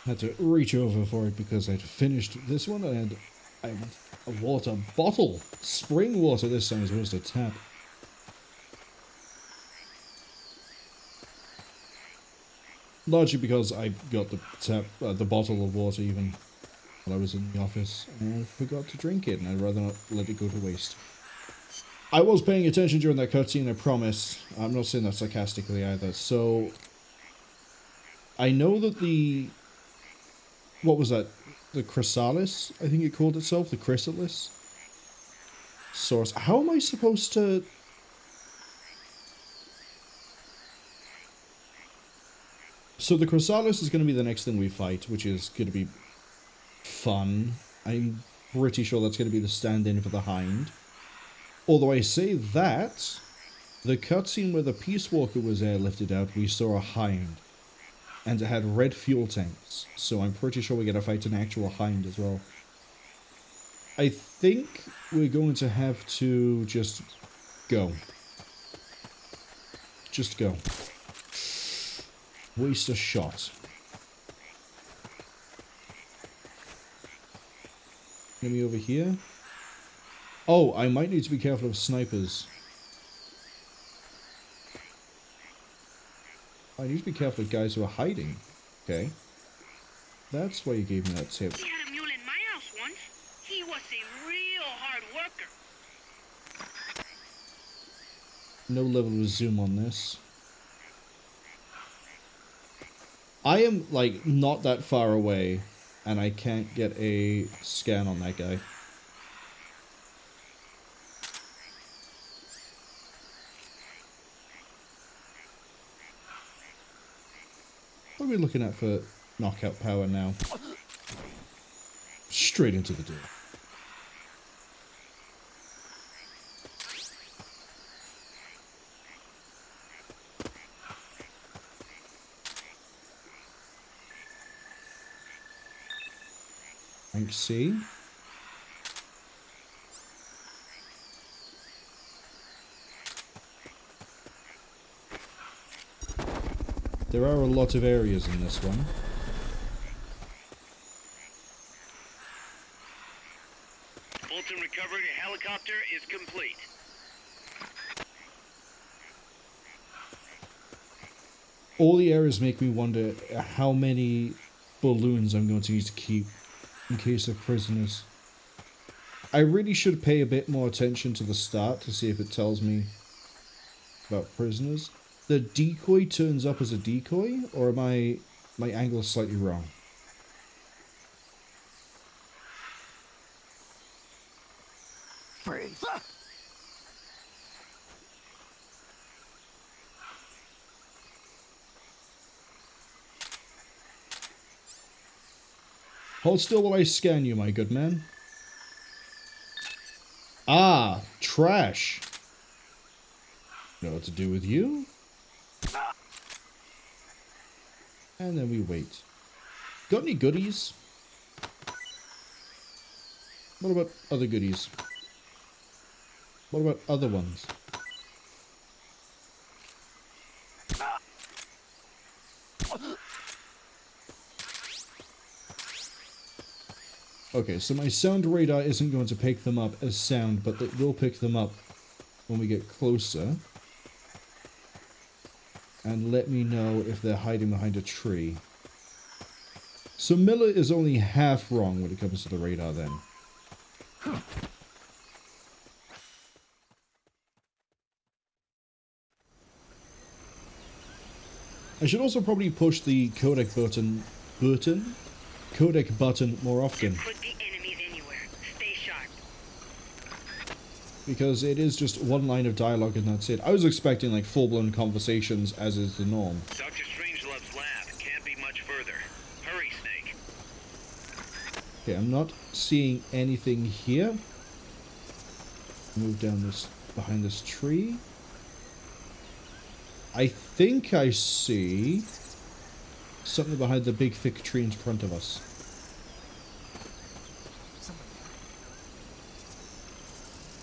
Had to reach over for it because I'd finished this one and I want a water bottle. Spring water this time as opposed to tap. Largely because I got the bottle of water even while I was in the office and I forgot to drink it and I'd rather not let it go to waste. I was paying attention during that cutscene, I promise. I'm not saying that sarcastically either. So, I know that the... What was that? The Chrysalis, I think it called itself? The Chrysalis? Source. How am I supposed to... So the Chrysalis is going to be the next thing we fight, which is going to be fun. I'm pretty sure that's going to be the stand-in for the Hind. Although I say that, the cutscene where the Peace Walker was airlifted out, we saw a Hind. And it had red fuel tanks. So I'm pretty sure we're going to fight an actual Hind as well. I think we're going to have to just go. Just go. Waste a shot. Enemy over here. Oh, I might need to be careful of snipers. I need to be careful of guys who are hiding. Okay. That's why you gave me that tip. We had a mule in my house once. He was a real hard worker. No level of zoom on this. I am, like, not that far away, and I can't get a scan on that guy. What are we looking at for knockout power now? Straight into the door. Rank C. There are a lot of areas in this one. Fulton recovering a helicopter is complete. All the areas make me wonder how many balloons I'm going to need to keep in case of prisoners. I really should pay a bit more attention to the start to see if it tells me about prisoners. The decoy turns up as a decoy, or am my angle is slightly wrong? Freeze. Hold still while I scan you, my good man. Ah, trash. Know what to do with you? And then we wait. Got any goodies? What about other goodies? What about other ones? Okay, so my sound radar isn't going to pick them up as sound, but it will pick them up when we get closer. And let me know if they're hiding behind a tree. So Miller is only half wrong when it comes to the radar then. I should also probably push the codec button more often. Could be enemies anywhere. Stay sharp. Because it is just one line of dialogue and that's it. I was expecting like full-blown conversations as is the norm. Dr. Strangelove's lab can't be much further. Hurry, Snake. Okay, I'm not seeing anything here. Move down this, behind this tree. I think I see something behind the big thick tree in front of us.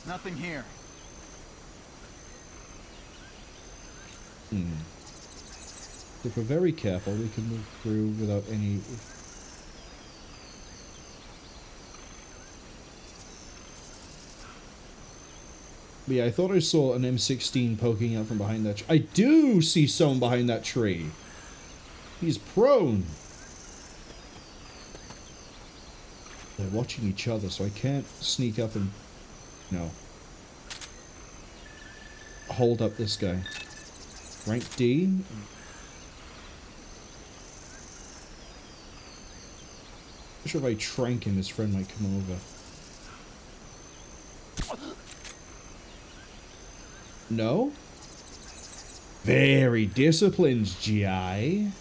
Nothing here. If we're very careful, we can move through without any... But yeah, I thought I saw an M16 poking out from behind that tree. I do see someone behind that tree. He's prone. They're watching each other, so I can't sneak up and... No. Hold up this guy. Rank D. Not sure if I trank him, his friend might come over. No? Very disciplined, GI.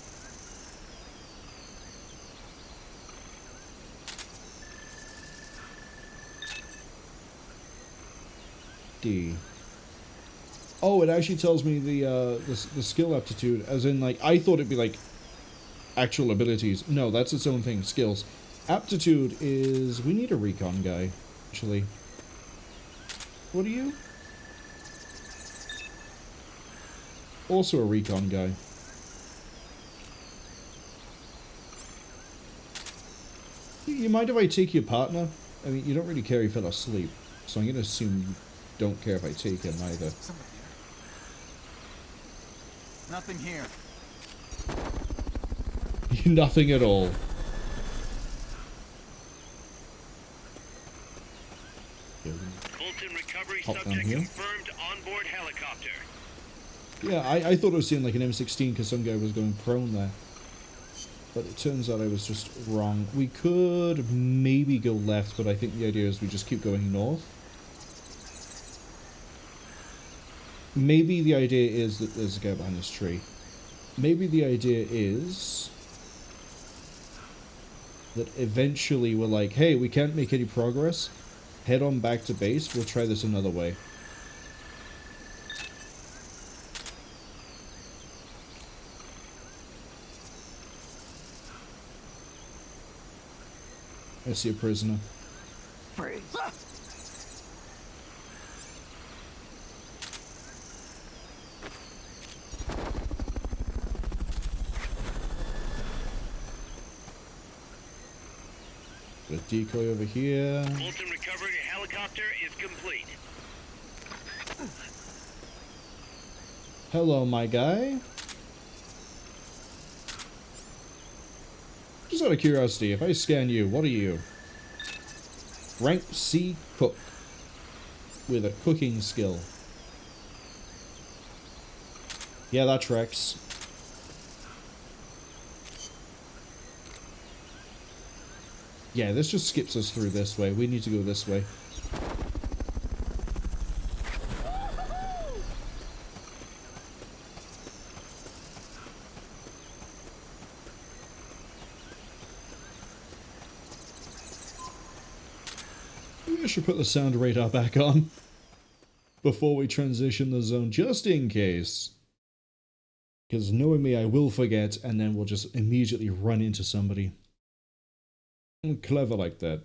D. Oh, it actually tells me the skill aptitude, as in, like, I thought it'd be, like, actual abilities. No, that's its own thing, skills. Aptitude is... We need a recon guy, actually. What are you? Also a recon guy. You mind if I take your partner? I mean, you don't really care if he fell asleep, so I'm going to assume you don't care if I take him either. Somebody there. Nothing here. Nothing at all. Fulton recovery Hop down subject here. confirmed onboard helicopter. Yeah, I thought I was seeing like an M16 because some guy was going prone there. But it turns out I was just wrong. We could maybe go left, but I think the idea is we just keep going north. Maybe the idea is that there's a guy behind this tree. Maybe the idea is that eventually we're like, hey, we can't make any progress. Head on back to base. We'll try this another way. I see a prisoner. Freeze. The decoy over here. Fulton recovery helicopter is complete. Hello, my guy. Just out of curiosity, if I scan you, what are you? Rank C cook. With a cooking skill. Yeah, that tracks. Yeah, this just skips us through this way. We need to go this way. Maybe I should put the sound radar back on before we transition the zone, just in case. Because knowing me, I will forget, and then we'll just immediately run into somebody. I'm clever like that.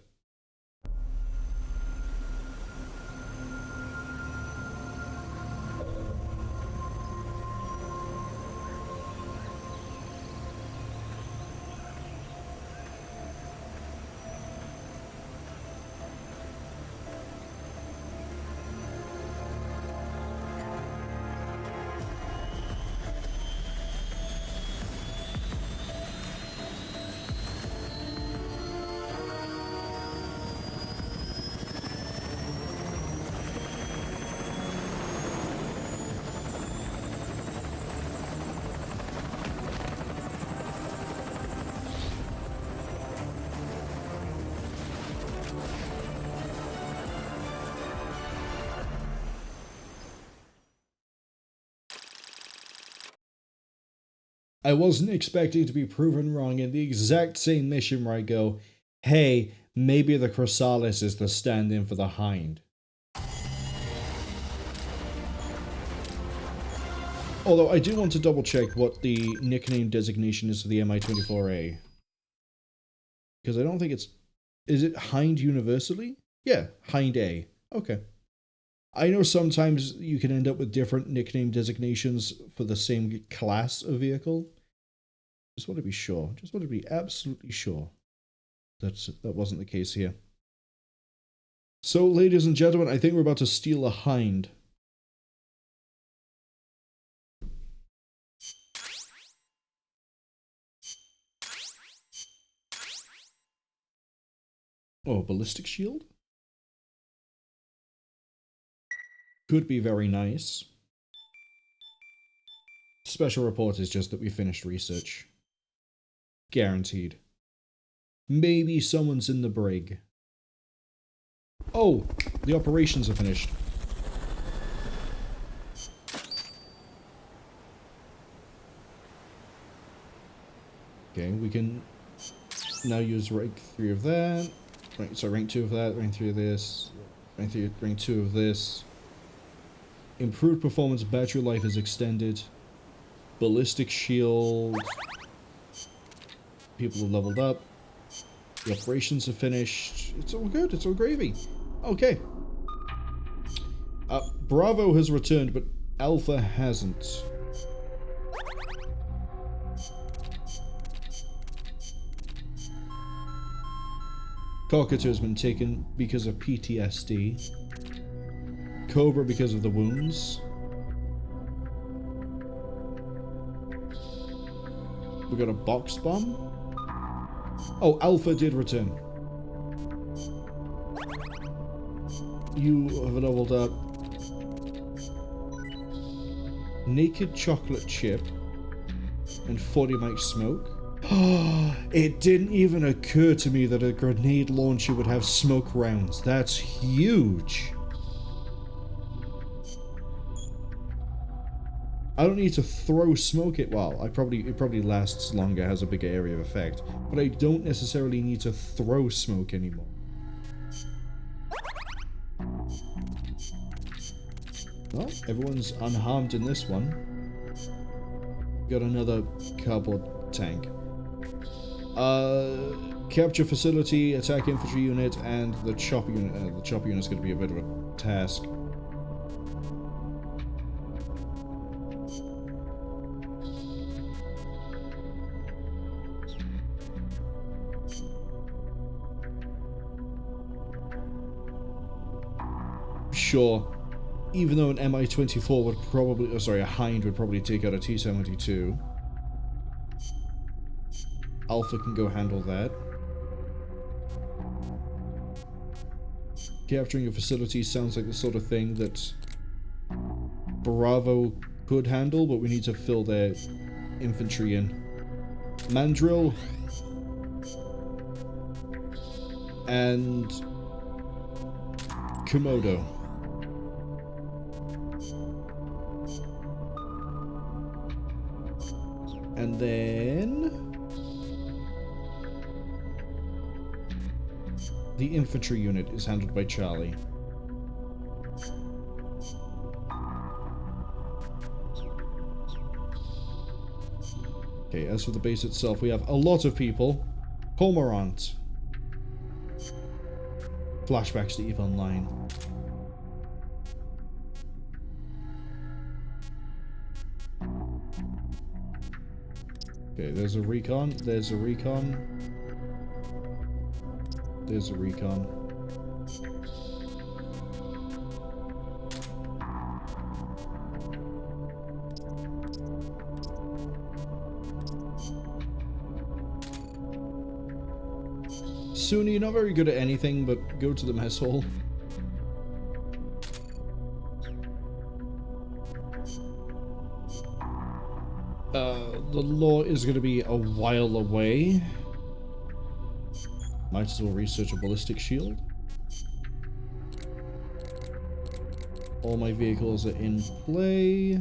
I wasn't expecting to be proven wrong in the exact same mission where I go, hey, maybe the Chrysalis is the stand-in for the Hind. Although I do want to double check what the nickname designation is for the Mi-24A. Because I don't think it's... Is it Hind universally? Yeah, Hind A. Okay. I know sometimes you can end up with different nickname designations for the same class of vehicle. Just want to be sure. Just want to be absolutely sure that wasn't the case here. So, ladies and gentlemen, I think we're about to steal a Hind. Oh, ballistic shield? Could be very nice. Special report is just that we finished research. Guaranteed. Maybe someone's in the brig. Oh, the operations are finished. Okay, we can now use rank 3 of that. Rank 2 of that, rank 3 of this, rank 2 of this. Improved performance, battery life is extended. Ballistic shield. People have leveled up. The operations are finished. It's all good. It's all gravy. Okay. Bravo has returned, but Alpha hasn't. Cockatoo has been taken because of PTSD. Cobra because of the wounds. We got a box bomb. Oh, Alpha did return. You have leveled up. Naked chocolate chip and 40 mic smoke. It didn't even occur to me that a grenade launcher would have smoke rounds. That's huge. I don't need to throw smoke at, well, it probably lasts longer, has a bigger area of effect, but I don't necessarily need to throw smoke anymore. Well, everyone's unharmed in this one. Got another cardboard tank. Capture facility, attack infantry unit, and the chopper unit. The chopper unit's going to be a bit of a task. Sure, even though an Mi-24 would probably, oh sorry, a Hind would probably take out a T-72. Alpha can go handle that. Capturing a facility sounds like the sort of thing that Bravo could handle, but we need to fill their infantry in. Mandrill and Komodo. And then the infantry unit is handled by Charlie. Okay, as for the base itself, we have a lot of people. Cormorant. Flashbacks to EVE Online. Okay, there's a recon, there's a recon. There's a recon. Suni, you're not very good at anything, but go to the mess hall. The law is going to be a while away. Might as well research a ballistic shield. All my vehicles are in play.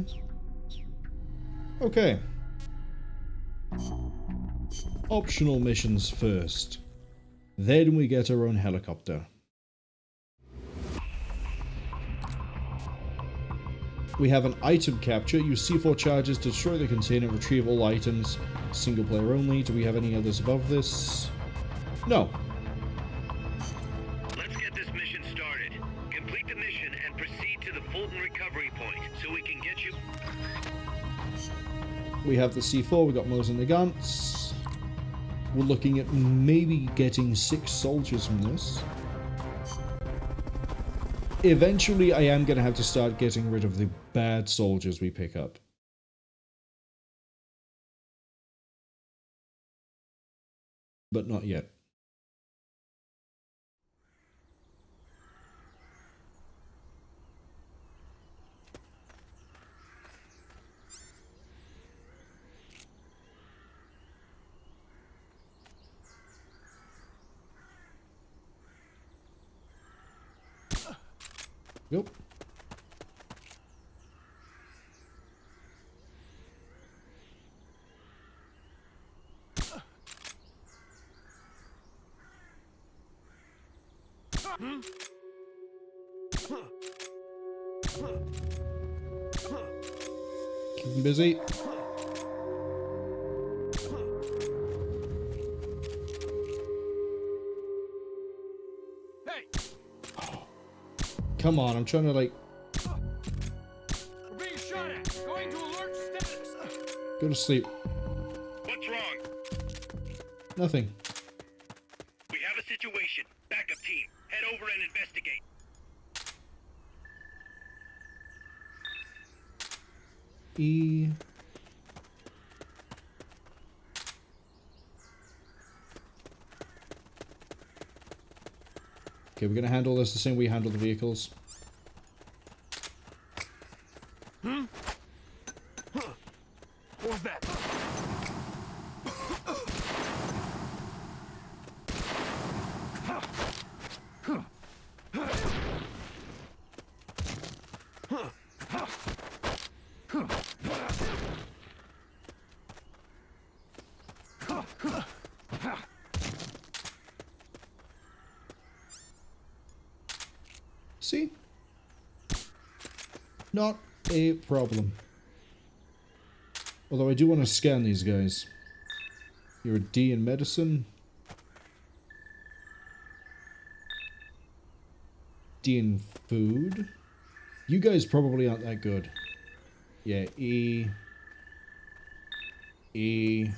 Okay. Optional missions first. Then we get our own helicopter. We have an item capture. Use C4 charges to destroy the container, retrieve all items. Single player only. Do we have any others above this? No. Let's get this mission started. Complete the mission and proceed to the Fulton recovery point so we can get you... We have the C4, we got Mose and the guns. We're looking at maybe getting 6 soldiers from this. Eventually, I am going to have to start getting rid of the bad soldiers we pick up. But not yet. Yep. Keep them busy. Come on, I'm trying to like... We're being shot at. Going to alert status. Go to sleep. What's wrong? Nothing. We have a situation. E. Okay, we're gonna handle this the same way we handle the vehicles. What was that? See? Not a problem. Although I do want to scan these guys. You're a D in medicine. D in food. You guys probably aren't that good. Yeah, E. E.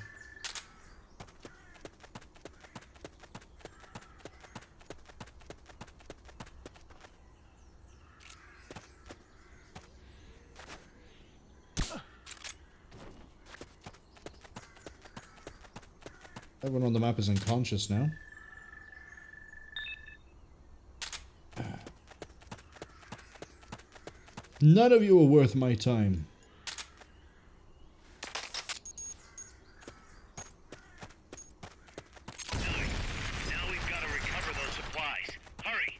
Everyone on the map is unconscious now. None of you are worth my time. Now we've got to recover those supplies. Hurry!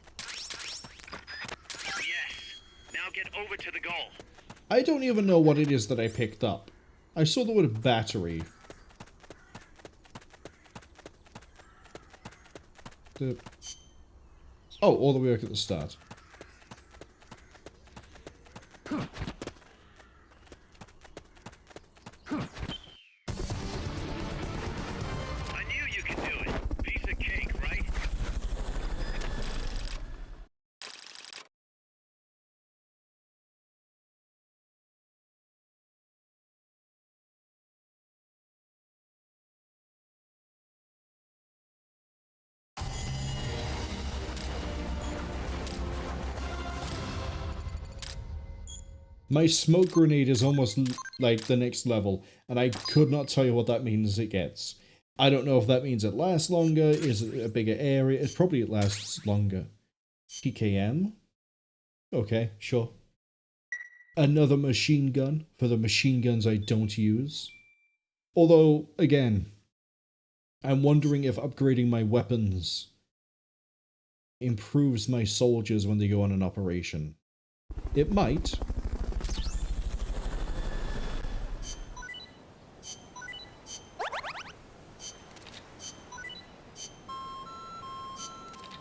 Yes! Now get over to the goal. I don't even know what it is that I picked up. I saw the word battery. Oh, all the way back at the start. I knew you could do it. Piece of cake, right? My smoke grenade is almost like the next level, and I could not tell you what that means it gets. I don't know if that means it lasts longer, is it a bigger area? It's probably it lasts longer. PKM? Okay, sure. Another machine gun for the machine guns I don't use. Although, again, I'm wondering if upgrading my weapons improves my soldiers when they go on an operation. It might.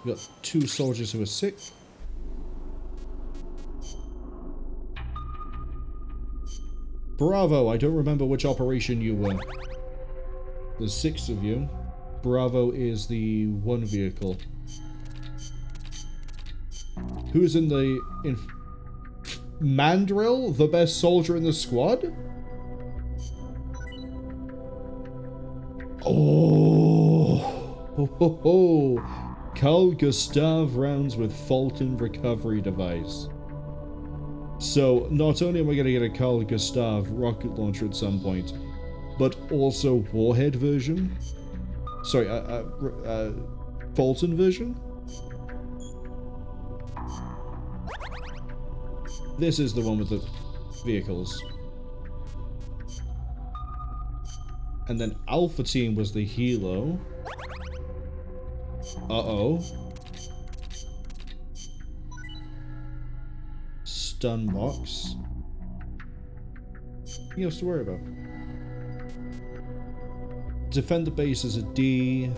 We've got 2 soldiers who are sick. Bravo, I don't remember which operation you were. There's 6 of you. Bravo is the 1 vehicle. Who's in the... Mandrill, the best soldier in the squad? Oh! Ho ho ho! Carl Gustav rounds with Fulton recovery device. So, not only am I going to get a Carl Gustav rocket launcher at some point, but also Warhead version? Sorry, Fulton version? This is the one with the vehicles. And then Alpha Team was the helo. Uh-oh. Stun box. Nothing else to worry about. Defend the base is a D.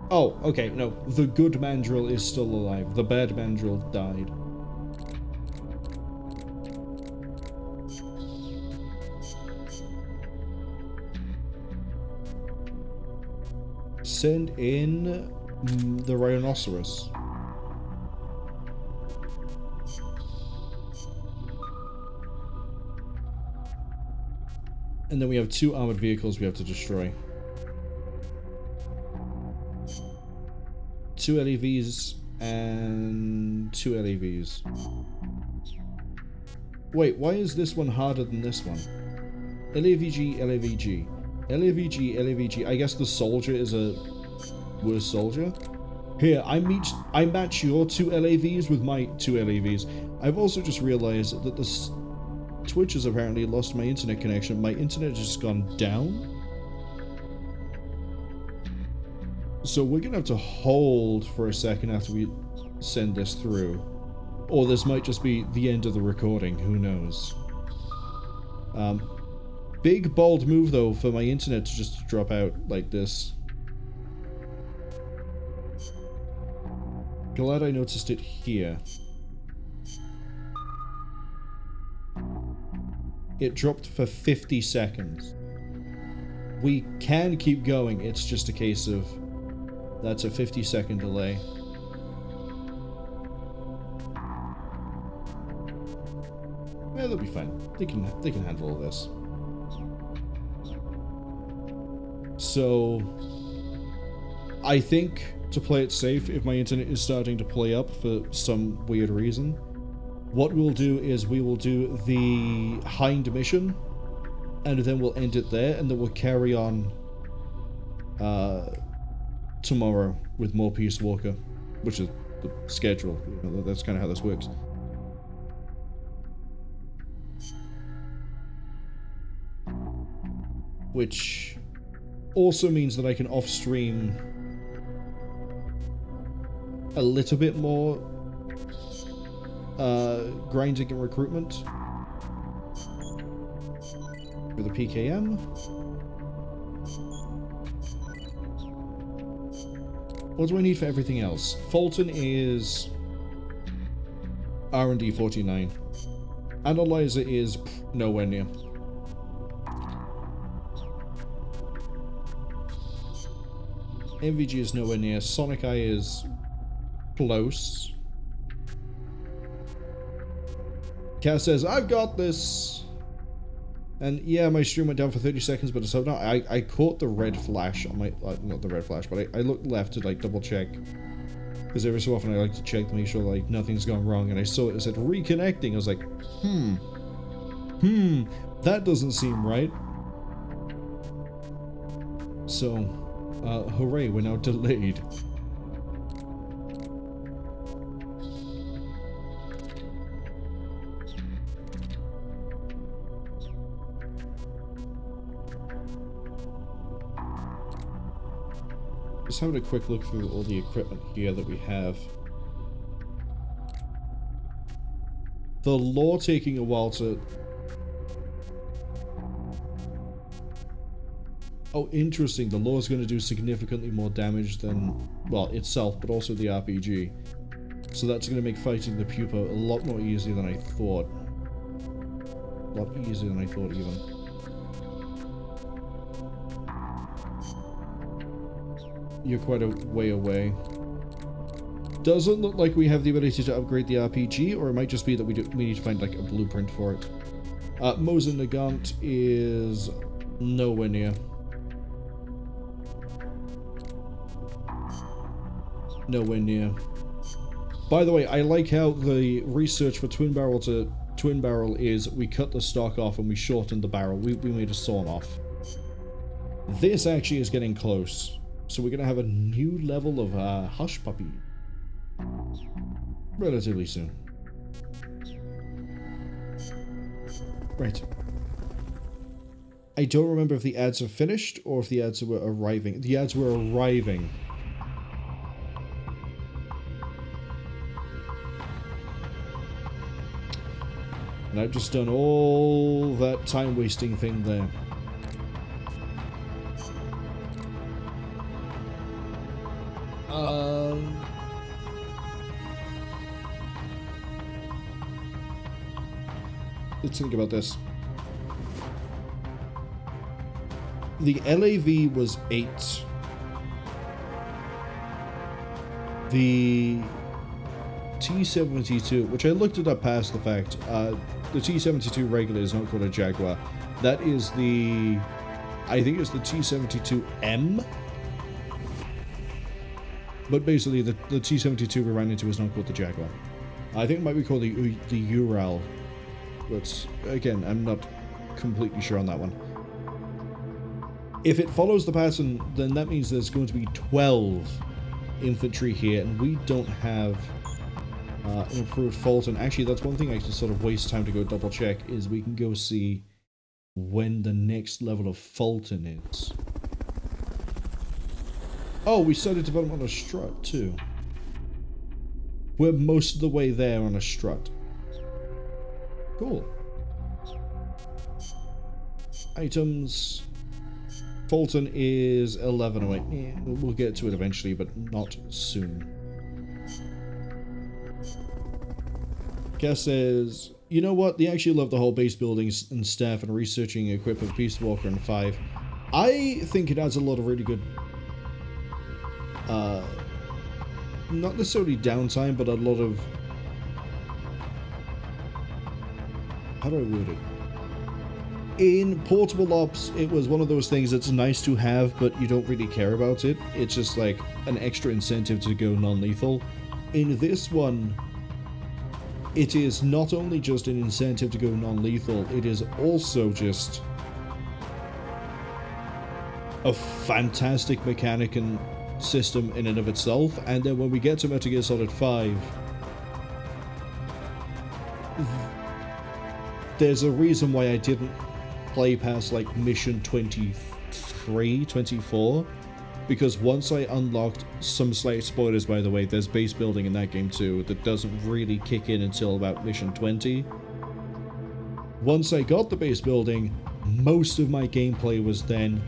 Oh, okay, no. The good mandrill is still alive. The bad mandrill died. Send in the rhinoceros. And then we have 2 armored vehicles we have to destroy. 2 LEVs and 2 LAVs. Wait, why is this one harder than this one? LAVG, LAVG. LAVG, LAVG. I guess the soldier is a worse soldier. Here, I match your 2 LAVs with my 2 LAVs. I've also just realized that the Twitch has apparently lost my internet connection. My internet has just gone down. So we're gonna have to hold for a second after we send this through. Or this might just be the end of the recording, who knows. Big bold move though for my internet to just drop out like this. Glad I noticed it here. It dropped for 50 seconds. We can keep going, it's just a case of that's a 50-second delay. Yeah, they'll be fine. They can handle all this. So I think to play it safe, if my internet is starting to play up for some weird reason, what we'll do is we will do the Hind mission, and then we'll end it there, and then we'll carry on tomorrow with more Peace Walker, which is the schedule. You know, that's kind of how this works. Which also means that I can off-stream a little bit more grinding and recruitment for the PKM. What do I need for everything else? Fulton is R&D 49. Analyzer is nowhere near. MVG is nowhere near. Sonic Eye is close. Cass says, I've got this! And yeah, my stream went down for 30 seconds, but it's so not. I caught the red flash on my, not the red flash, but I looked left to like double check. Because every so often I like to check to make sure like nothing's gone wrong, and I saw it said reconnecting. I was like, that doesn't seem right. So, hooray, we're now delayed. Just having a quick look through all the equipment here that we have. The lore taking a while to... Oh, interesting. The lore is going to do significantly more damage than, well, itself, but also the RPG. So that's going to make fighting the Pupa a lot more easier than I thought. A lot easier than I thought, even. You're quite a way away. Doesn't look like we have the ability to upgrade the RPG, or it might just be that we need to find like a blueprint for it. Mosin Nagant is nowhere near. Nowhere near. By the way, I like how the research for twin barrel to twin barrel is we cut the stock off and we shortened the barrel. We made a sawn off. This actually is getting close. So we're going to have a new level of Hush Puppy relatively soon. Right. I don't remember if the ads are finished or if the ads were arriving. The ads were arriving. And I've just done all that time-wasting thing there. Let's think about this. The LAV was 8. The T-72, which I looked it up past the fact, the T-72 regular is not called a Jaguar. That is the... I think it's the T-72M. But basically, the T-72 we ran into is not called the Jaguar. I think it might be called the Ural. But, again, I'm not completely sure on that one. If it follows the pattern, then that means there's going to be 12 infantry here, and we don't have an improved Fulton. Actually, that's one thing I can sort of waste time to go double check, is we can go see when the next level of Fulton is. Oh, we started development on a strut too. We're most of the way there on a strut. Cool. Items. Fulton is 11 away. Yeah, we'll get to it eventually, but not soon. Cass says, you know what? They actually love the whole base building and staff and researching equipment of Peace Walker and 5. I think it adds a lot of really good, not necessarily downtime, but a lot of, how do I word it? In Portable Ops, it was one of those things that's nice to have, but you don't really care about it. It's just like an extra incentive to go non-lethal. In this one, it is not only just an incentive to go non-lethal, it is also just a fantastic mechanic and system in and of itself. And then when we get to Metal Gear Solid 5, there's a reason why I didn't play past like mission 23, 24, because once I unlocked, some slight spoilers by the way, there's base building in that game too that doesn't really kick in until about mission 20. Once I got the base building, most of my gameplay was then,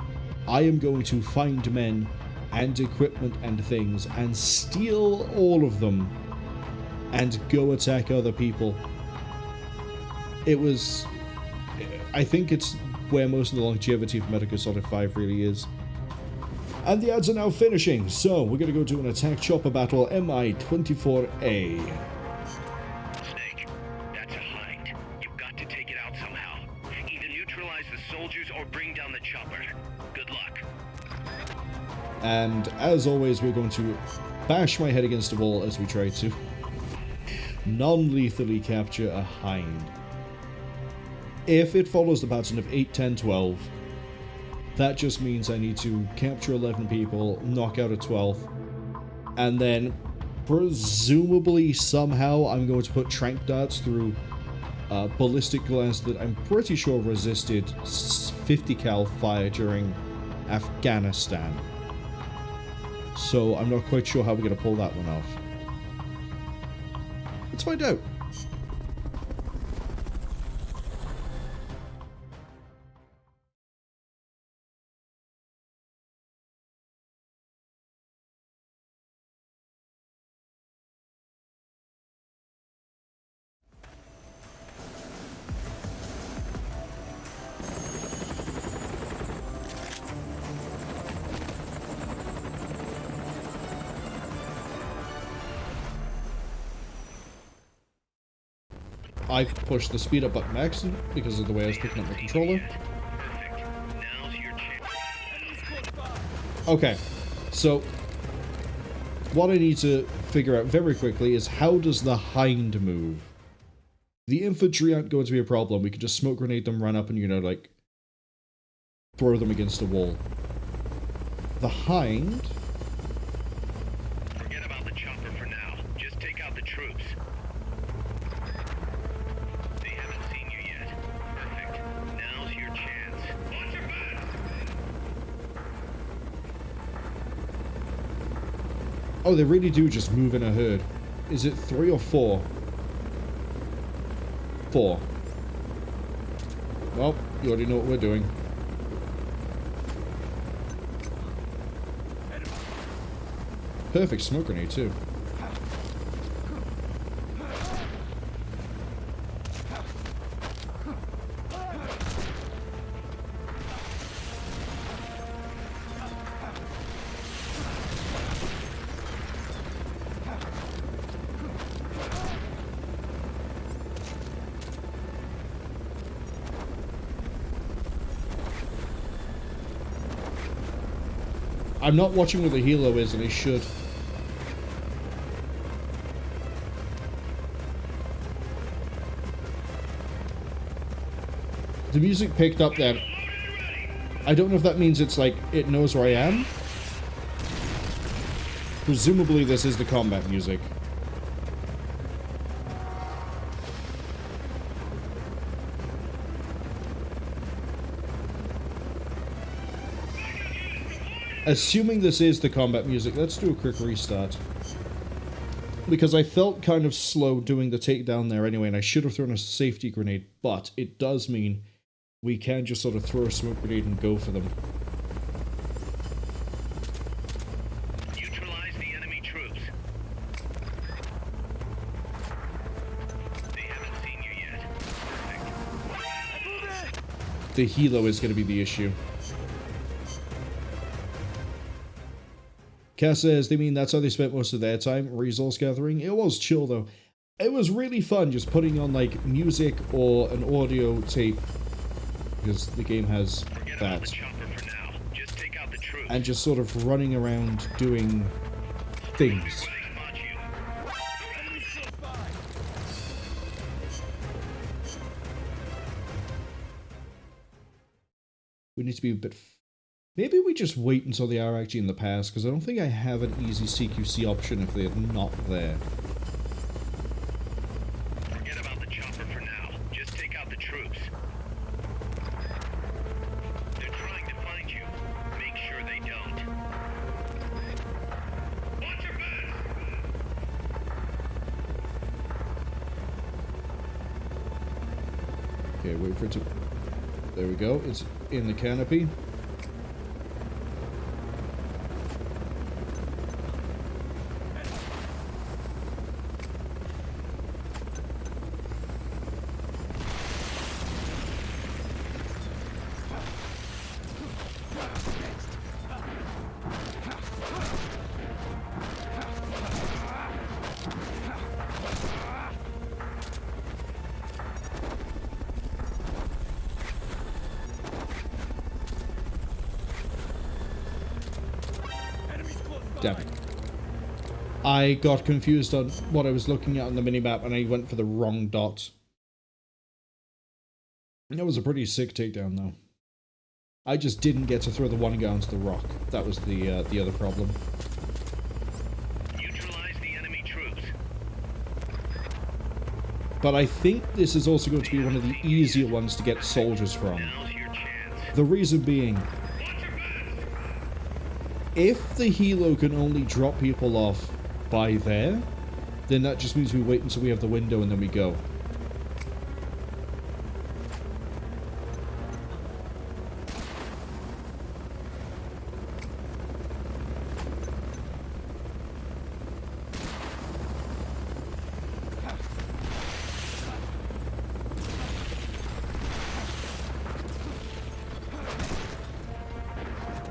I am going to find men and equipment and things and steal all of them and go attack other people. It was, I think it's where most of the longevity of Metal Gear Solid 5 really is. And the ads are now finishing, so we're going to go do an attack chopper battle, MI-24A. Snake, that's a Hind. You've got to take it out somehow. Either neutralize the soldiers or bring down the chopper. Good luck. And as always, we're going to bash my head against a wall as we try to non-lethally capture a Hind. If it follows the pattern of 8, 10, 12, that just means I need to capture 11 people, knock out a 12th, and then presumably somehow I'm going to put tranq darts through ballistic glands that I'm pretty sure resisted 50 cal fire during Afghanistan. So I'm not quite sure how we're going to pull that one off. Let's find out. I've pushed the speed up button by accident because of the way I was picking up my controller. Okay, so what I need to figure out very quickly is how does the Hind move? The infantry aren't going to be a problem. We could just smoke grenade them, run up and, you know, like, throw them against a wall. The Hind... Forget about the chopper for now. Just take out the troops. They haven't seen you yet. Perfect. Now's your chance. Watch your back! Oh, they really do just move in a herd. Is it 3 or 4? 4. Well, you already know what we're doing. Perfect smoke grenade, too. I'm not watching where the helo is, and I should. The music picked up then. I don't know if that means it's like, it knows where I am. Presumably this is the combat music. Assuming this is the combat music, let's do a quick restart. Because I felt kind of slow doing the takedown there anyway, and I should have thrown a safety grenade, but it does mean we can just sort of throw a smoke grenade and go for them. Neutralize the enemy troops. They haven't seen you yet. Perfect. The helo is going to be the issue. Cass says, they mean that's how they spent most of their time, resource gathering? It was chill though. It was really fun just putting on like music or an audio tape, because the game has that, and just sort of running around doing things. We need to be a bit... Maybe we just wait until they are actually in the past, because I don't think I have an easy CQC option if they're not there. Forget about the chopper for now. Just take out the troops. They're trying to find you. Make sure they don't. Watch your back! Okay, wait for it to... There we go. It's in the canopy. Damn it. I got confused on what I was looking at on the minimap and I went for the wrong dot. That was a pretty sick takedown though. I just didn't get to throw the one guy onto the rock. That was the other problem. Neutralize the enemy troops. But I think this is also going to be one of the easier ones to get soldiers from. Now's your chance. The reason being, if the helo can only drop people off by there, then that just means we wait until we have the window and then we go.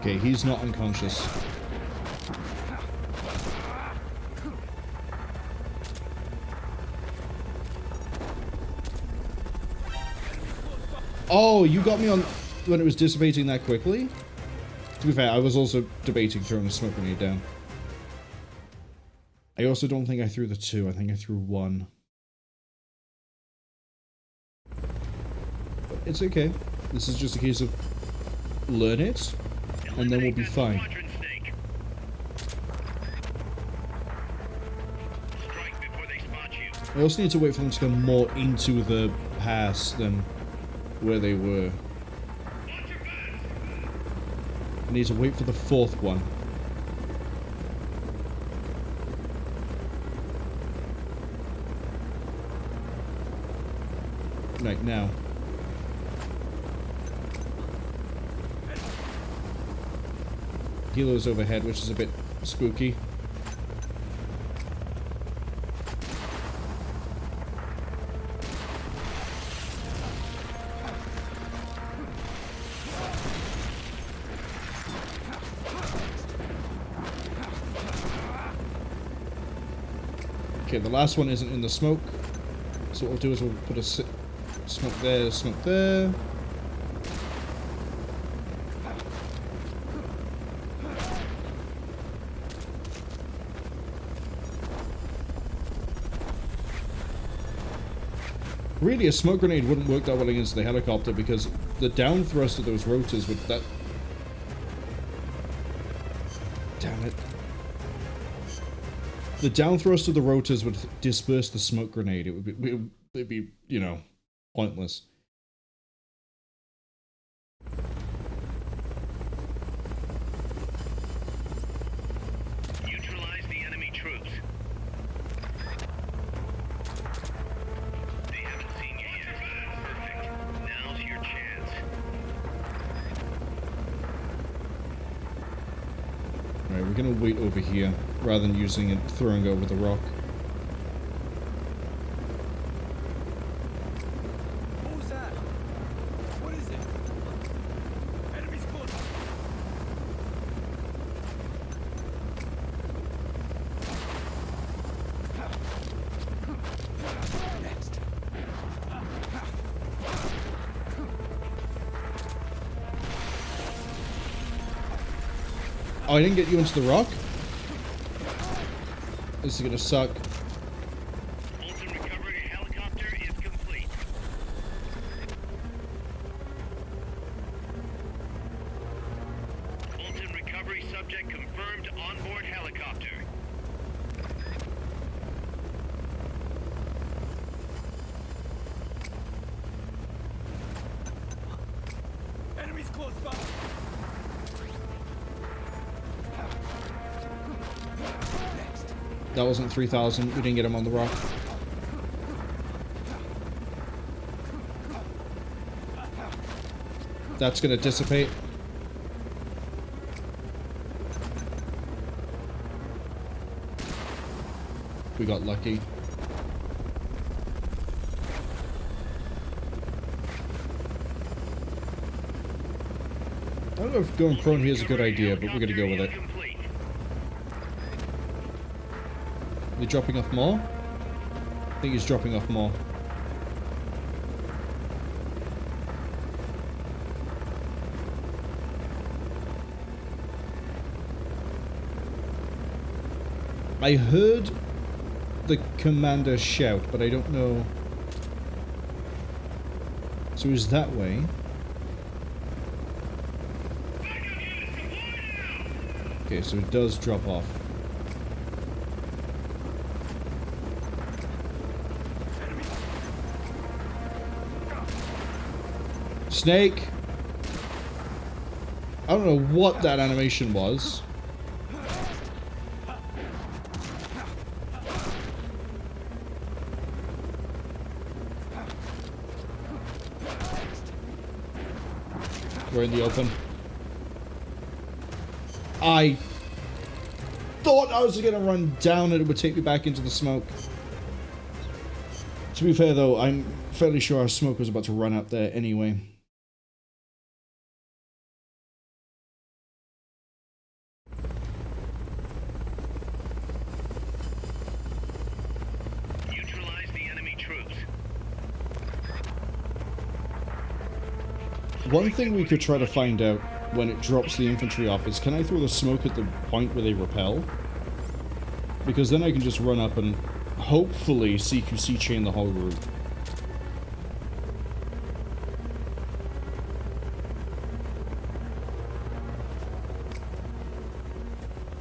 Okay, he's not unconscious. Oh, you got me on when it was dissipating that quickly? To be fair, I was also debating throwing a smoke grenade down. I also don't think I threw the 2, I think I threw 1. But it's okay. This is just a case of learn it, and then we'll be fine. I also need to wait for them to come more into the pass than where they were. I need to wait for the 4th one. Right, now. Helo's overhead, which is a bit spooky. Okay, the last one isn't in the smoke. So what we'll do is we'll put a smoke there, smoke there. really, a smoke grenade wouldn't work that well against the helicopter because the down thrust of those rotors would... that... Damn it. The down thrust of the rotors would disperse the smoke grenade. It'd be, you know, pointless. Neutralize the enemy troops. They haven't seen you yet. Perfect. Now's your chance. Alright, we're gonna wait over here rather than using it, throwing over the rock. Who's that? What is it? Enemies close. Next. Oh, I didn't get you into the rock? This is gonna suck. Fulton recovery helicopter is complete. Fulton recovery subject confirmed onboard helicopter. Enemies close by. Next. That wasn't 3,000. We didn't get him on the rock. That's gonna dissipate. We got lucky. I don't know if going prone here is a good idea, but we're gonna go with it. They're dropping off more? I think he's dropping off more. I heard the commander shout, but I don't know. So is that way? Okay, so it does drop off. Snake! I don't know what that animation was. We're in the open. I thought I was gonna run down and it would take me back into the smoke. To be fair though, I'm fairly sure our smoke was about to run out there anyway. Neutralize the enemy troops. One thing we could try to find out when it drops the infantry off is, can I throw the smoke at the point where they repel? Because then I can just run up and hopefully CQC chain the whole route.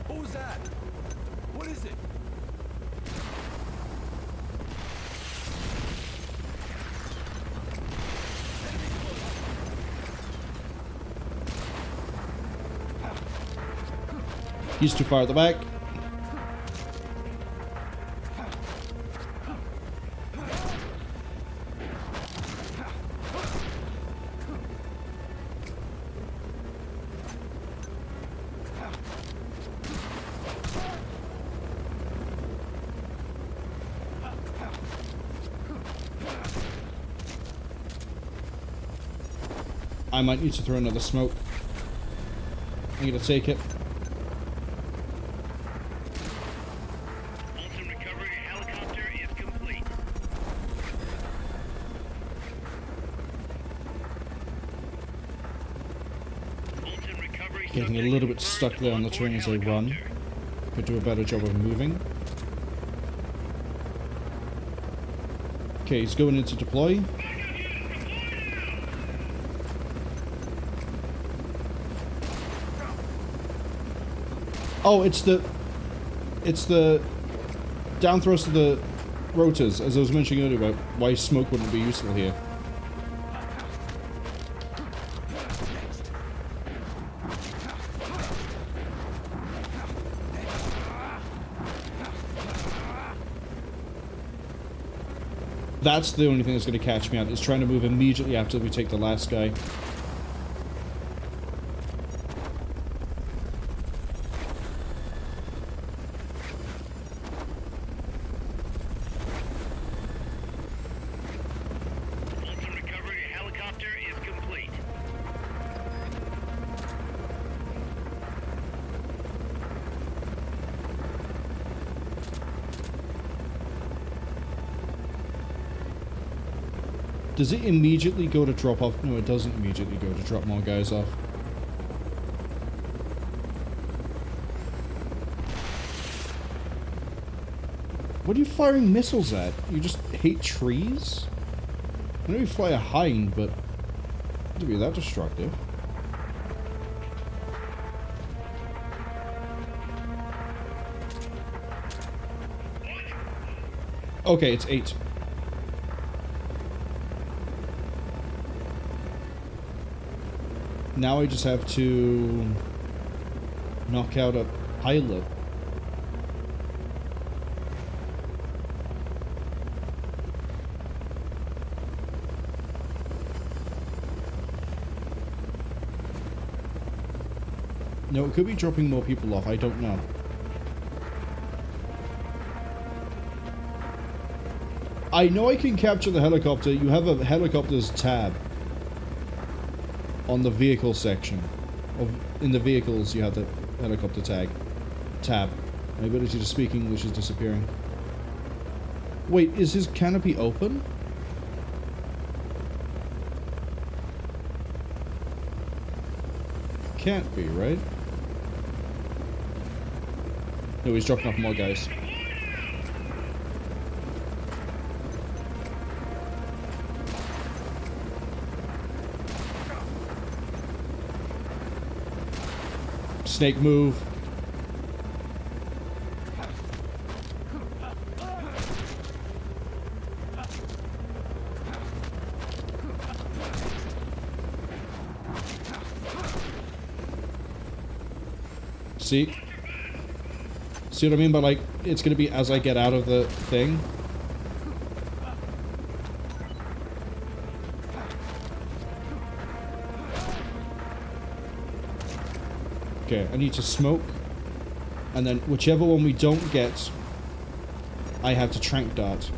Who's that? What is it? He's too far at the back. I might need to throw another smoke. I'm gonna take it. Fulton recovery helicopter is complete. Fulton recovery Getting a little bit stuck there on the terrain as I run. Could do a better job of moving. Okay, he's going into deploy. Oh, it's the down thrust of the rotors, as I was mentioning earlier about why smoke wouldn't be useful here. That's the only thing that's going to catch me out, is trying to move immediately after we take the last guy. Fulton recovery helicopter is complete. Does it immediately go to drop off? No, it doesn't immediately go to drop more guys off. What are you firing missiles at? You just hate trees? I know you fly a Hind, but it would be that destructive. Okay, it's 8. Now I just have to knock out a pilot. No, it could be dropping more people off, I don't know. I know I can capture the helicopter. You have a helicopter's tab on the vehicle section. In the vehicles, you have the helicopter tab. My ability to speak English is disappearing. Wait, is his canopy open? Can't be, right? No, he's dropping off more guys. Snake move. See? See what I mean by, like, it's gonna be as I get out of the thing? Okay, I need to smoke, and then whichever one we don't get, I have to trank dart.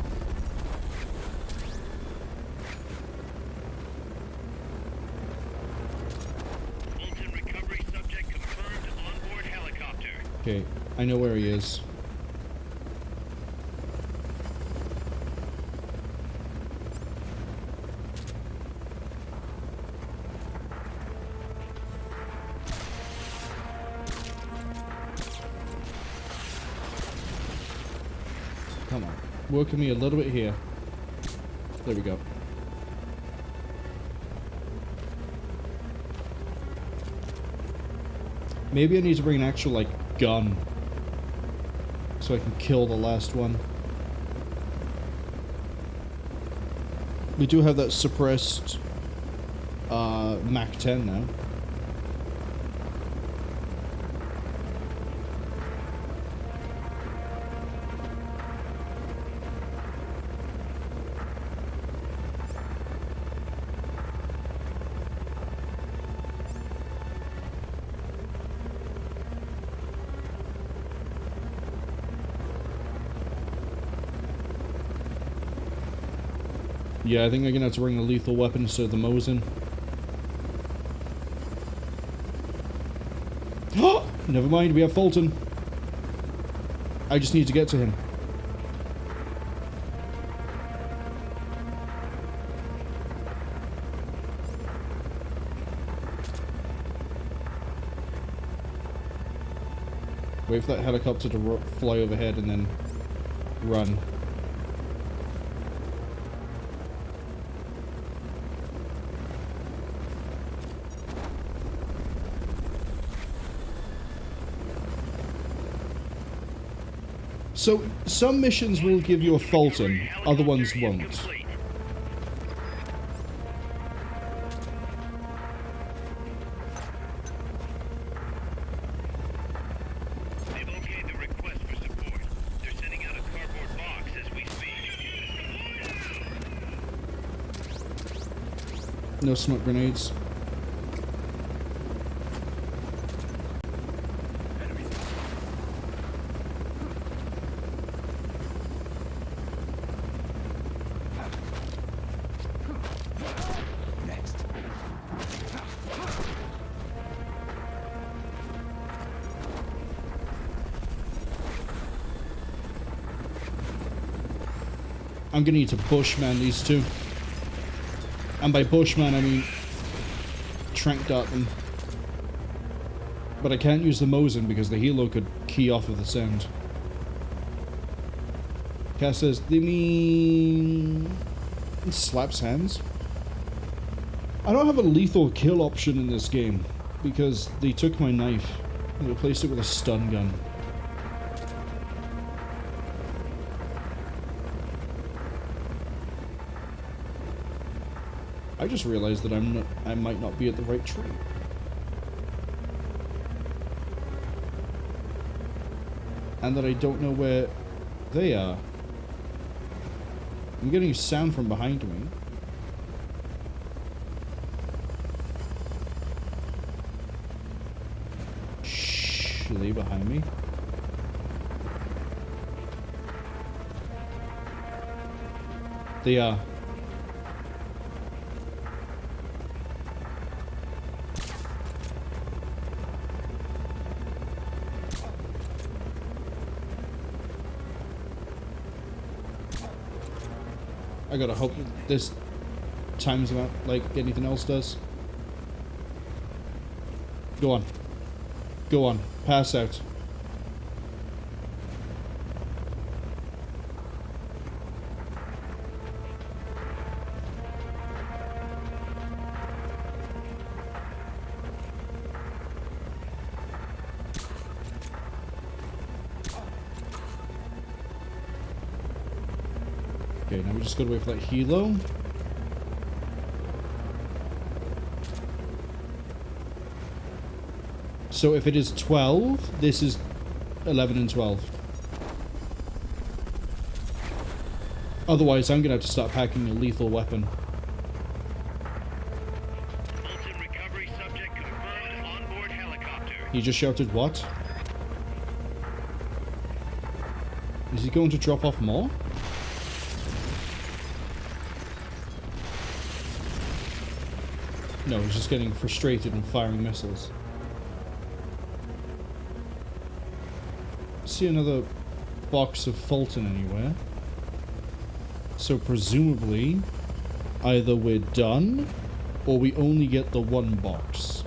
Fulton recovery subject confirmed onboard helicopter. Okay, I know where he is. Come on. Work with me a little bit here. There we go. Maybe I need to bring an actual, like, gun. So I can kill the last one. We do have that suppressed Mach 10 now. Yeah, I think I'm gonna have to bring a lethal weapon instead of the Mosin. Oh! Never mind, we have Fulton. I just need to get to him. Wait for that helicopter to fly overhead and then run. So, some missions will give you a Fulton, other ones won't. No smoke grenades. Next. I'm gonna need to bushman these two. And by bushman, I mean trank dart them. But I can't use the Mosin because the helo could key off of the sound. Cass says, they mean... slaps hands? I don't have a lethal kill option in this game because they took my knife and replaced it with a stun gun. I just realized that I might not be at the right tree. And that I don't know where they are. I'm getting sound from behind me. Shh, are they behind me? They are. I gotta hope that this times out like anything else does. Go on. Go on. Pass out. Okay, now we just gotta wait for that helo. So if it is 12, this is 11 and 12. Otherwise, I'm gonna have to start packing a lethal weapon. Fulton recovery subject confirmed onboard helicopter. He just shouted, what? Is he going to drop off more? No, he's just getting frustrated and firing missiles. See another box of Fulton anywhere. So presumably, either we're done, or we only get the one box.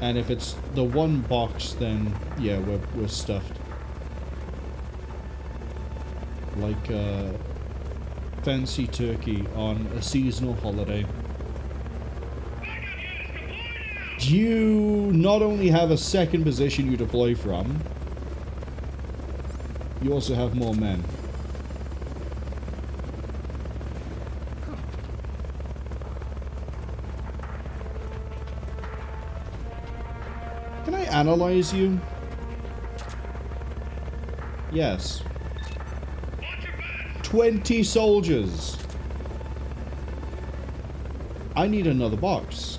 And if it's the one box, then yeah, we're stuffed. Like a fancy turkey on a seasonal holiday. You not only have a second position you deploy from, you also have more men. Can I analyze you? Yes. 20 soldiers. I need another box.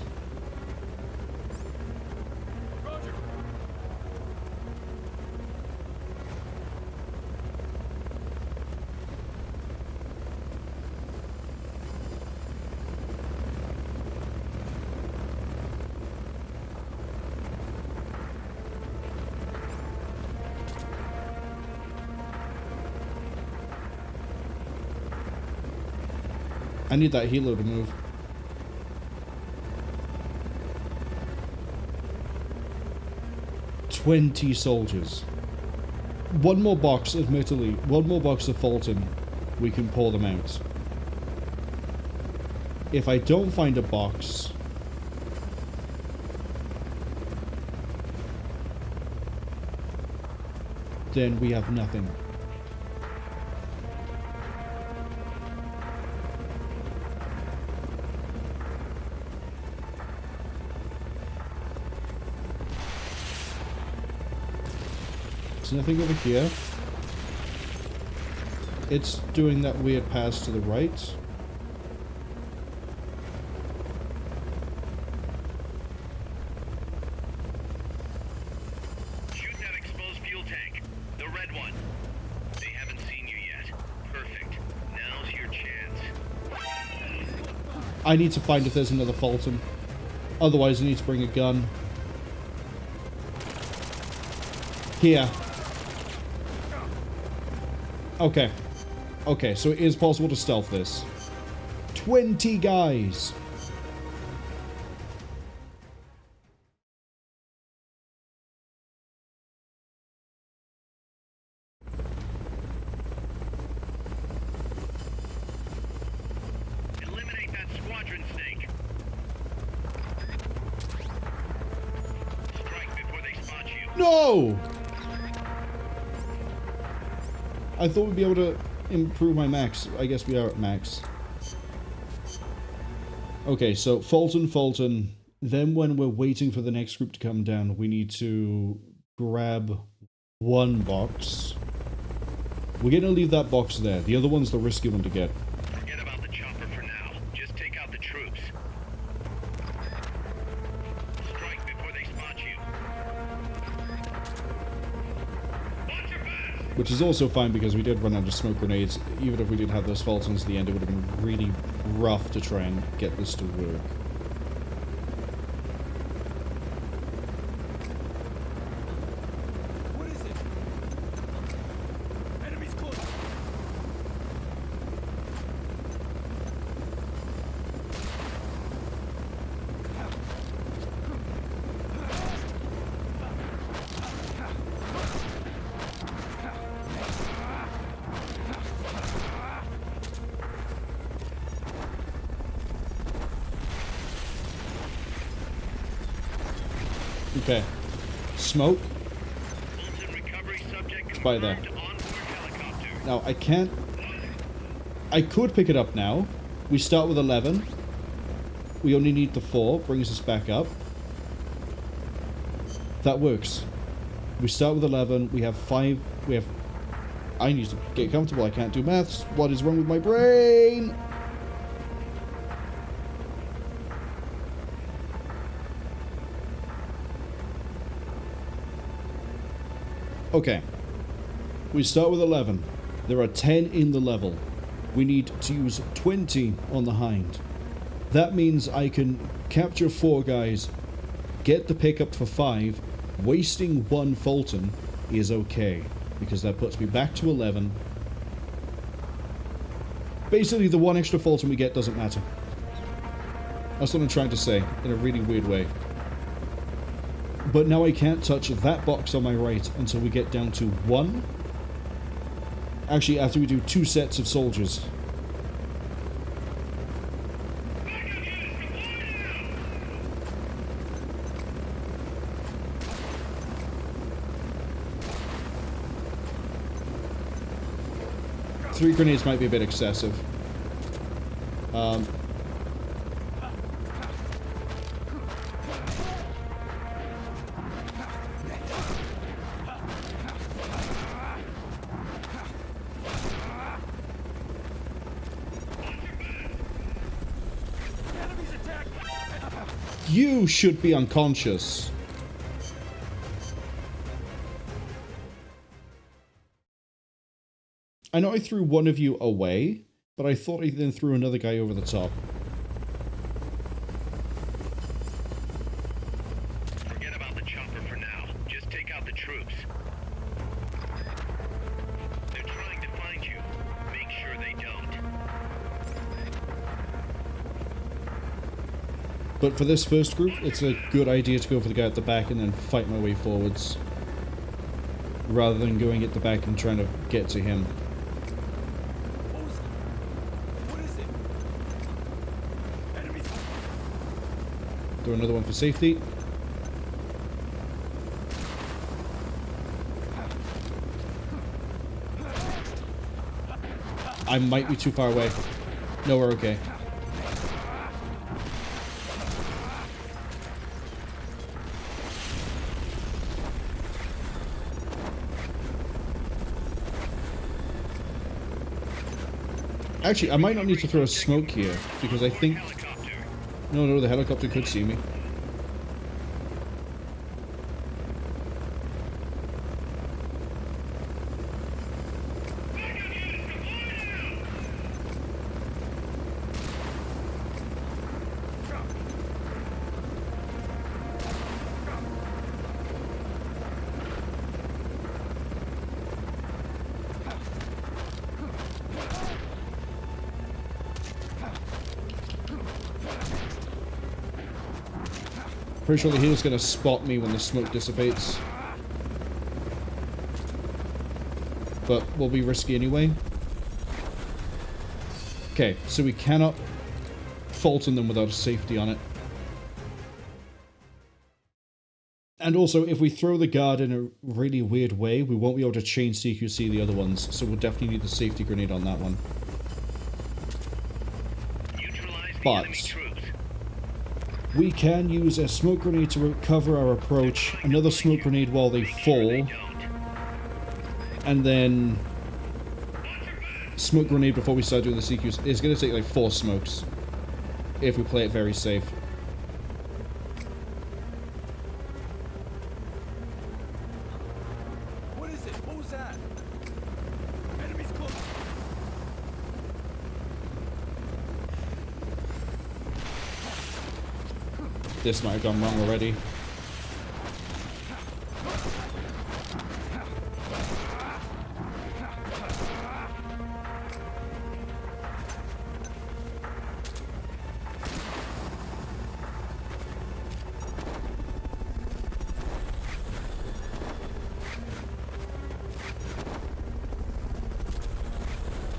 I need that helo to move. $20 soldiers. One more box, admittedly. One more box of Fulton. We can pull them out. If I don't find a box, then we have nothing. There's nothing over here. It's doing that weird pass to the right. I need to find if there's another Fulton. Otherwise, I need to bring a gun. Here. Okay. Okay, so it is possible to stealth this. 20 guys! No! I thought we'd be able to improve my max. I guess we are at max. Okay, so Fulton. Then when we're waiting for the next group to come down, we need to grab one box. We're going to leave that box there. The other one's the risky one to get. Forget about the chopper for now. Just take out the troops. Strike before they spot you. Which is also fine because we did run out of smoke grenades. Even if we did have those Fultons at the end, it would have been really rough to try and get this to work. What is it? Enemies close. Okay. Smoke. By there. Now, I can't... I could pick it up now. We start with 11. We only need the 4. Brings us back up. That works. We start with 11. We have 5. We have... I need to get comfortable. I can't do maths. What is wrong with my brain? Okay, we start with 11. There are 10 in the level. We need to use 20 on the Hind. That means I can capture 4 guys, get the pickup for 5. Wasting 1 Fulton is okay, because that puts me back to 11. Basically, the 1 extra Fulton we get doesn't matter. That's what I'm trying to say, in a really weird way. But now I can't touch that box on my right until we get down to 1. Actually, after we do 2 sets of soldiers. Three grenades might be a bit excessive. You should be unconscious. I know I threw one of you away, but I thought I then threw another guy over the top. Forget about the chopper for now. Just take out the troops. They're trying to find you. Make sure they don't. But for this first group, it's a good idea to go for the guy at the back and then fight my way forwards. Rather than going at the back and trying to get to him. Do another one for safety. I might be too far away. No, we're okay. Actually, I might not need to throw a smoke here, because I think... No, the helicopter could see me. Pretty sure the heal's gonna spot me when the smoke dissipates. But we'll be risky anyway. Okay, so we cannot Fulton them without a safety on it. And also, if we throw the guard in a really weird way, we won't be able to chain CQC the other ones, so we'll definitely need the safety grenade on that one. But we can use a smoke grenade to cover our approach, another smoke grenade while they fall, and then smoke grenade before we start doing the CQs. It's going to take like 4 smokes if we play it very safe. What is it? What was that? Enemies close. This might have gone wrong already.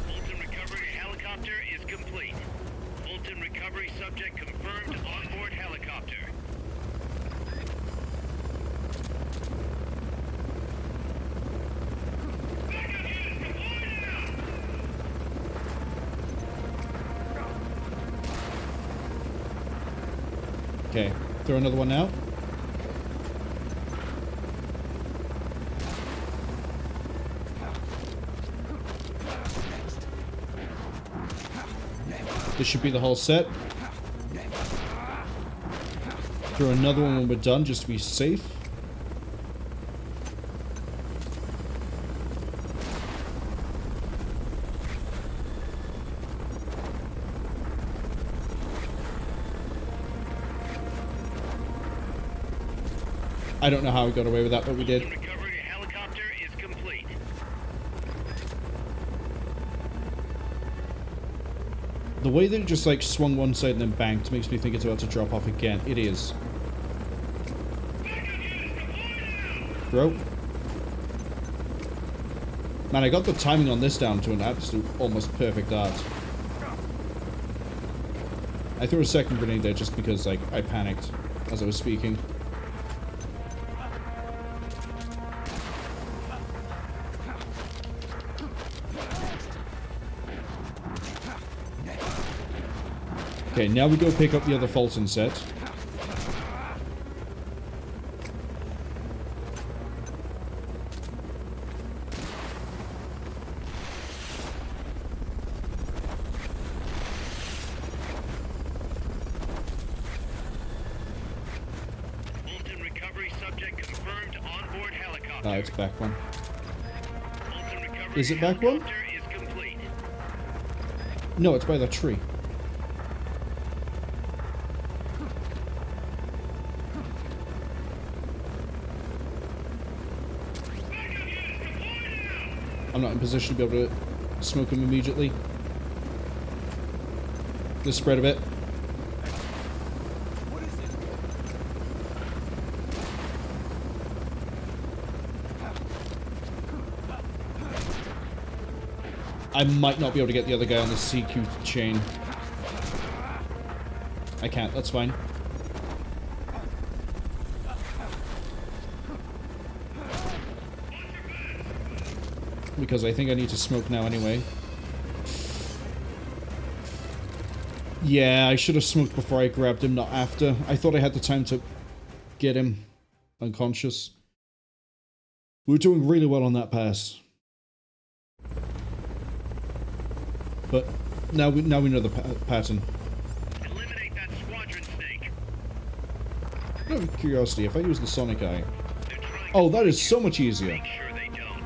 Fulton recovery helicopter is complete. Fulton recovery subject confirmed on board helicopter. Okay, throw another one out. This should be the whole set. Throw another one when we're done, just to be safe. I don't know how we got away with that, but we did. Recovery helicopter is complete. The way that it just like swung one side and then banked makes me think it's about to drop off again. It is. Bro. Man, I got the timing on this down to an absolute almost perfect art. I threw a second grenade there just because like I panicked as I was speaking. Okay, now we go pick up the other Fulton set. Fulton recovery subject confirmed on board helicopter. Ah, it's back one. Fulton recovery Is it back one? helicopter is complete. No, it's by the tree. I'm not in position to be able to smoke him immediately. Just spread a bit. What is it? I might not be able to get the other guy on the CQ chain. I can't, that's fine. Because I think I need to smoke now anyway. Yeah, I should have smoked before I grabbed him, not after. I thought I had the time to get him unconscious. We were doing really well on that pass. But now we know the pattern. Eliminate that squadron snake. Out of curiosity, if I use the Sonic Eye... Oh, that is so much easier. Make sure they don't.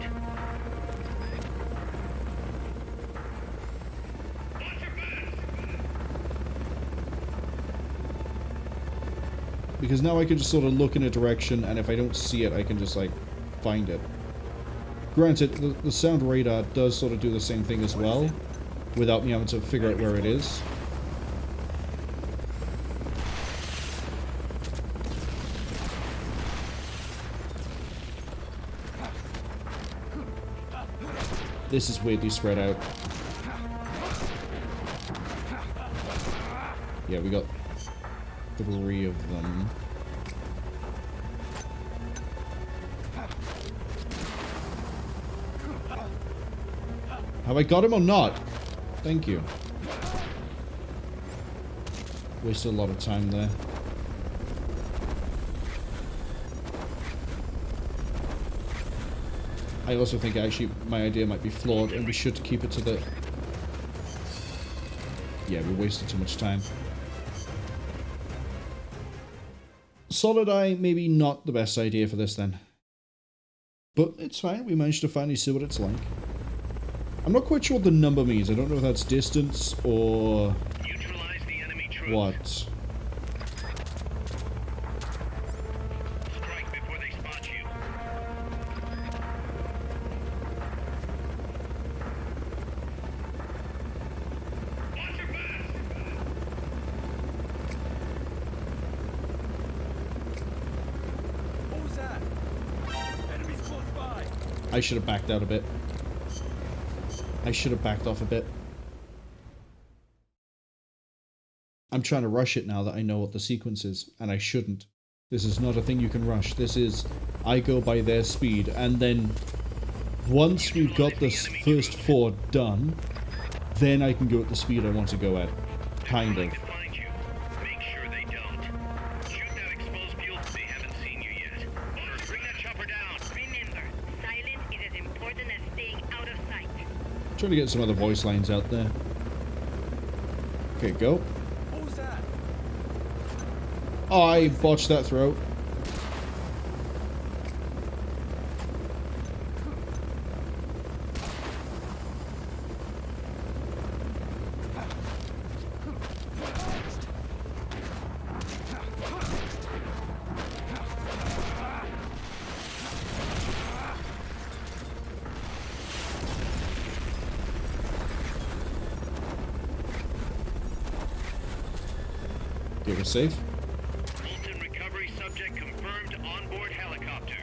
Because now I can just sort of look in a direction, and if I don't see it, I can just, like, find it. Granted, the sound radar does sort of do the same thing as well, without me having to figure out where it is. This is weirdly spread out. Yeah, we got 3 of them. Have I got him or not? Thank you. Wasted a lot of time there. I also think actually my idea might be flawed and we should keep it to the... Yeah, we wasted too much time. Solid Eye, maybe not the best idea for this then. But it's fine, we managed to finally see what it's like. I'm not quite sure what the number means. I don't know if that's distance or... Neutralize the enemy troops. What? Strike before they spot you. Watch your back. What was that? Enemies close by. I should have backed out a bit. I should have backed off a bit. I'm trying to rush it now that I know what the sequence is, and I shouldn't. This is not a thing you can rush. This is, I go by their speed, and then once we've got this first 4 done, then I can go at the speed I want to go at. Kind of. Find you. Make sure they don't. Shoot that exposed fuel. They haven't seen you yet. Bring that chopper down. Remember, silence is as important as staying out of sight. Trying to get some other voice lines out there. Okay, go. What was that? Oh, I botched that throw. Okay, we're safe. Fulton recovery subject confirmed onboard helicopter.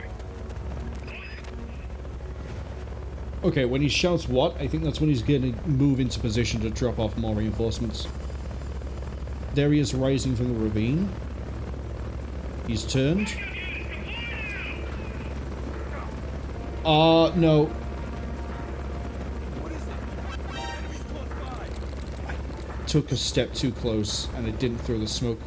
Okay, when he shouts what, I think that's when he's going to move into position to drop off more reinforcements. There he is rising from the ravine. He's turned. No. What is it? Enemies close by. Took a step too close and it didn't throw the smoke.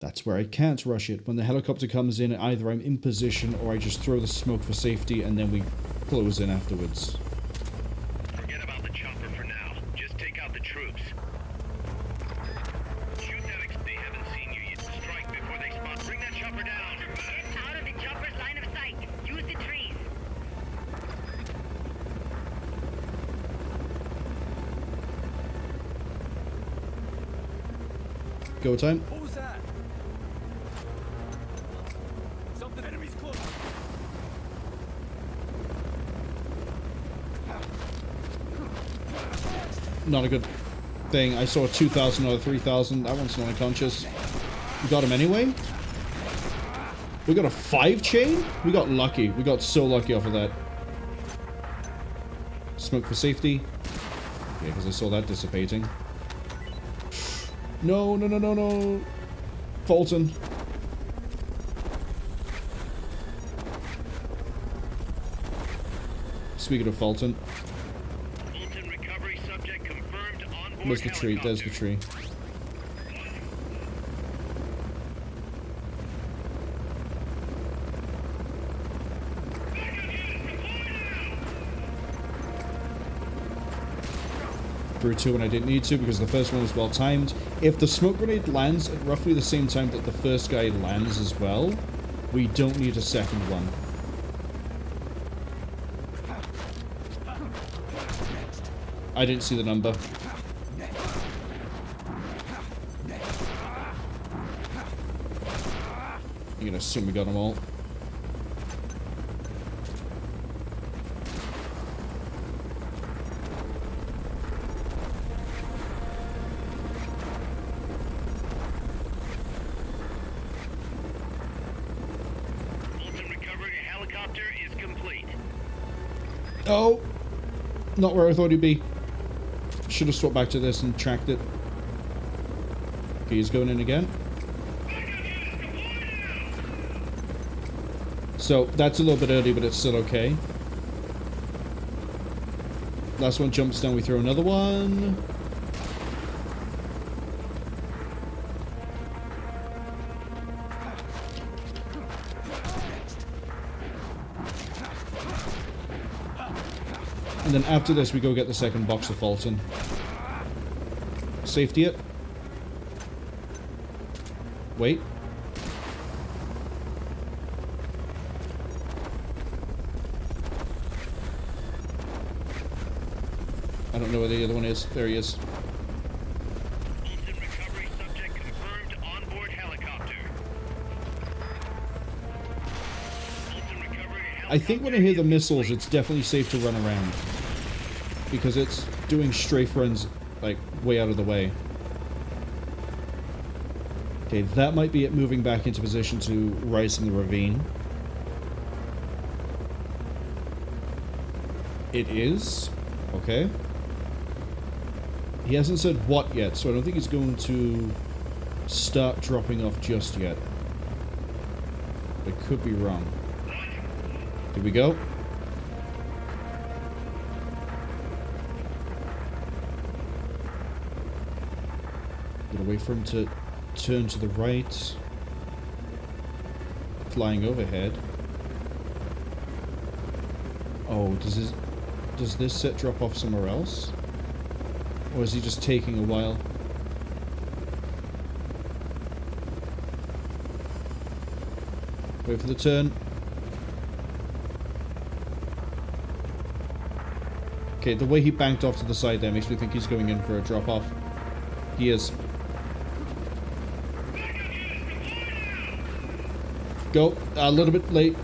That's where I can't rush it. When the helicopter comes in, either I'm in position or I just throw the smoke for safety and then we close in afterwards. Forget about the chopper for now. Just take out the troops. Shoot that they haven't seen you yet. Strike before they spot. Bring that chopper down. Get out of the chopper's line of sight. Use the trees. Go time. What was that? Something. Enemies close. Not a good thing. I saw a 2,000 or a 3,000. That one's not unconscious. We got him anyway. We got a 5 chain? We got lucky. We got so lucky off of that. Smoke for safety. Yeah, because I saw that dissipating. No, no, no, no, no. Fulton. Speaking of Fulton. Fulton recovery subject Where's the tree? There's the tree. Threw two when I didn't need to because the first one was well timed. If the smoke grenade lands at roughly the same time that the first guy lands as well, we don't need a second one. I didn't see the number. I'm gonna assume we got them all. Oh, not where I thought he'd be. Should have swapped back to this and tracked it. Okay, he's going in again. So that's a little bit early, but it's still okay. Last one jumps down, we throw another one. And then after this, we go get the second box of Fulton. Safety it. Wait. I don't know where the other one is. There he is. Fulton recovery subject confirmed onboard helicopter. Fulton recovery helicopter. I think when I hear the missiles, it's definitely safe to run around. Because it's doing strafe runs, like, way out of the way. Okay, that might be it moving back into position to rise from the ravine. It is. Okay. He hasn't said what yet, so I don't think he's going to start dropping off just yet. I could be wrong. Here we go. Gotta wait for him to turn to the right. Flying overhead. Oh, does this set drop off somewhere else? Or is he just taking a while? Wait for the turn. Okay, the way he banked off to the side there makes me think he's going in for a drop-off. He is. Go. A little bit late.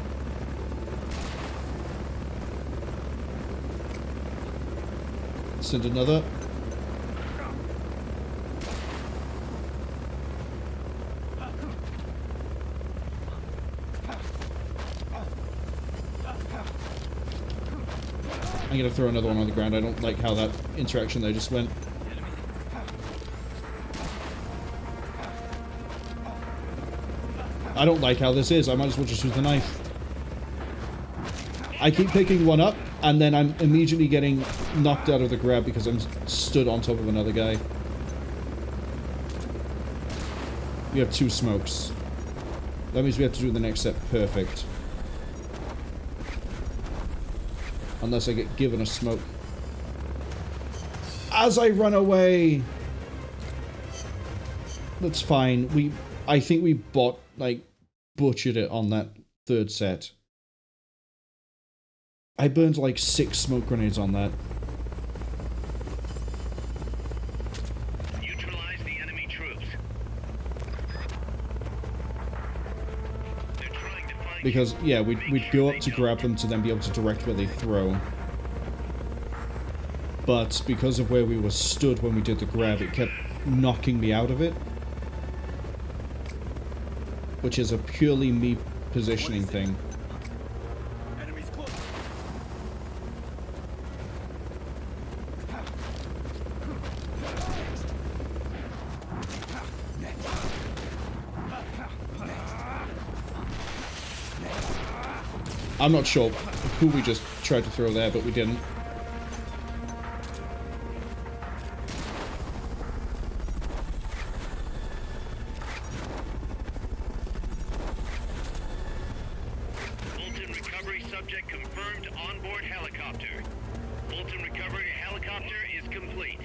Send another. I'm gonna throw another one on the ground. I don't like how that interaction there just went. I don't like how this is. I might as well just use the knife. I keep picking one up, and then I'm immediately getting knocked out of the grab because I'm stood on top of another guy. We have two smokes. That means we have to do the next step perfect. Unless I get given a smoke. As I run away! That's fine. I think we butchered it on that third set. I burned like 6 smoke grenades on that. Neutralize the enemy troops. They're trying to find Because, yeah, we'd go up to grab them to then be able to direct where they throw. But because of where we were stood when we did the grab, it kept knocking me out of it. Which is a purely me positioning thing. Enemies close. I'm not sure who we just tried to throw there, but we didn't. subject confirmed onboard helicopter. Fulton recovery helicopter is complete.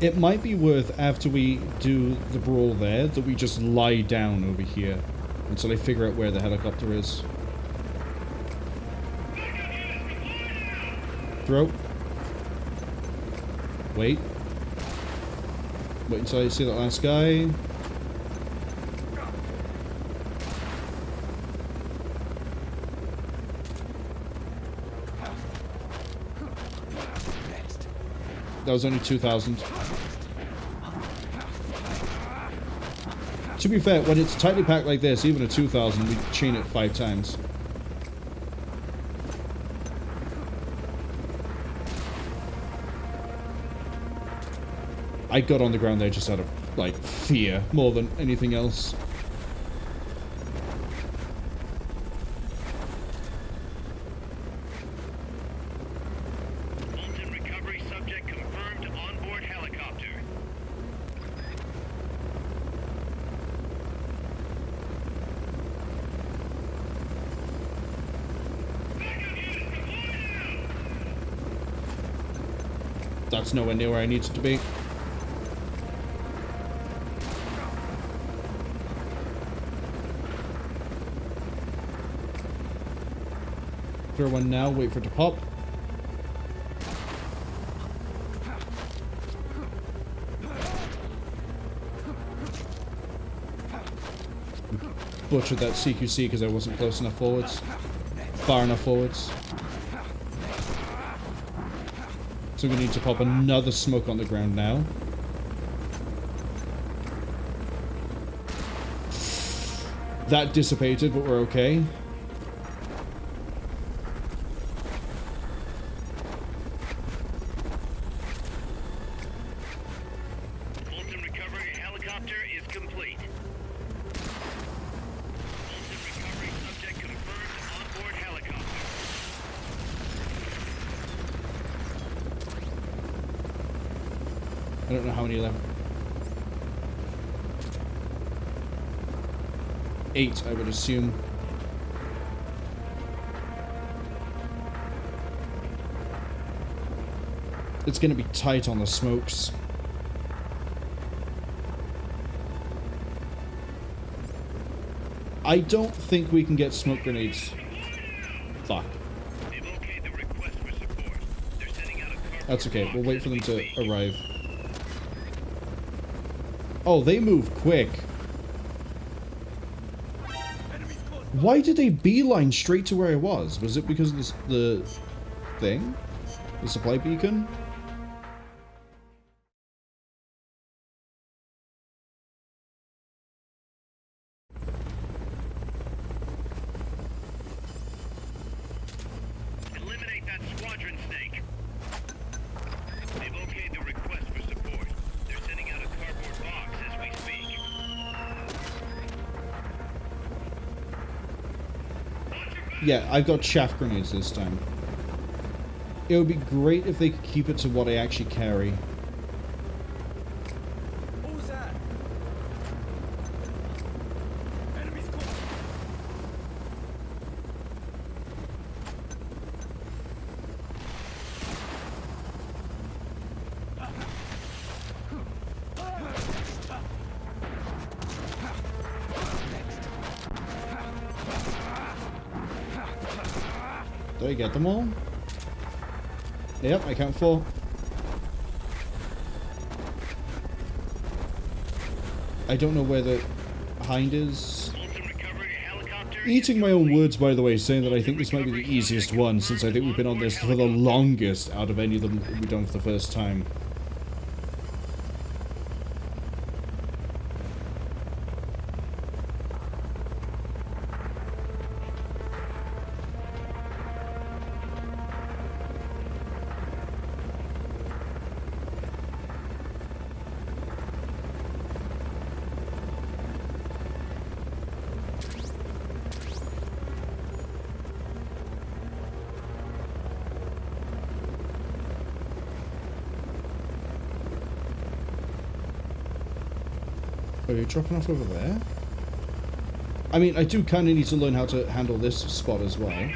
It might be worth, after we do the brawl there, that we just lie down over here until I figure out where the helicopter is. Throw. Wait. Wait until I see that last guy. That was only 2,000. To be fair, when it's tightly packed like this, even a 2,000, we chain it 5 times. I got on the ground there just out of, like, fear more than anything else. Fulton recovery subject confirmed onboard helicopter. That's nowhere near where I need it to be. Throw one now, wait for it to pop. Butchered that CQC because I wasn't close enough forwards. Far enough forwards. So we need to pop another smoke on the ground now. That dissipated, but we're okay. Fulton recovery helicopter is complete. Fulton recovery subject confirmed onboard helicopter. I don't know how many left. 8, I would assume. It's going to be tight on the smokes. I don't think we can get smoke grenades. Fuck. They've okayed the request for support. They're sending out a cardboard That's okay. box We'll wait as for them we to speak. arrive. Oh, they move quick. Why did they beeline straight to where I was? Was it because of the thing? The supply beacon? Eliminate that squadron snake. They've okayed the request for support. They're sending out a cardboard box as we speak. Yeah, I've got chaff grenades this time. It would be great if they could keep it to what I actually carry. What was that? Enemies close. Did I get them all? Yep, I count 4. I don't know where the Hind is. Fulton recovery helicopter. Eating my own words, by the way, saying that I think this might be the easiest one, since I think we've been on this for the longest out of any of them that we've done for the first time. Oh, you're dropping off over there? I mean, I do kind of need to learn how to handle this spot as well.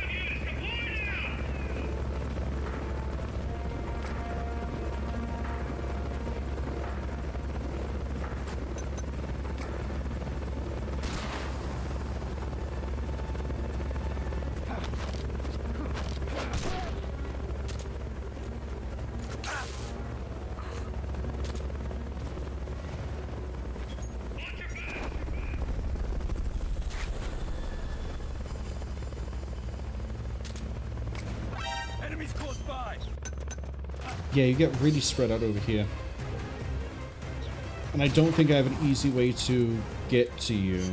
Enemies close by. Yeah, you get really spread out over here. And I don't think I have an easy way to get to you.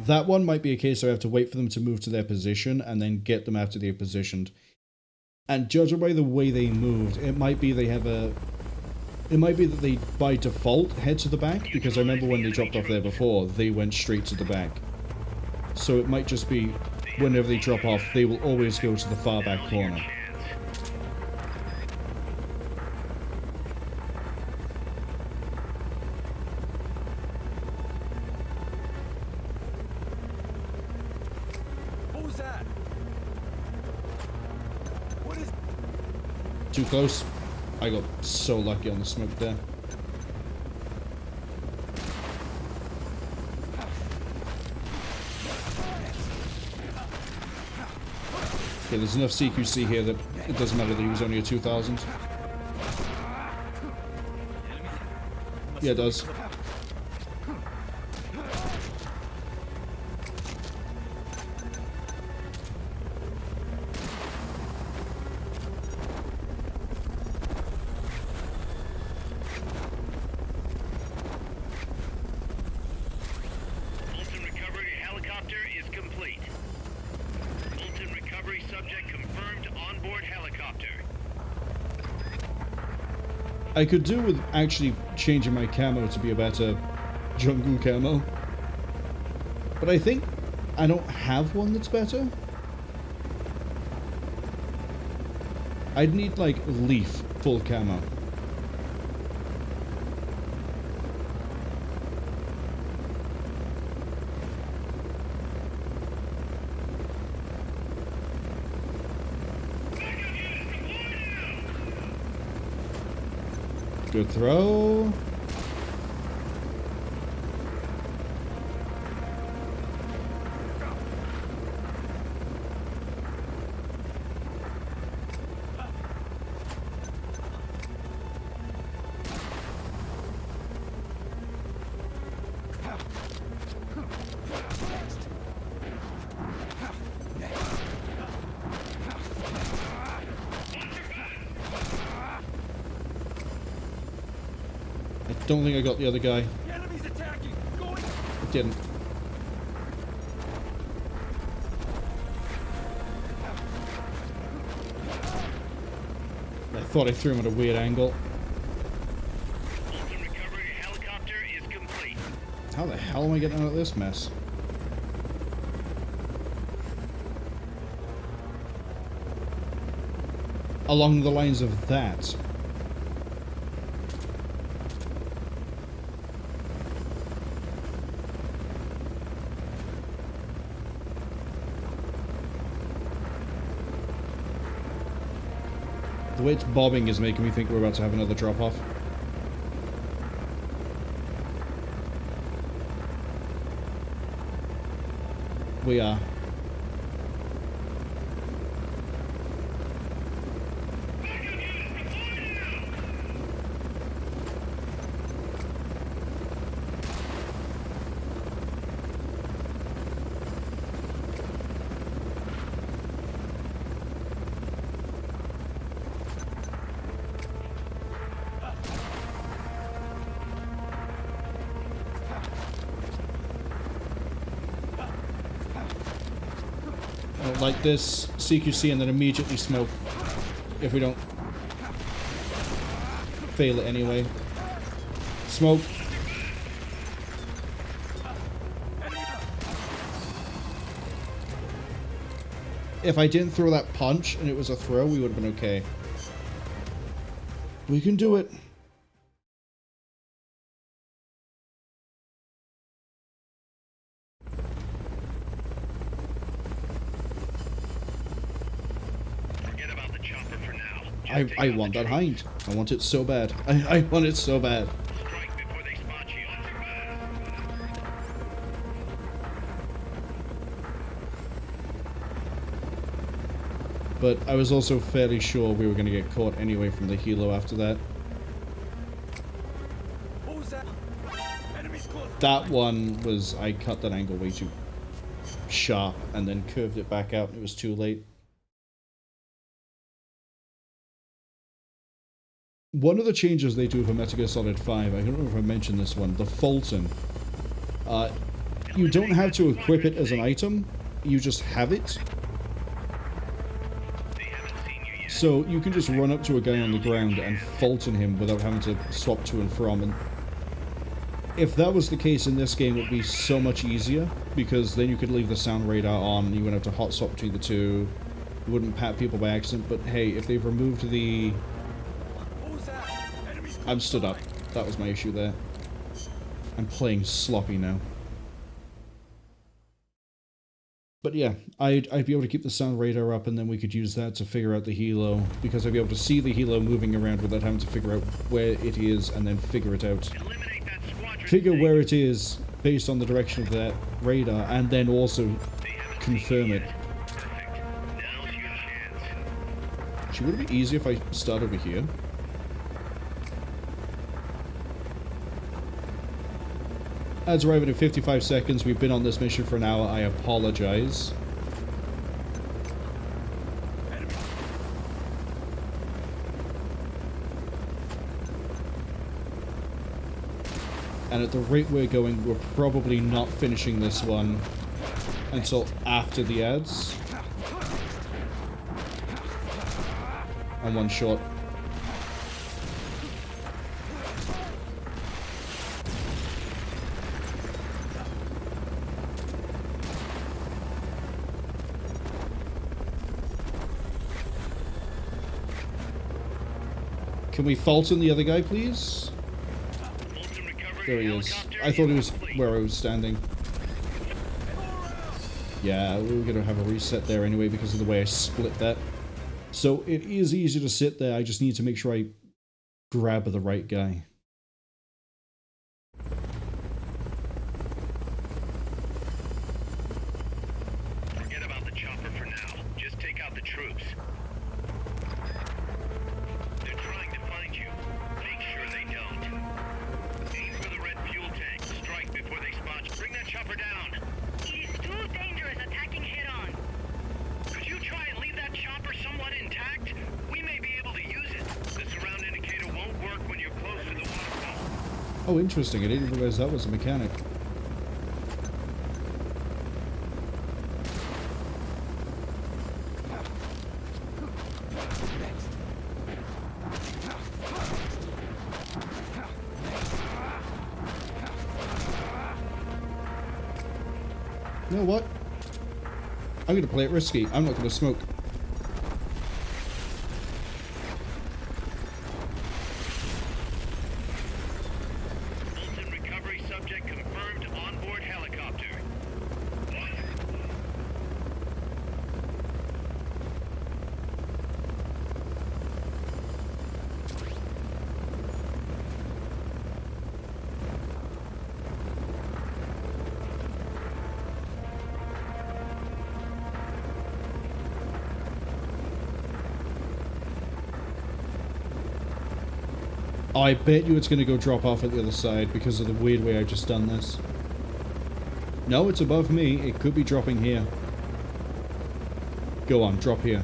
That one might be a case where I have to wait for them to move to their position and then get them after they're positioned. And judging by the way they moved, it might be they have a... It might be that they, by default, head to the back, because I remember when they dropped off there before, they went straight to the back. So it might just be, whenever they drop off, they will always go to the far back corner. What was that? What is... Too close. I got so lucky on the smoke there. Okay, there's enough CQC here that it doesn't matter that he was only a 2000. Yeah, it does. Fulton recovery helicopter is complete. Fulton recovery subject confirmed onboard helicopter. I could do with actually changing my camo to be a better jungle camo. But I think I don't have one that's better. I'd need like leaf full camo. Good throw. I don't think I got the other guy. The enemy's attacking. Going. I didn't. I thought I threw him at a weird angle. Fulton recovery helicopter is complete. How the hell am I getting out of this mess? Along the lines of that. The way it's bobbing is making me think we're about to have another drop-off. We are. Like this, CQC, and then immediately smoke if we don't fail it anyway. Smoke. If I didn't throw that punch and it was a throw, we would have been okay. We can do it. I want that Hind. I want it so bad. I want it so bad. Strike before they spot you. But I was also fairly sure we were going to get caught anyway from the helo after that. That one was, I cut that angle way too sharp and then curved it back out and it was too late. One of the changes they do for Metal Gear Solid 5, I don't know if I mentioned this one, the Fulton. You don't have to equip it as an item, you just have it. So you can just run up to a guy on the ground and Fulton him without having to swap to and from. And if that was the case in this game, it would be so much easier, because then you could leave the sound radar on, you wouldn't have to hot swap between the two, you wouldn't pat people by accident. But hey, if they've removed the... I'm stood up. That was my issue there. I'm playing sloppy now. But yeah, I'd be able to keep the sound radar up, and then we could use that to figure out the helo, because I'd be able to see the helo moving around without having to figure out where it is and then figure it out. Figure where it is based on the direction of that radar, and then also confirm it. Actually, would it be easier if I start over here? Ads arriving in 55 seconds. We've been on this mission for an hour. I apologize. And at the rate we're going, we're probably not finishing this one until after the ads. And one shot. Can we Fulton the other guy, please? There he is. I thought he was where I was standing. Yeah, we were going to have a reset there anyway because of the way I split that. So it is easy to sit there. I just need to make sure I grab the right guy. Forget about the chopper for now. Just take out the troops. They're trying to find you. Make sure they don't. Aim for the red fuel tank. Strike before they spot you. Bring that chopper down. It is too dangerous attacking head-on. Could you try and leave that chopper somewhat intact? We may be able to use it. The surround indicator won't work when you're close to the waterfall. Oh, interesting. I didn't realize that was a mechanic. You know what? I'm going to play it risky. I'm not going to smoke. Fulton recovery subject confirmed onboard helicopter. I bet you it's going to go drop off at the other side because of the weird way I just done this. No, it's above me. It could be dropping here. Go on, drop here.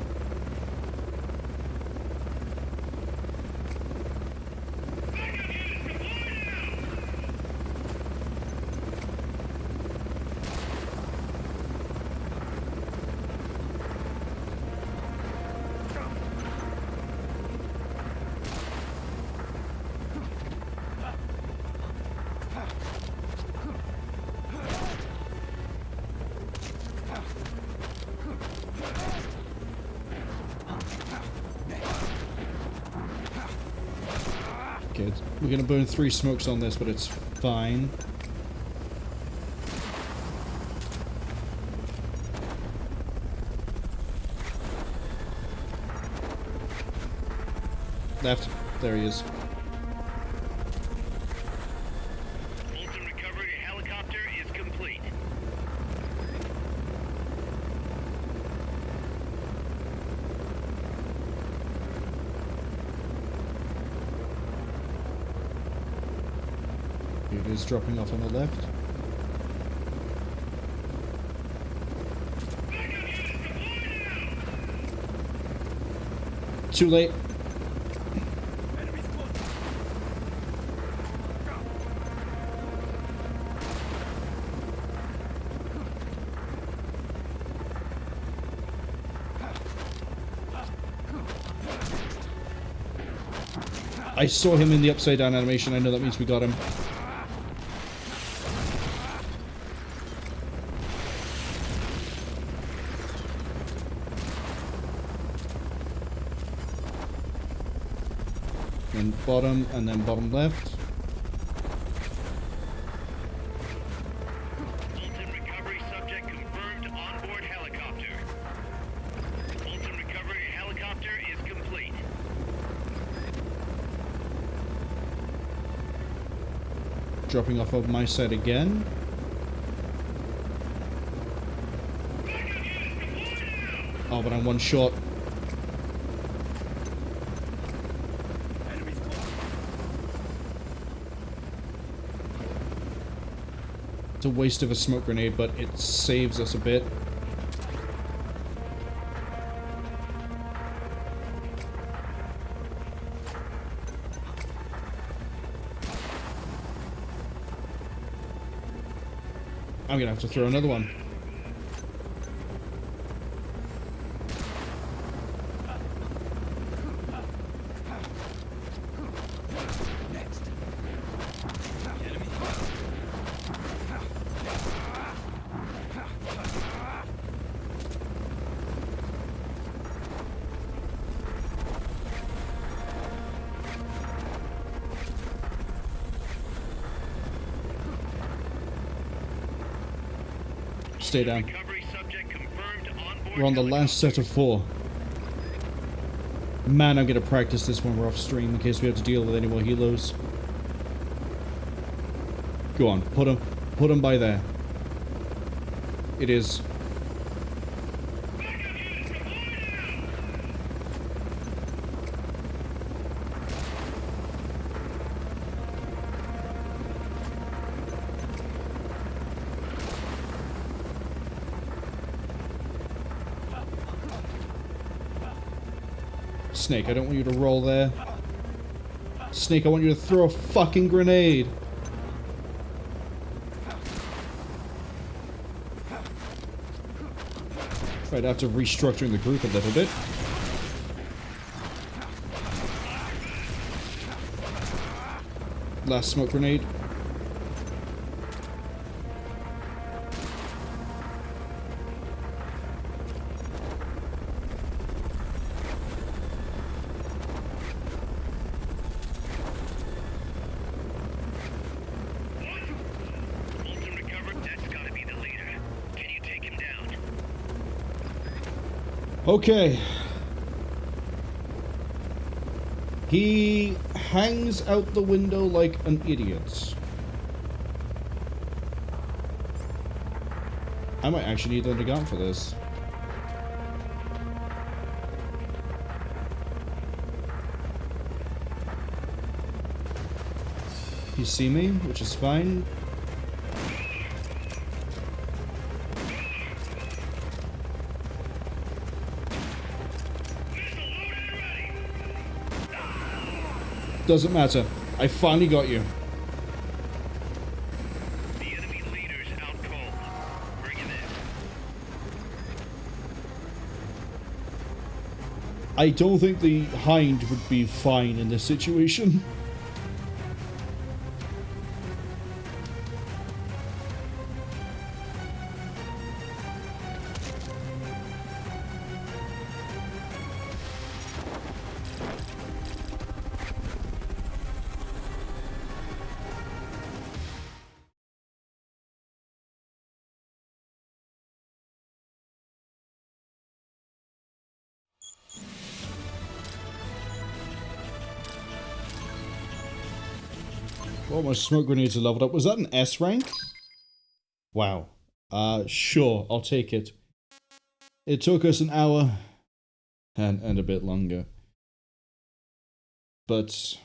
Good. We're going to burn 3 smokes on this, but it's fine. Left. There he is. Fulton recovery helicopter is complete. It is dropping off on the left. Too late. I saw him in the upside down animation. I know that means we got him. Then bottom, and then bottom left. Fulton recovery subject confirmed onboard helicopter. Fulton recovery helicopter is complete. Dropping off of my side again. Oh, but I'm one shot. It's a waste of a smoke grenade, but it saves us a bit. I'm gonna have to throw another one. Stay down. Recovery subject confirmed onboard We're on the last set of 4. Man, I'm gonna practice this when we're off stream in case we have to deal with any more helos. Go on, put him by there. It is. Snake, I don't want you to roll there. Snake, I want you to throw a fucking grenade. Right, after restructuring the group a little bit. Last smoke grenade. Okay. He hangs out the window like an idiot. I might actually need another gun for this. You see me, which is fine. Doesn't matter. I finally got you. The enemy leader's out cold. Bring him in. I don't think the Hind would be fine in this situation. Oh, my smoke grenades are leveled up. Was that an S rank? Wow. Sure, I'll take it. It took us an hour and a bit longer. But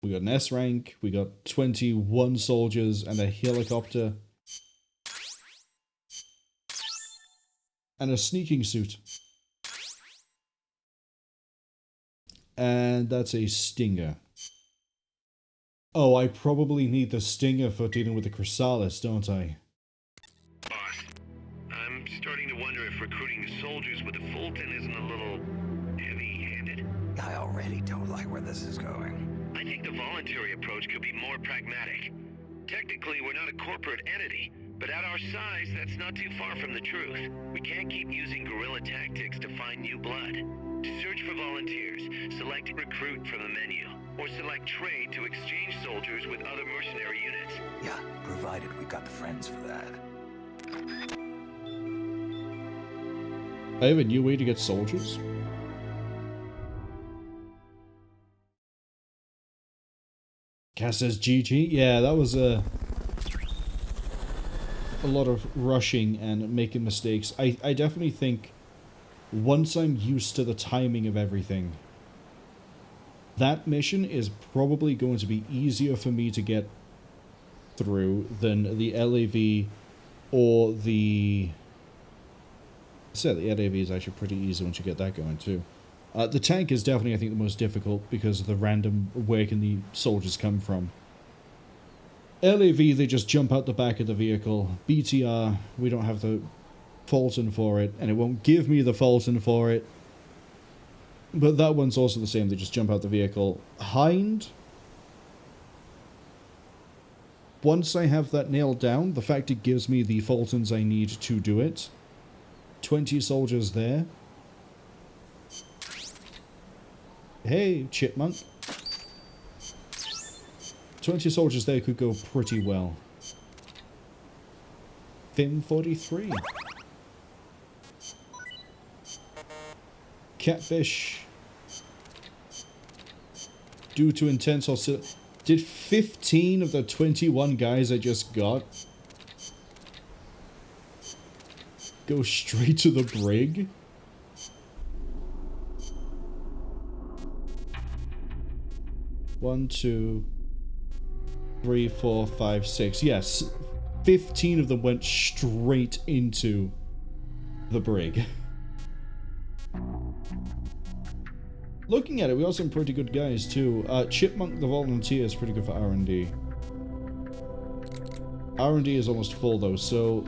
we got an S rank, we got 21 soldiers and a helicopter. And a sneaking suit. And that's a stinger. Oh, I probably need the stinger for dealing with the Chrysalis, don't I? Boss, I'm starting to wonder if recruiting soldiers with a Fulton isn't a little heavy-handed. I already don't like where this is going. I think the voluntary approach could be more pragmatic. Technically, we're not a corporate entity, but at our size, that's not too far from the truth. We can't keep using guerrilla tactics to find new blood. To search for volunteers, select recruit from the menu, or select trade to exchange soldiers with other mercenary units. Yeah, provided we got the friends for that. I have a new way to get soldiers. Cass says GG. Yeah, that was a lot of rushing and making mistakes. I definitely think once I'm used to the timing of everything, that mission is probably going to be easier for me to get through than the LAV or the... So the LAV is actually pretty easy once you get that going too. The tank is definitely, I think, the most difficult because of the random where can the soldiers come from. LAV, they just jump out the back of the vehicle. BTR, we don't have the Fulton for it, and it won't give me the Fulton for it. But that one's also the same, they just jump out the vehicle. Hind, once I have that nailed down, the fact it gives me the Fultons I need to do it. 20 soldiers there. Hey, chipmunk. 20 soldiers there could go pretty well. Fin 43. Catfish. Due to intense hostility. Did 15 of the 21 guys I just got go straight to the brig? One, two, 3, 4, 5, 6. Yes, 15 of them went straight into the brig. Looking at it, we got some pretty good guys too. Chipmunk the Volunteer is pretty good for R&D. R&D is almost full though, so...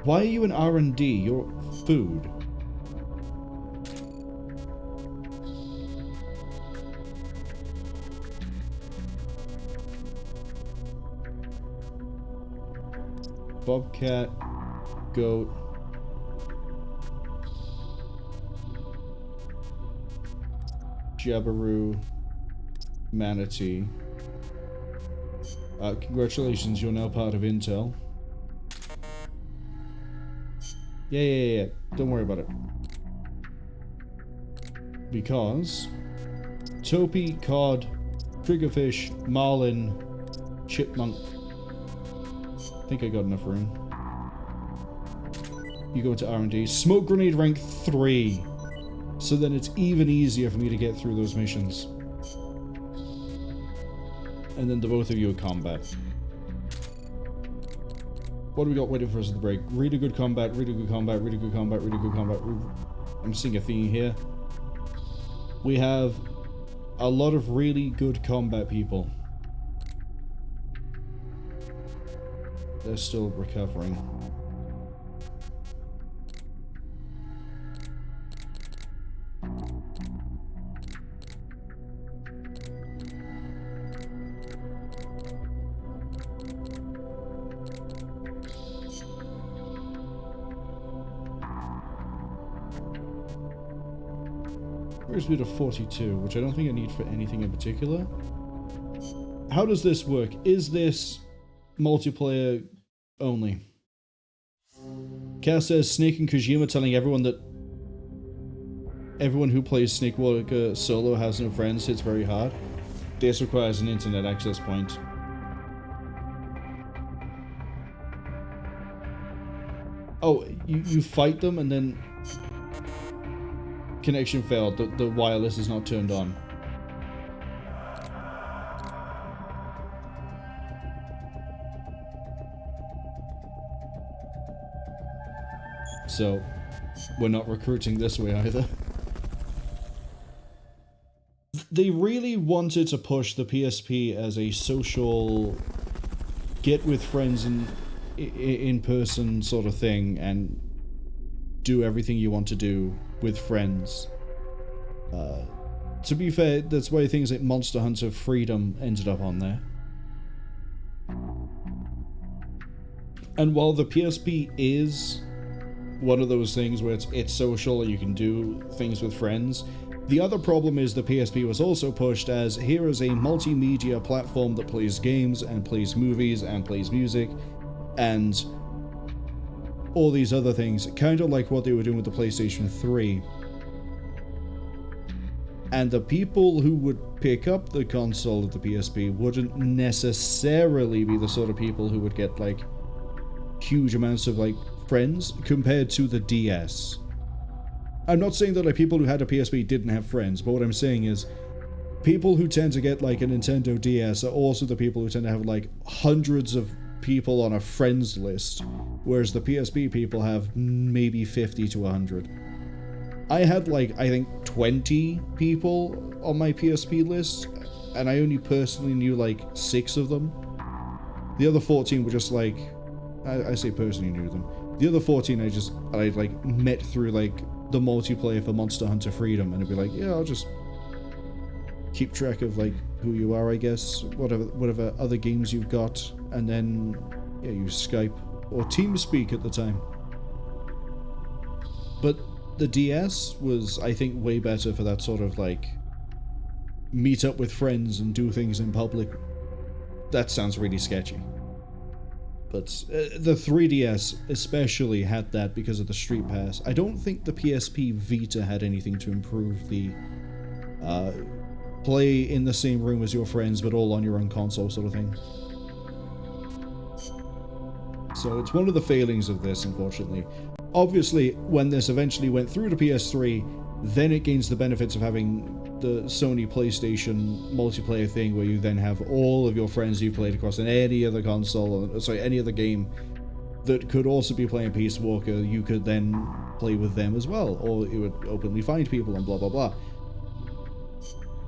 Why are you in R&D? You're food. Bobcat, goat, Jabiru, manatee. Congratulations, you're now part of Intel. Yeah. Don't worry about it. Because Topi, cod, triggerfish, marlin, chipmunk. I think I got enough room. You go to R&D. Smoke grenade rank 3. So then it's even easier for me to get through those missions. And then the both of you are combat. What do we got waiting for us at the break? Really good combat, really good combat, really good combat, really good combat. I'm seeing a theme here. We have a lot of really good combat people. They're still recovering. Brings me to 42, which I don't think I need for anything in particular. How does this work? Is this multiplayer only? Cass says Snake and Kojima telling everyone that everyone who plays Snakewalker solo has no friends hits very hard. This requires an internet access point. Oh, you fight them and then connection failed. The wireless is not turned on. So, we're not recruiting this way either. They really wanted to push the PSP as a social get with friends and in person sort of thing and do everything you want to do with friends. To be fair, that's why things like Monster Hunter Freedom ended up on there. And while the PSP is one of those things where it's social and you can do things with friends, the other problem is the PSP was also pushed as here is a multimedia platform that plays games and plays movies and plays music and all these other things, kind of like what they were doing with the PlayStation 3. And the people who would pick up the console of the PSP wouldn't necessarily be the sort of people who would get like huge amounts of like friends compared to the DS. I'm not saying that like people who had a PSP didn't have friends, but what I'm saying is people who tend to get like a Nintendo DS are also the people who tend to have like hundreds of people on a friends list, whereas the PSP people have maybe 50 to 100. I had like, I think 20 people on my PSP list, and I only personally knew like 6 of them. The other 14 were just like, I say personally knew them. The other 14 I like met through like the multiplayer for Monster Hunter Freedom, and it'd be like, yeah, I'll just keep track of like who you are, I guess, whatever other games you've got, and then yeah, use Skype or TeamSpeak at the time. But the DS was, I think, way better for that sort of like meet up with friends and do things in public. That sounds really sketchy. But the 3DS especially had that because of the Street Pass. I don't think the PSP Vita had anything to improve the play in the same room as your friends but all on your own console sort of thing. So it's one of the failings of this, unfortunately. Obviously, when this eventually went through to PS3, then it gains the benefits of having the Sony PlayStation multiplayer thing where you then have all of your friends you played across in any other console, any other game that could also be playing Peace Walker, you could then play with them as well, or it would openly find people and blah blah blah.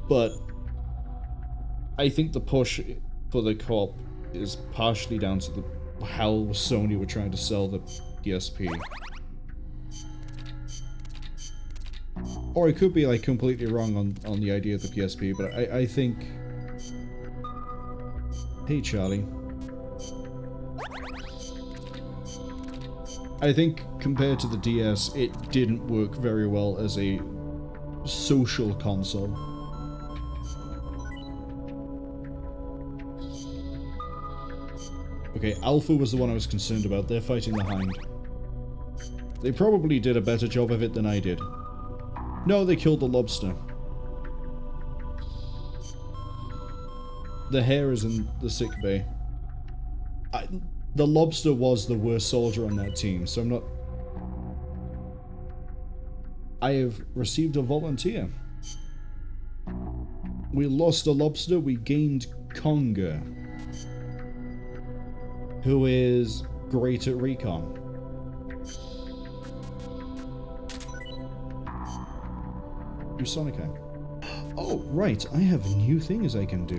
But I think the push for the co-op is partially down to how Sony were trying to sell the PSP. Or I could be like completely wrong on the idea of the PSP, but I think... Hey Charlie. I think compared to the DS, it didn't work very well as a social console. Okay, Alpha was the one I was concerned about. They're fighting the Hind. They probably did a better job of it than I did. No, they killed the lobster. The hare is in the sick bay. The lobster was the worst soldier on that team, so I'm not... I have received a volunteer. We lost a lobster, we gained Conger, who is great at recon. Do Sonic Hack. Oh, right, I have new things I can do.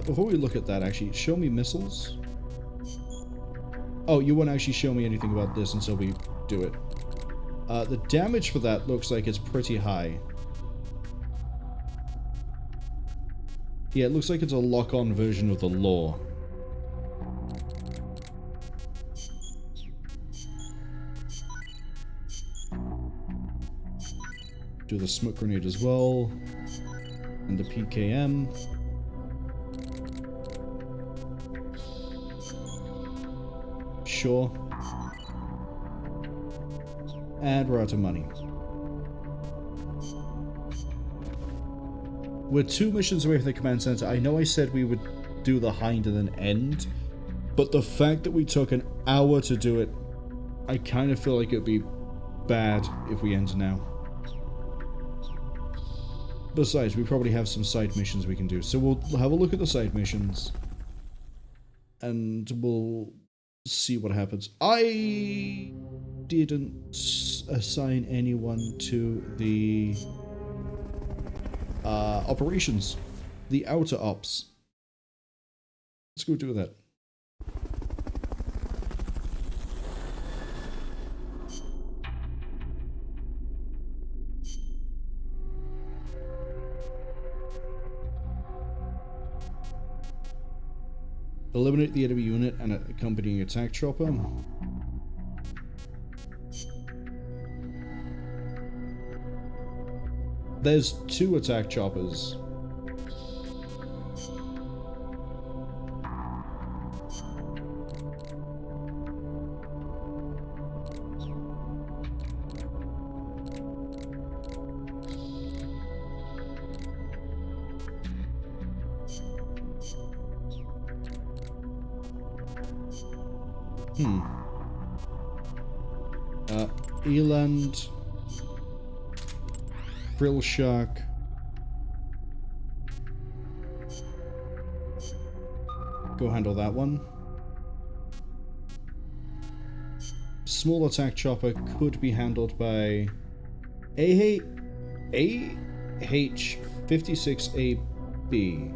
Before we look at that, actually, show me missiles. Oh, you won't actually show me anything about this until we do it. The damage for that looks like it's pretty high. Yeah, it looks like it's a lock-on version of the Law. Do the smoke grenade as well. And the PKM. sure. And we're out of money. We're 2 missions away from the command center. I know I said we would do the Hind and then end, but the fact that we took an hour to do it, I kind of feel like it would be bad if we end now. Besides, we probably have some side missions we can do, so we'll have a look at the side missions, and we'll see what happens. I didn't assign anyone to the operations, the outer ops. Let's go do that. Eliminate the enemy unit and an accompanying attack chopper. There's 2 attack choppers. Eland, Frill Shark, go handle that one. Small attack chopper could be handled by AH-56AB.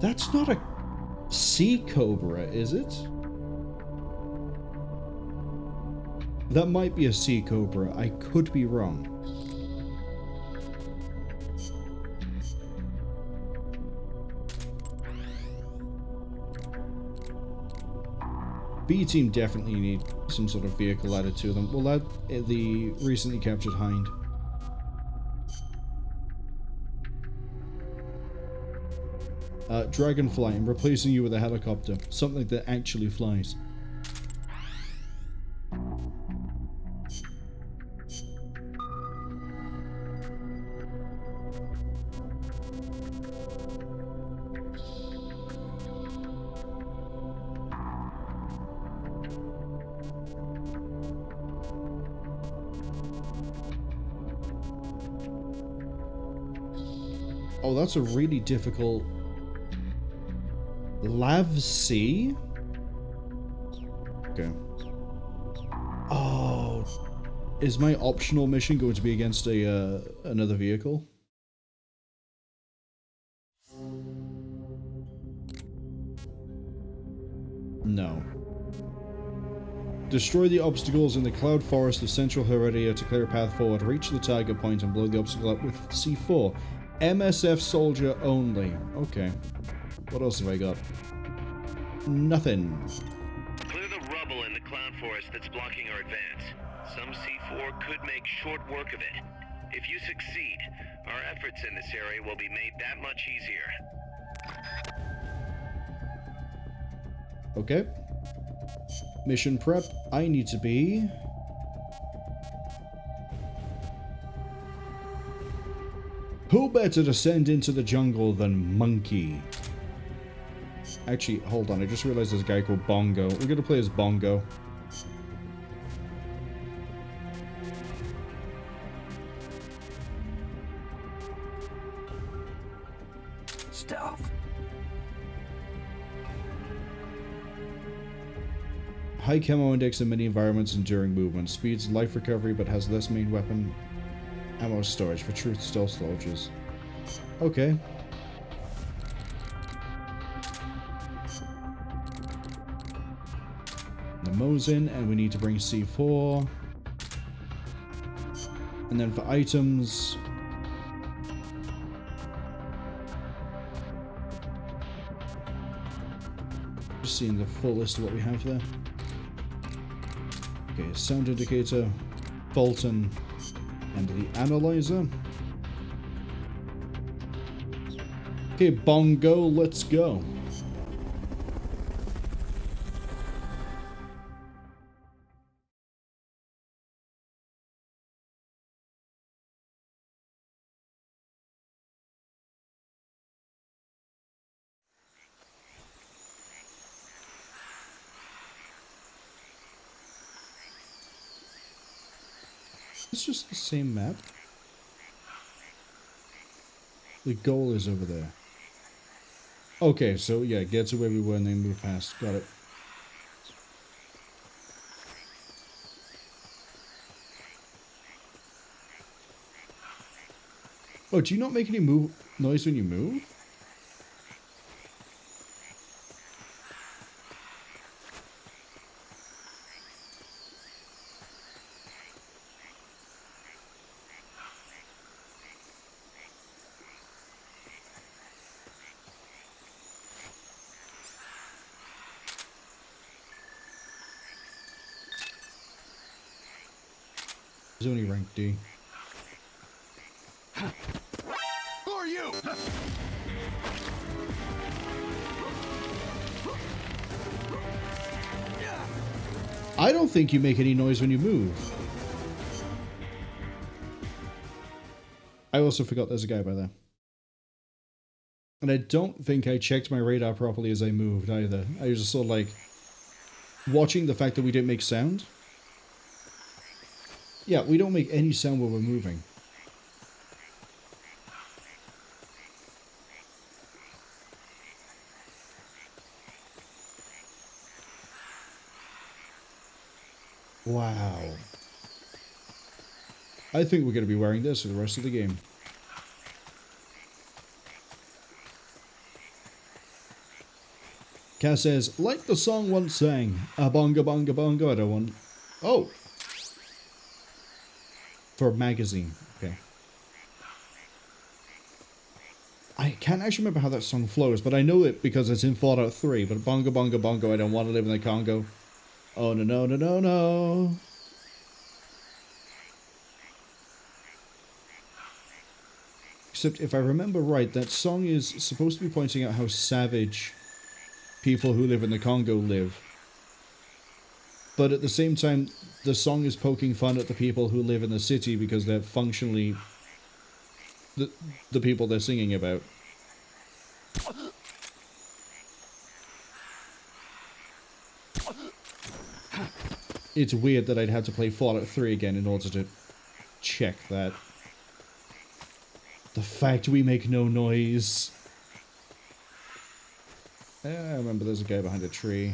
That's not a Sea Cobra, is it? That might be a Sea Cobra. I could be wrong. B team definitely need some sort of vehicle added to them. We'll add the recently captured Hind. Dragonfly, I'm replacing you with a helicopter. Something that actually flies. Oh, that's a really difficult... Lav C? Okay. Oh, is my optional mission going to be against a another vehicle? No. Destroy the obstacles in the cloud forest of Central Heredia to clear a path forward. Reach the target point and blow the obstacle up with C4. MSF soldier only. Okay. What else have I got? Nothing. Clear the rubble in the cloud forest that's blocking our advance. Some C4 could make short work of it. If you succeed, our efforts in this area will be made that much easier. Okay. Mission prep. I need to be... Who better to send into the jungle than Monkey? Actually, hold on. I just realized there's a guy called Bongo. We're gonna play as Bongo. Stealth. High camo index in many environments, enduring movement. Speeds life recovery, but has less main weapon ammo storage for truth stealth soldiers. Okay. The Mosin, and we need to bring C4. And then for items... just seeing the full list of what we have there. Okay, sound indicator, Fulton, and the analyzer. Okay, Bongo, let's go. It's just the same map. The goal is over there. Okay, so yeah, get to where we were and then move past. Got it. Oh, do you not make any noise when you move? It's only rank D. Who are you? I don't think you make any noise when you move. I also forgot there's a guy by there. And I don't think I checked my radar properly as I moved either. I was just sort of like watching the fact that we didn't make sound. Yeah, we don't make any sound when we're moving. Wow. I think we're going to be wearing this for the rest of the game. Cass says, like the song once sang, a bonga bonga bonga, I don't want... Oh! For a magazine, okay. I can't actually remember how that song flows, but I know it because it's in Fallout 3, but bonga bonga bonga, I don't want to live in the Congo. Oh no no no no no! Except if I remember right, that song is supposed to be pointing out how savage people who live in the Congo live. But at the same time, the song is poking fun at the people who live in the city because they're functionally the people they're singing about. It's weird that I'd have to play Fallout 3 again in order to check that. The fact we make no noise. I remember there's a guy behind a tree.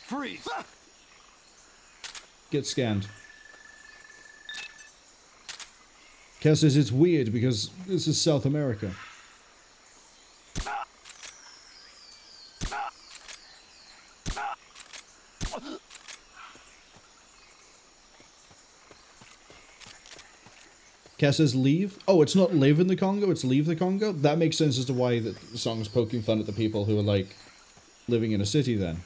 Freeze! Get scanned. Cass says it's weird because this is South America. Cass says leave? Oh, it's not live in the Congo, it's leave the Congo? That makes sense as to why the song's poking fun at the people who are, like, living in a city then.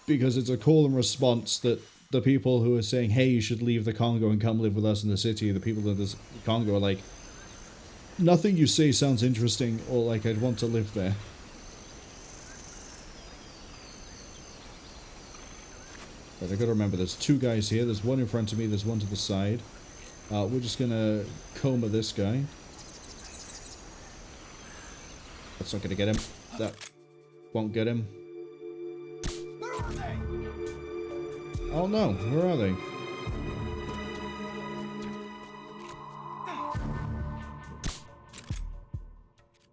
Because it's a call and response that the people who are saying, hey, you should leave the Congo and come live with us in the city, the people in the Congo are like, nothing you say sounds interesting, or like, I'd want to live there. But I gotta remember, there's two guys here, there's one in front of me, there's one to the side. We're just gonna coma this guy. That's not gonna get him. That won't get him. Where are they? Oh no, where are they?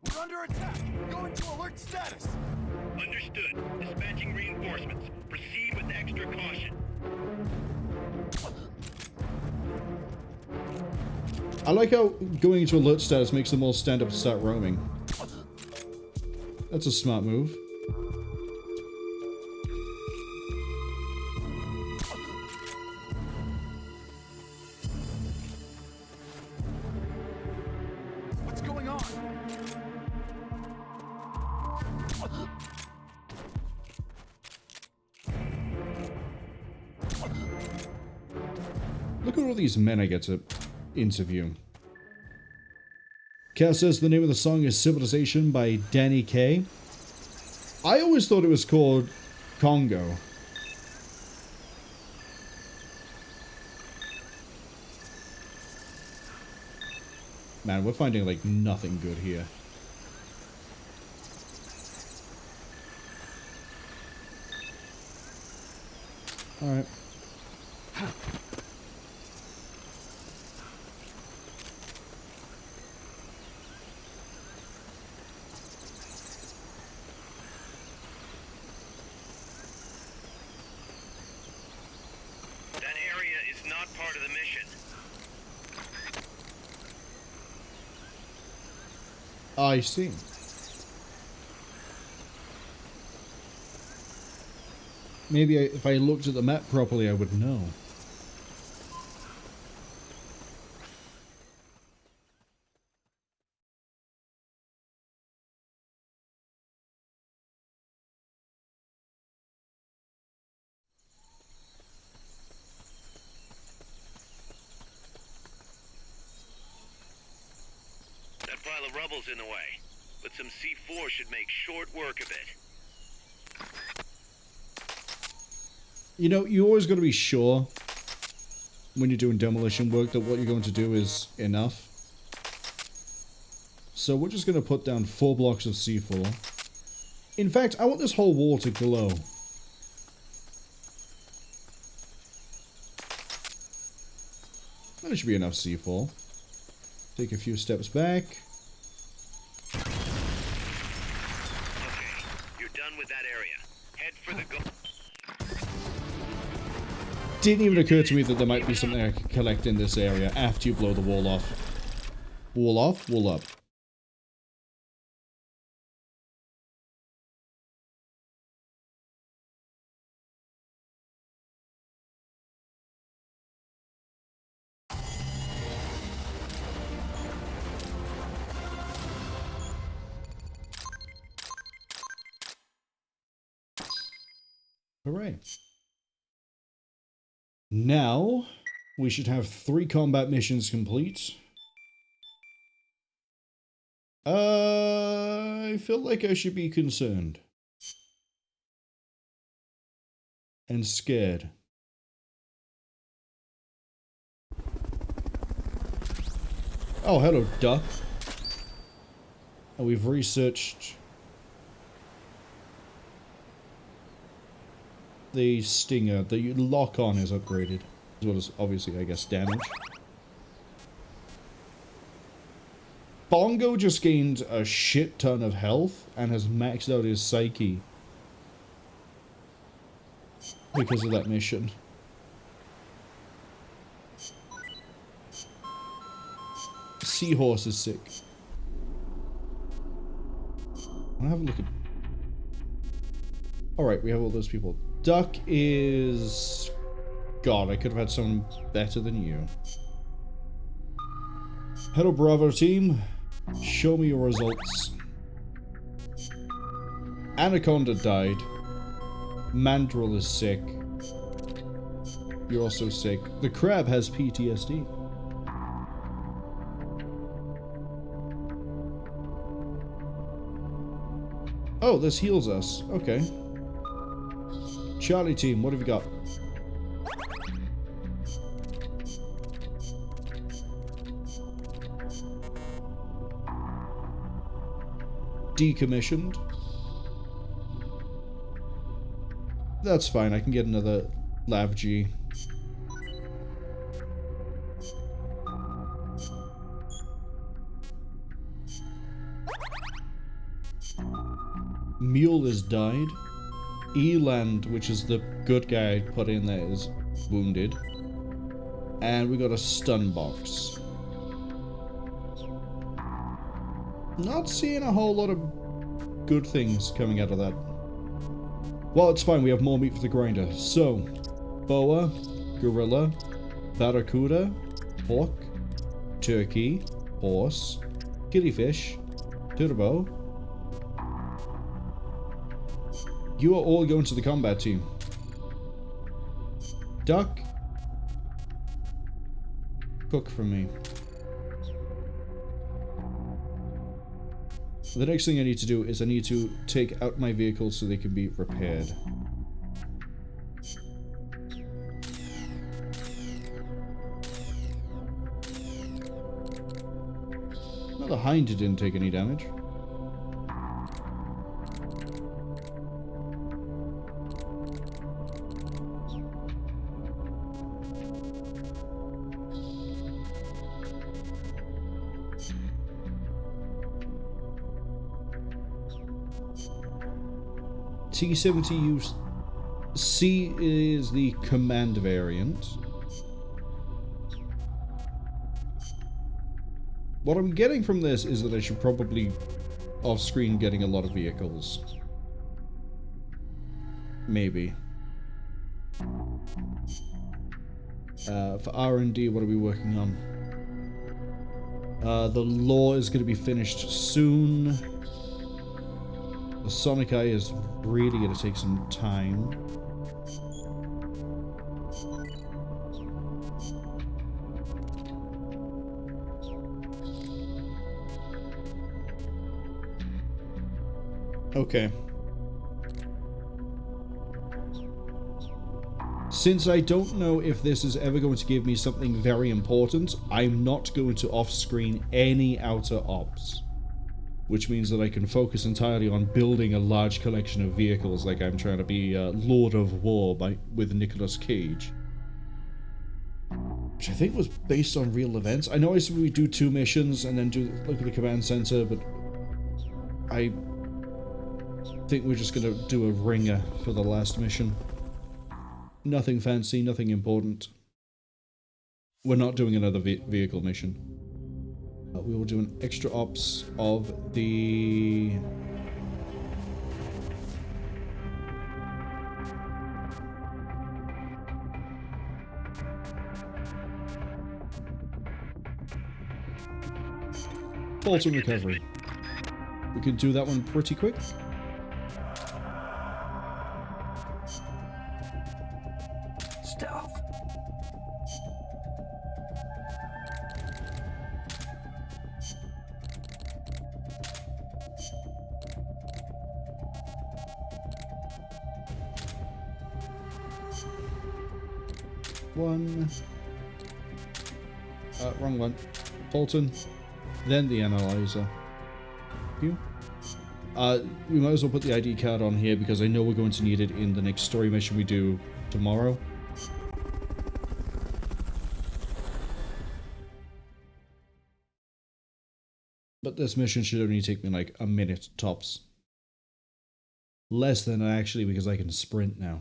We're under attack. Go into alert status. Understood. Dispatching reinforcements. Proceed with extra caution. I like how going into alert status makes them all stand up and start roaming. That's a smart move. What's going on? Look at all these men I get to interview. Cass says the name of the song is Civilization by Danny Kaye. I always thought it was called Congo. Man, we're finding like nothing good here. Alright. I see. Maybe if I looked at the map properly, I would know. That pile of rubble's in the way, but some C4 should make short work of it. You know, you always got to be sure when you're doing demolition work that what you're going to do is enough. So we're just going to put down 4 blocks of C4. In fact, I want this whole wall to glow. That should be enough C4. Take a few steps back. Okay, you're done with that area. Head for the goal. Didn't even occur to me that there might be something I could collect in this area after you blow the wall off. Wall off, wall up. Hooray. Now, we should have 3 combat missions complete. I feel like I should be concerned. And scared. Oh, hello, duck. Oh, we've researched the stinger. The lock-on is upgraded, as well as, obviously, I guess, damage. Bongo just gained a shit ton of health and has maxed out his psyche because of that mission. Seahorse is sick. I'll have a look at... Alright, we have all those people. Duck is... God, I could have had someone better than you. Hello, Bravo team. Show me your results. Anaconda died. Mandrill is sick. You're also sick. The crab has PTSD. Oh, this heals us. Okay. Charlie team, what have you got? Decommissioned. That's fine, I can get another Lav G. Mule has died. Eland, which is the good guy put in there, is wounded. And we got a stun box. Not seeing a whole lot of good things coming out of that. Well, it's fine, we have more meat for the grinder. So, boa, gorilla, barracuda, hawk, turkey, horse, kittyfish, turbo. You are all going to the combat team. Duck, cook for me. The next thing I need to do is I need to take out my vehicles so they can be repaired. Well, the Hind didn't take any damage. T70C is the command variant. What I'm getting from this is that I should probably off-screen getting a lot of vehicles. Maybe. For R&D, what are we working on? The lore is going to be finished soon. The Sonic Eye is really going to take some time. Okay. Since I don't know if this is ever going to give me something very important, I'm not going to off-screen any outer ops. Which means that I can focus entirely on building a large collection of vehicles like I'm trying to be Lord of War with Nicolas Cage. Which I think was based on real events. I know I said we do 2 missions and then look at the command center, but I think we're just going to do a ringer for the last mission. Nothing fancy, nothing important. We're not doing another vehicle mission. We will do an extra ops of the... Fulton recovery. We can do that one pretty quick. Stealth. One. Wrong one. Fulton. Then the analyzer. You. We might as well put the ID card on here because I know we're going to need it in the next story mission we do tomorrow. But this mission should only take me like a minute tops. Less than actually because I can sprint now.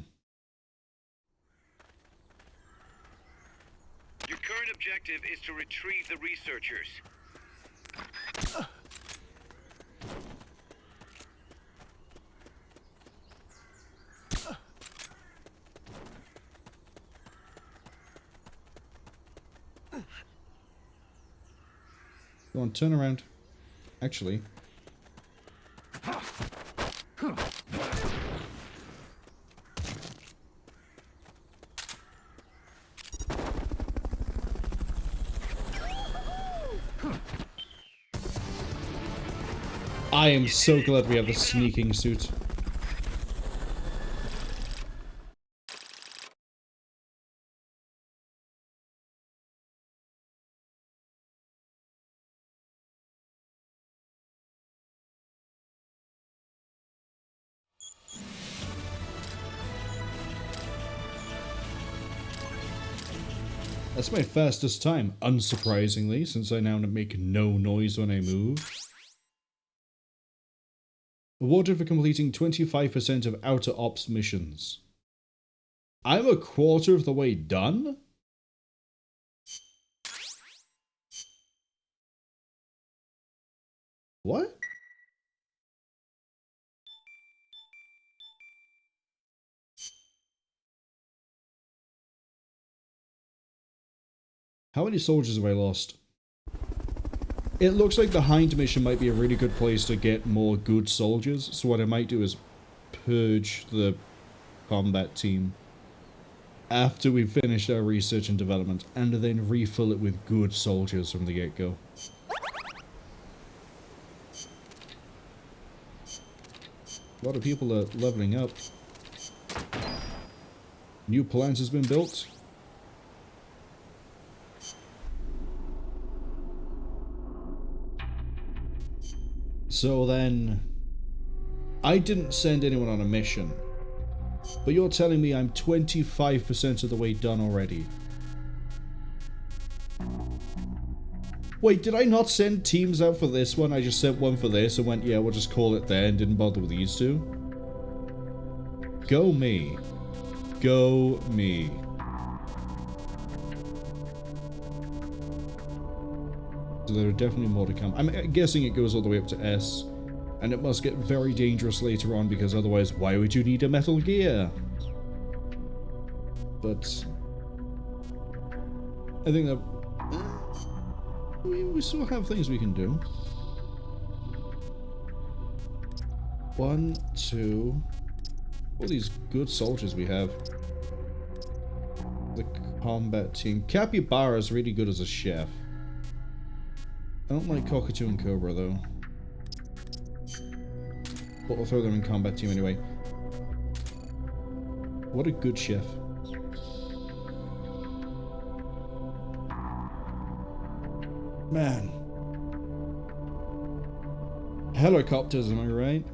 Your current objective is to retrieve the researchers. Go on, turn around. Actually. I am so glad we have the sneaking suit. That's my fastest time, unsurprisingly, since I now make no noise when I move. Awarded for completing 25% of outer ops missions. I'm a quarter of the way done? What? How many soldiers have I lost? It looks like the Hind mission might be a really good place to get more good soldiers, so what I might do is purge the combat team after we've finished our research and development, and then refill it with good soldiers from the get-go. A lot of people are leveling up. New plant has been built. So then, I didn't send anyone on a mission, but you're telling me I'm 25% of the way done already. Wait, did I not send teams out for this one? I just sent one for this and went, yeah, we'll just call it there and didn't bother with these two? Go me. Go me. So there are definitely more to come. I'm guessing it goes all the way up to S. And it must get very dangerous later on, because otherwise, why would you need a Metal Gear? But I think that we still have things we can do. 1, 2. All these good soldiers we have. The combat team. Capybara is really good as a chef. I don't like Cockatoo and Cobra though. But we'll throw them in combat team anyway. What a good chef. Man. Helicopters, am I right?